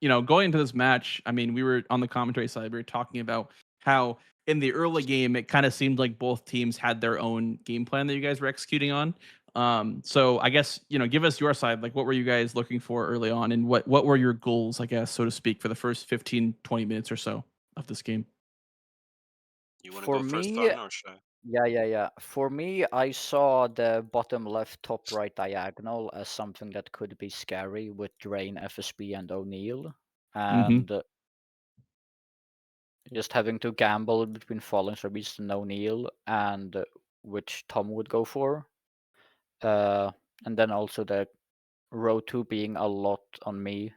going into this match, I mean, we were on the commentary side, we were talking about how in the early game, it kind of seemed like both teams had their own game plan that you guys were executing on. So I guess, give us your side. Like, what were you guys looking for early on, and what were your goals, I guess, so to speak, for the first 15, 20 minutes or so of this game? You want to For go first, me, Fun, or should I? Yeah. For me, I saw the bottom left, top right diagonal as something that could be scary with Drain, FSB, and O'Neill. And just having to gamble between Falling Star Beast and O'Neill and which Tom would go for. And then also the row 2 being a lot on me,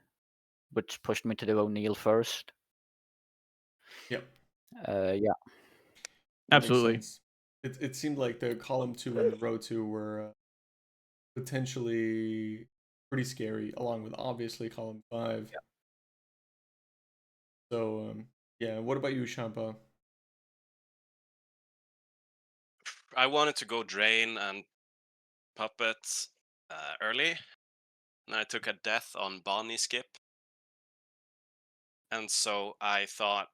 which pushed me to do O'Neill first. Yep. Yeah. Absolutely. It seemed like the column 2 and the row 2 were potentially pretty scary, along with obviously column 5. Yeah. So yeah, what about you, Champa? I wanted to go Drain and Puppets early, and I took a death on Bonnie Skip. And so I thought,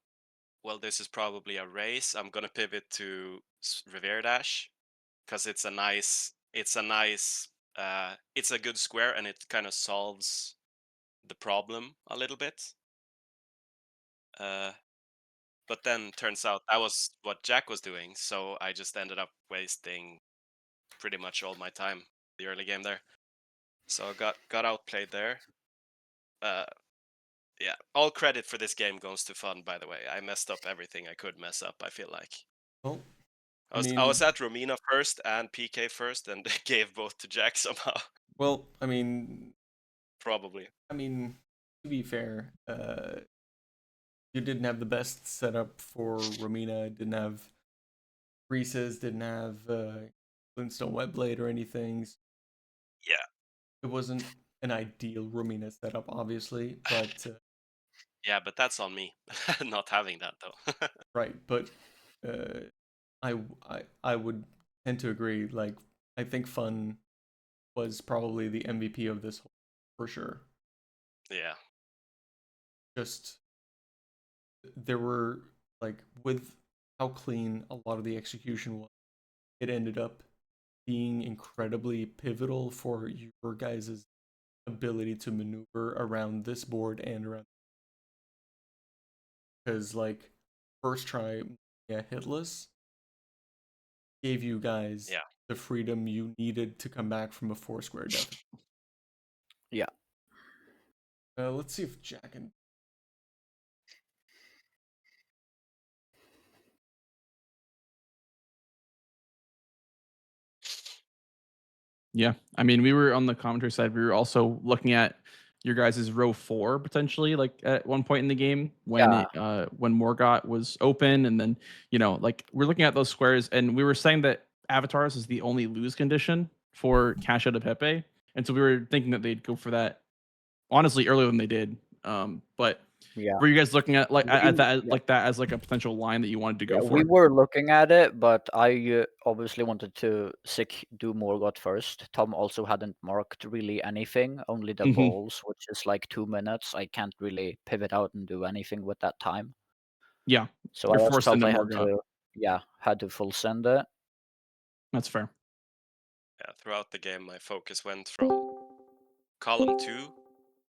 well, this is probably a race. I'm gonna pivot to Revere Dash because it's a good square, and it kind of solves the problem a little bit. But then turns out that was what Jack was doing, so I just ended up wasting pretty much all my time the early game there. So I got outplayed there. Yeah, all credit for this game goes to Fun, by the way. I messed up everything I could mess up, I feel like. Well, I was at Romina first and PK first, and gave both to Jack somehow. Well, I mean, Probably. I mean, to be fair, you didn't have the best setup for Romina. Didn't have Reese's, didn't have Flintstone Webblade or anything. Yeah. It wasn't an ideal Romina setup, obviously, but Yeah, but that's on me not having that though. right. But I would tend to agree. Like, I think Fun was probably the MVP of this for sure. Yeah. Just there were like with how clean a lot of the execution was, it ended up being incredibly pivotal for your guys' ability to maneuver around this board and around, because like first try, yeah, hitless gave you guys Yeah. the freedom you needed to come back from a 4-square deficit. Yeah. Let's see if Jack can. Yeah, I mean, we were on the commentary side. We were also looking at your guys' row 4 potentially, like at one point in the game when Yeah. when Morgott was open, and then like we're looking at those squares, and we were saying that avatars is the only lose condition for Cacio to Pepe, and so we were thinking that they'd go for that honestly earlier than they did. But Yeah. were you guys looking at like at that Yeah. like that as like a potential line that you wanted to go Yeah, for? we were looking at it, but I obviously wanted to do Morgott first. Tom also hadn't marked really anything, only the Mhm. balls, which is like 2 minutes. I can't really pivot out and do anything with that time. Yeah, So you're I just forced felt into I Morgott. had to full send it. That's fair. Yeah, throughout the game, my focus went from column 2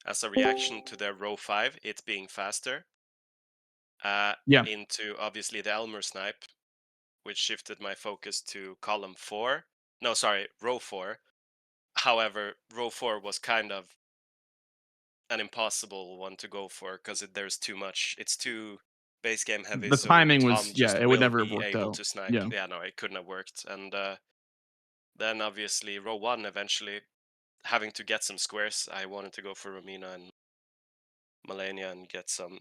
as a reaction to their row 5, it being faster, Yeah. into obviously the Elmer snipe, which shifted my focus to column 4. No, sorry, row 4. However, row 4 was kind of an impossible one to go for because there's too much. It's too base game heavy, The so timing Tom was just it would will never have be worked able out. to snipe. Yeah. Yeah, no, it couldn't have worked. And then obviously row 1 eventually having to get some squares. I wanted to go for Romina and Melania and get some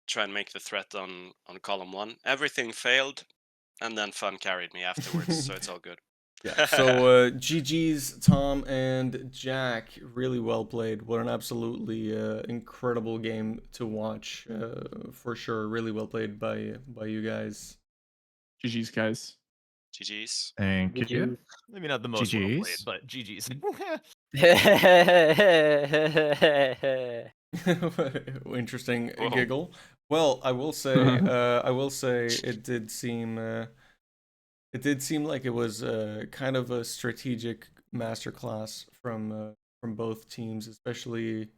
try and make the threat on column 1. Everything failed, and then Fun carried me afterwards, so it's all good. Yeah. So GG's Tom and Jack, really well played. What an absolutely incredible game to watch, for sure. Really well played by you guys. GG's, guys. GG's. Thank you. GG's. Maybe not the most well played, GG's. but GG's. Interesting Whoa. giggle. Well, I will say it did seem like it was kind of a strategic masterclass from both teams, especially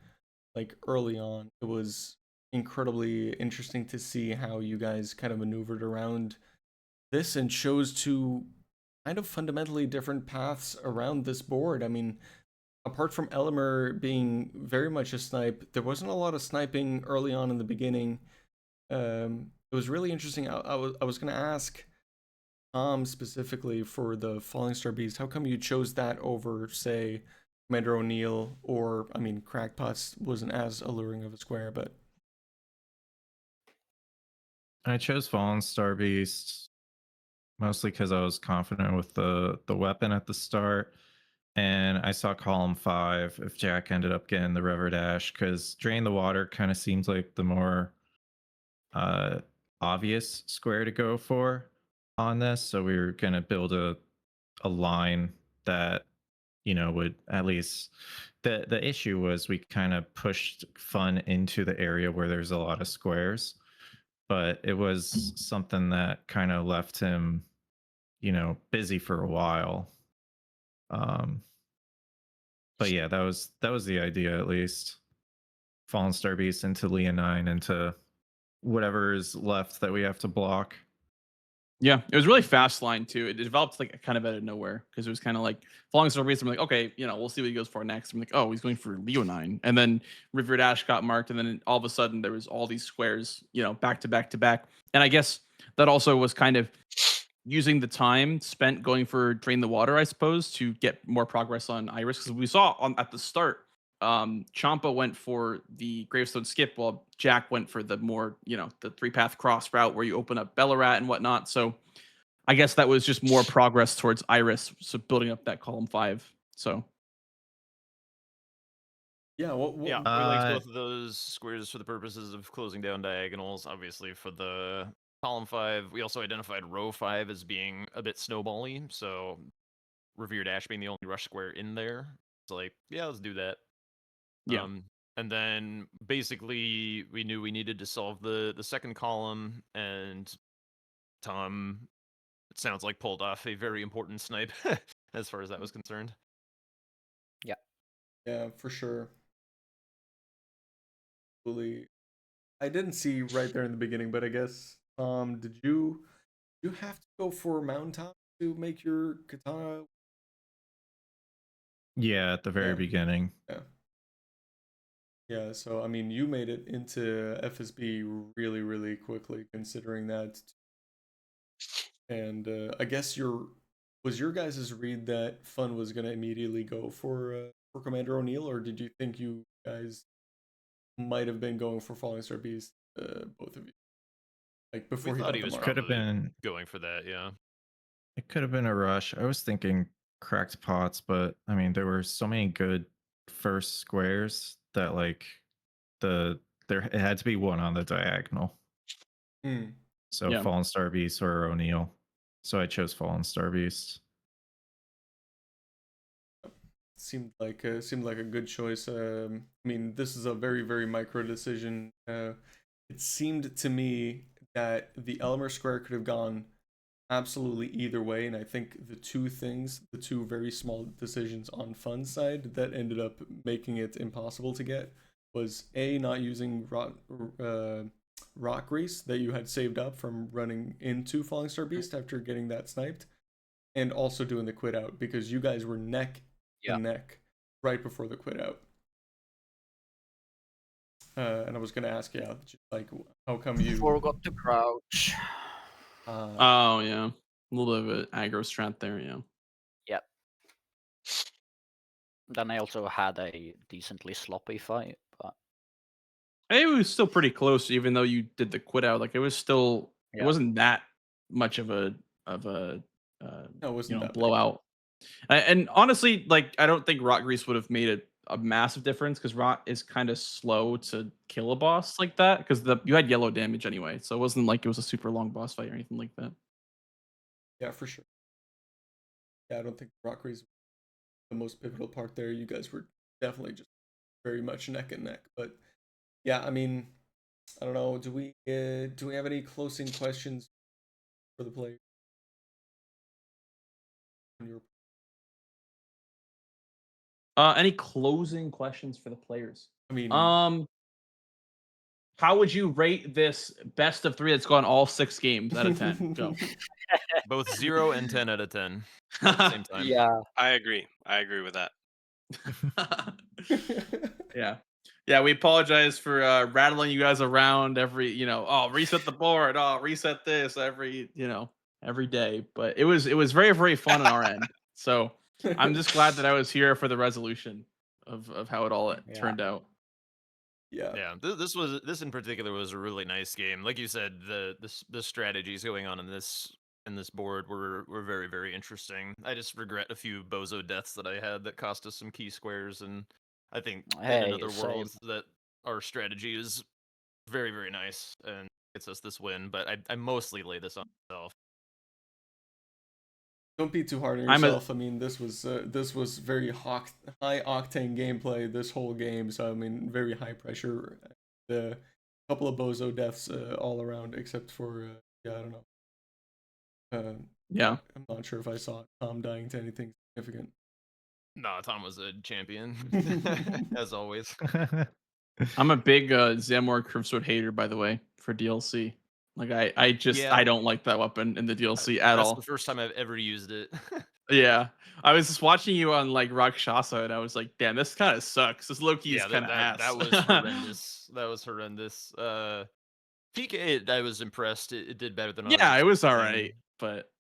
like early on. It was incredibly interesting to see how you guys kind of maneuvered around this and chose two kind of fundamentally different paths around this board. I mean, apart from Elmer being very much a snipe, there wasn't a lot of sniping early on in the beginning. It was really interesting. I was gonna ask Tom specifically for the Falling Star Beast. How come you chose that over, say, Commander O'Neill, or I mean, Crackpots wasn't as alluring of a square, but I chose Fallen Star Beast mostly because I was confident with the weapon at the start, and I saw column 5 if Jack ended up getting the River Dash, because Drain the Water kind of seems like the more obvious square to go for on this. So we were going to build a line that would at least, the issue was we kind of pushed Fun into the area where there's a lot of squares, but it was something that kind of left him busy for a while. But yeah, that was the idea, at least. Fallen Star Beast into Leonine, into whatever is left that we have to block. Yeah, it was really fast line too. It developed like kind of out of nowhere because it was kind of like Falling Star Beast. I'm like, okay, we'll see what he goes for next. I'm like, oh, he's going for Leonine, and then River Dash got marked, and then all of a sudden there was all these squares, back to back to back. And I guess that also was kind of using the time spent going for Drain the Water, I suppose, to get more progress on Iris, because we saw at the start, Champa went for the Gravestone skip while Jack went for the more, the 3-path cross route where you open up Bellarat and whatnot. So I guess that was just more progress towards Iris, so building up that column 5. So Yeah, Yeah, we Uh, linked both of those squares for the purposes of closing down diagonals. Obviously, for the column 5, we also identified row 5 as being a bit snowbally, so Revered Ash being the only rush square in there. It's like, yeah, let's do that. yeah. And then basically we knew we needed to solve the second column, and Tom, it sounds like, pulled off a very important snipe as far as that was concerned. Yeah, for sure. Absolutely. I didn't see right there in the beginning, but I guess did you have to go for mountaintop to make your katana? yeah, at the very Yeah. beginning. Yeah. Yeah, so I mean, you made it into FSB really, really quickly, considering that. And I guess was your guys' read that Fun was gonna immediately go for Commander O'Neill, or did you think you guys might have been going for Falling Star Beast, both of you, like before We he thought got he the was mark? Could have probably been. going for that, yeah. It could have been a rush. I was thinking cracked pots, but I mean, there were so many good first squares that like it had to be one on the diagonal. Hmm. So Yeah. Fallen Star Beast or O'Neill. So I chose Fallen Star Beast. Seemed like a good choice. I mean, this is a very, very micro decision. It seemed to me that the Elmer Square could have gone absolutely either way, and I think the two very small decisions on Fun's side that ended up making it impossible to get was A, not using rock grease that you had saved up from running into Falling Star Beast after getting that sniped, and also doing the quit out because you guys were neck and neck right before the quit out. And I was gonna ask, yeah, like, how come you Forgot to crouch. Oh yeah, a little bit of an aggro strat there. Yeah. Yep. Then I also had a decently sloppy fight, but It was still pretty close, even though you did the quit out. Like it was still, it Yeah. wasn't that much of a No, it wasn't that big. blowout. And honestly, like I don't think Rock Grease would have made it a massive difference because Rock is kind of slow to kill a boss like that because you had yellow damage anyway, so it wasn't like it was a super long boss fight or anything like that. Yeah, for sure. Yeah, I don't think Rock Race was the most pivotal part there. You guys were definitely just very much neck and neck. But yeah, I mean, I don't know. Do we have any closing questions for the players? Any closing questions for the players? I mean, how would you rate this best of 3 that's gone all 6 games out of 10? Go. Both 0 and 10 out of 10 at the same time. yeah, I agree with that. Yeah. Yeah, we apologize for rattling you guys around every, oh, reset the board, oh, reset this every day. But it was very, very fun on our end. So I'm just glad that I was here for the resolution of how it all turned out. Yeah. This in particular was a really nice game. Like you said, the strategies going on in this board were very, very interesting. I just regret a few bozo deaths that I had that cost us some key squares, and I think in another world that our strategy is very, very nice and gets us this win. But I mostly lay this on myself. Don't be too hard on yourself. I mean, this was very high octane gameplay this whole game. So I mean, very high pressure. A couple of bozo deaths all around, except for I don't know. Yeah, I'm not sure if I saw Tom dying to anything significant. No, Tom was a champion as always. I'm a big Zamor Curvesword hater, by the way, for DLC. Like I don't like that weapon in the DLC at all. That's the first time I've ever used it. Yeah, I was just watching you on like Rakshasa, and I was like, "Damn, this kind of sucks. This low-key is kind of ass." That was horrendous. That was horrendous. PK, I was impressed. It did better than I yeah, was it was all expecting. right, but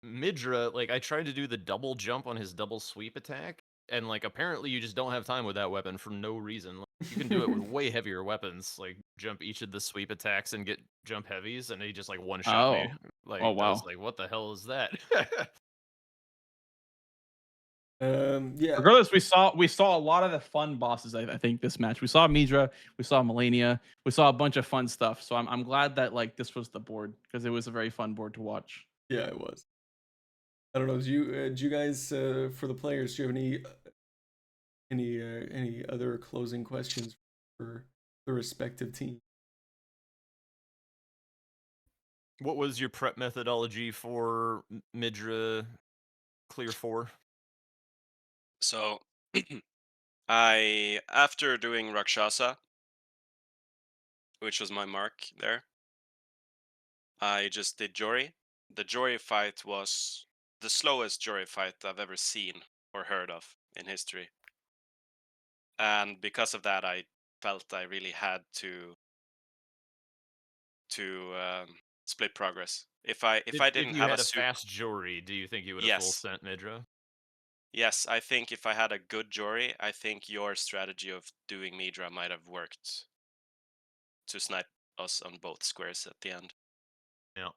Midra, like I tried to do the double jump on his double sweep attack, and like apparently you just don't have time with that weapon for no reason. You can do it with way heavier weapons, like jump each of the sweep attacks and get jump heavies, and he just like one shot me. Oh. Like Oh, I was wow. like, what the hell is that? Yeah. Regardless, we saw a lot of the fun bosses. I think this match we saw Midra, we saw Melania, we saw a bunch of fun stuff. So I'm glad that like this was the board because it was a very fun board to watch. Yeah, it was. I don't know. Do you guys for the players? Do you have any other closing questions for the respective team? What was your prep methodology for Midra Clear 4? So I, after doing Rakshasa, which was my mark there, I just did Jory. The Jory fight was the slowest Jory fight I've ever seen or heard of in history. And because of that, I felt I really had to split progress. If I If didn't you have a had a super, fast Jory, do you think you would have full yes, sent Midra? yes, I think if I had a good Jory, I think your strategy of doing Midra might have worked to snipe us on both squares at the end. Yeah.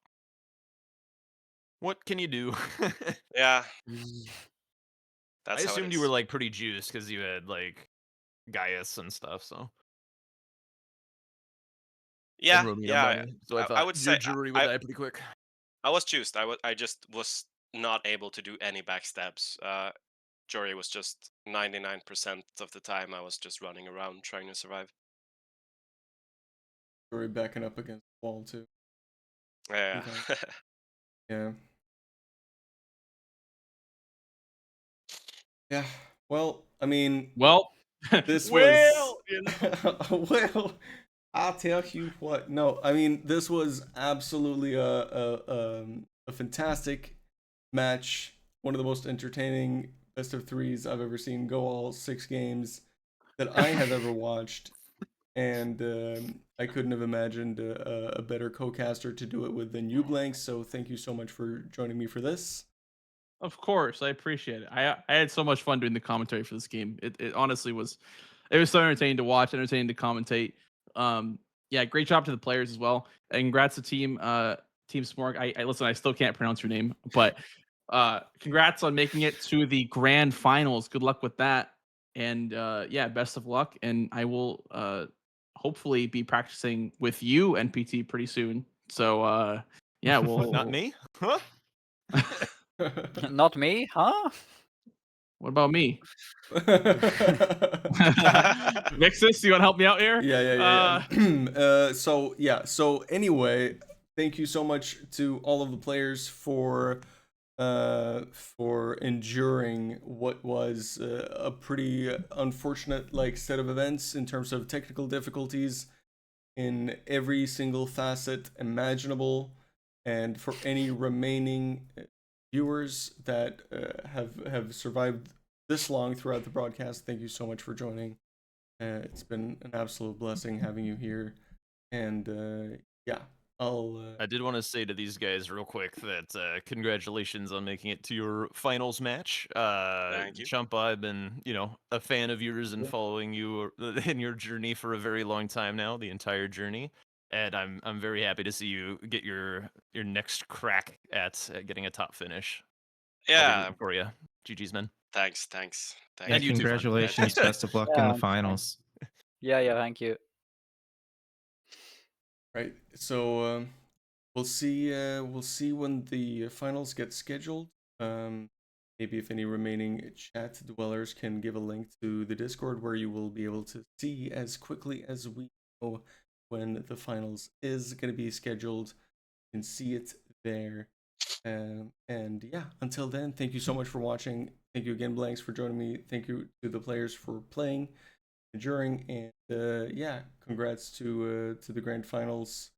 What can you do? Yeah, I that's how it assumed you were is. like pretty juiced because you had like Gaius and stuff, so. And Yeah, Romina yeah. money. So I I thought would your say jury would die pretty quick. I was juiced. I just was not able to do any backstabs. Jory was just 99% of the time I was just running around trying to survive. Or backing up against the wall too. Yeah. Yeah. Yeah. Well, I mean, Well, this was well, you know. well. I'll tell you what. No, I mean this was absolutely a fantastic match. One of the most entertaining best of threes I've ever seen go all 6 games that I have ever watched, and I couldn't have imagined a better co-caster to do it with than you, Blanxz. So thank you so much for joining me for this. Of course, I appreciate it. I had so much fun doing the commentary for this game. It honestly was, it was so entertaining to watch, entertaining to commentate. Yeah, great job to the players as well, and congrats to Team Smorg. I listen. I still can't pronounce your name, but congrats on making it to the grand finals. Good luck with that, and yeah, best of luck. And I will hopefully be practicing with you and PT pretty soon. So yeah, What, not me? Huh? Not me, huh? What about me? Vixus, you want to help me out here? Yeah. So anyway, thank you so much to all of the players for enduring what was a pretty unfortunate like set of events in terms of technical difficulties in every single facet imaginable, and for any remaining viewers that have survived this long throughout the broadcast, thank you so much for joining. It's been an absolute blessing having you here, and yeah, I did want to say to these guys real quick that congratulations on making it to your finals match. Thank you. Champa, I've been, a fan of yours and following you in your journey for a very long time now, the entire journey. And I'm very happy to see you get your next crack at getting a top finish. I'll be Yeah. rooting for you. GG's, man. Thanks. Yeah, And you too, Fun. congratulations. Best of luck in Yeah, the finals. Yeah, thank you. right. So we'll see. We'll see when the finals get scheduled. Maybe if any remaining chat dwellers can give a link to the Discord where you will be able to see as quickly as we know when the finals is going to be scheduled. You can see it there. And yeah, until then, thank you so much for watching. Thank you again, Blanxz, for joining me. Thank you to the players for playing, enduring, and yeah, congrats to the grand finals,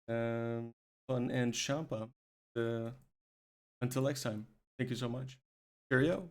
Fun and Champa. Until next time, thank you so much. Cheerio.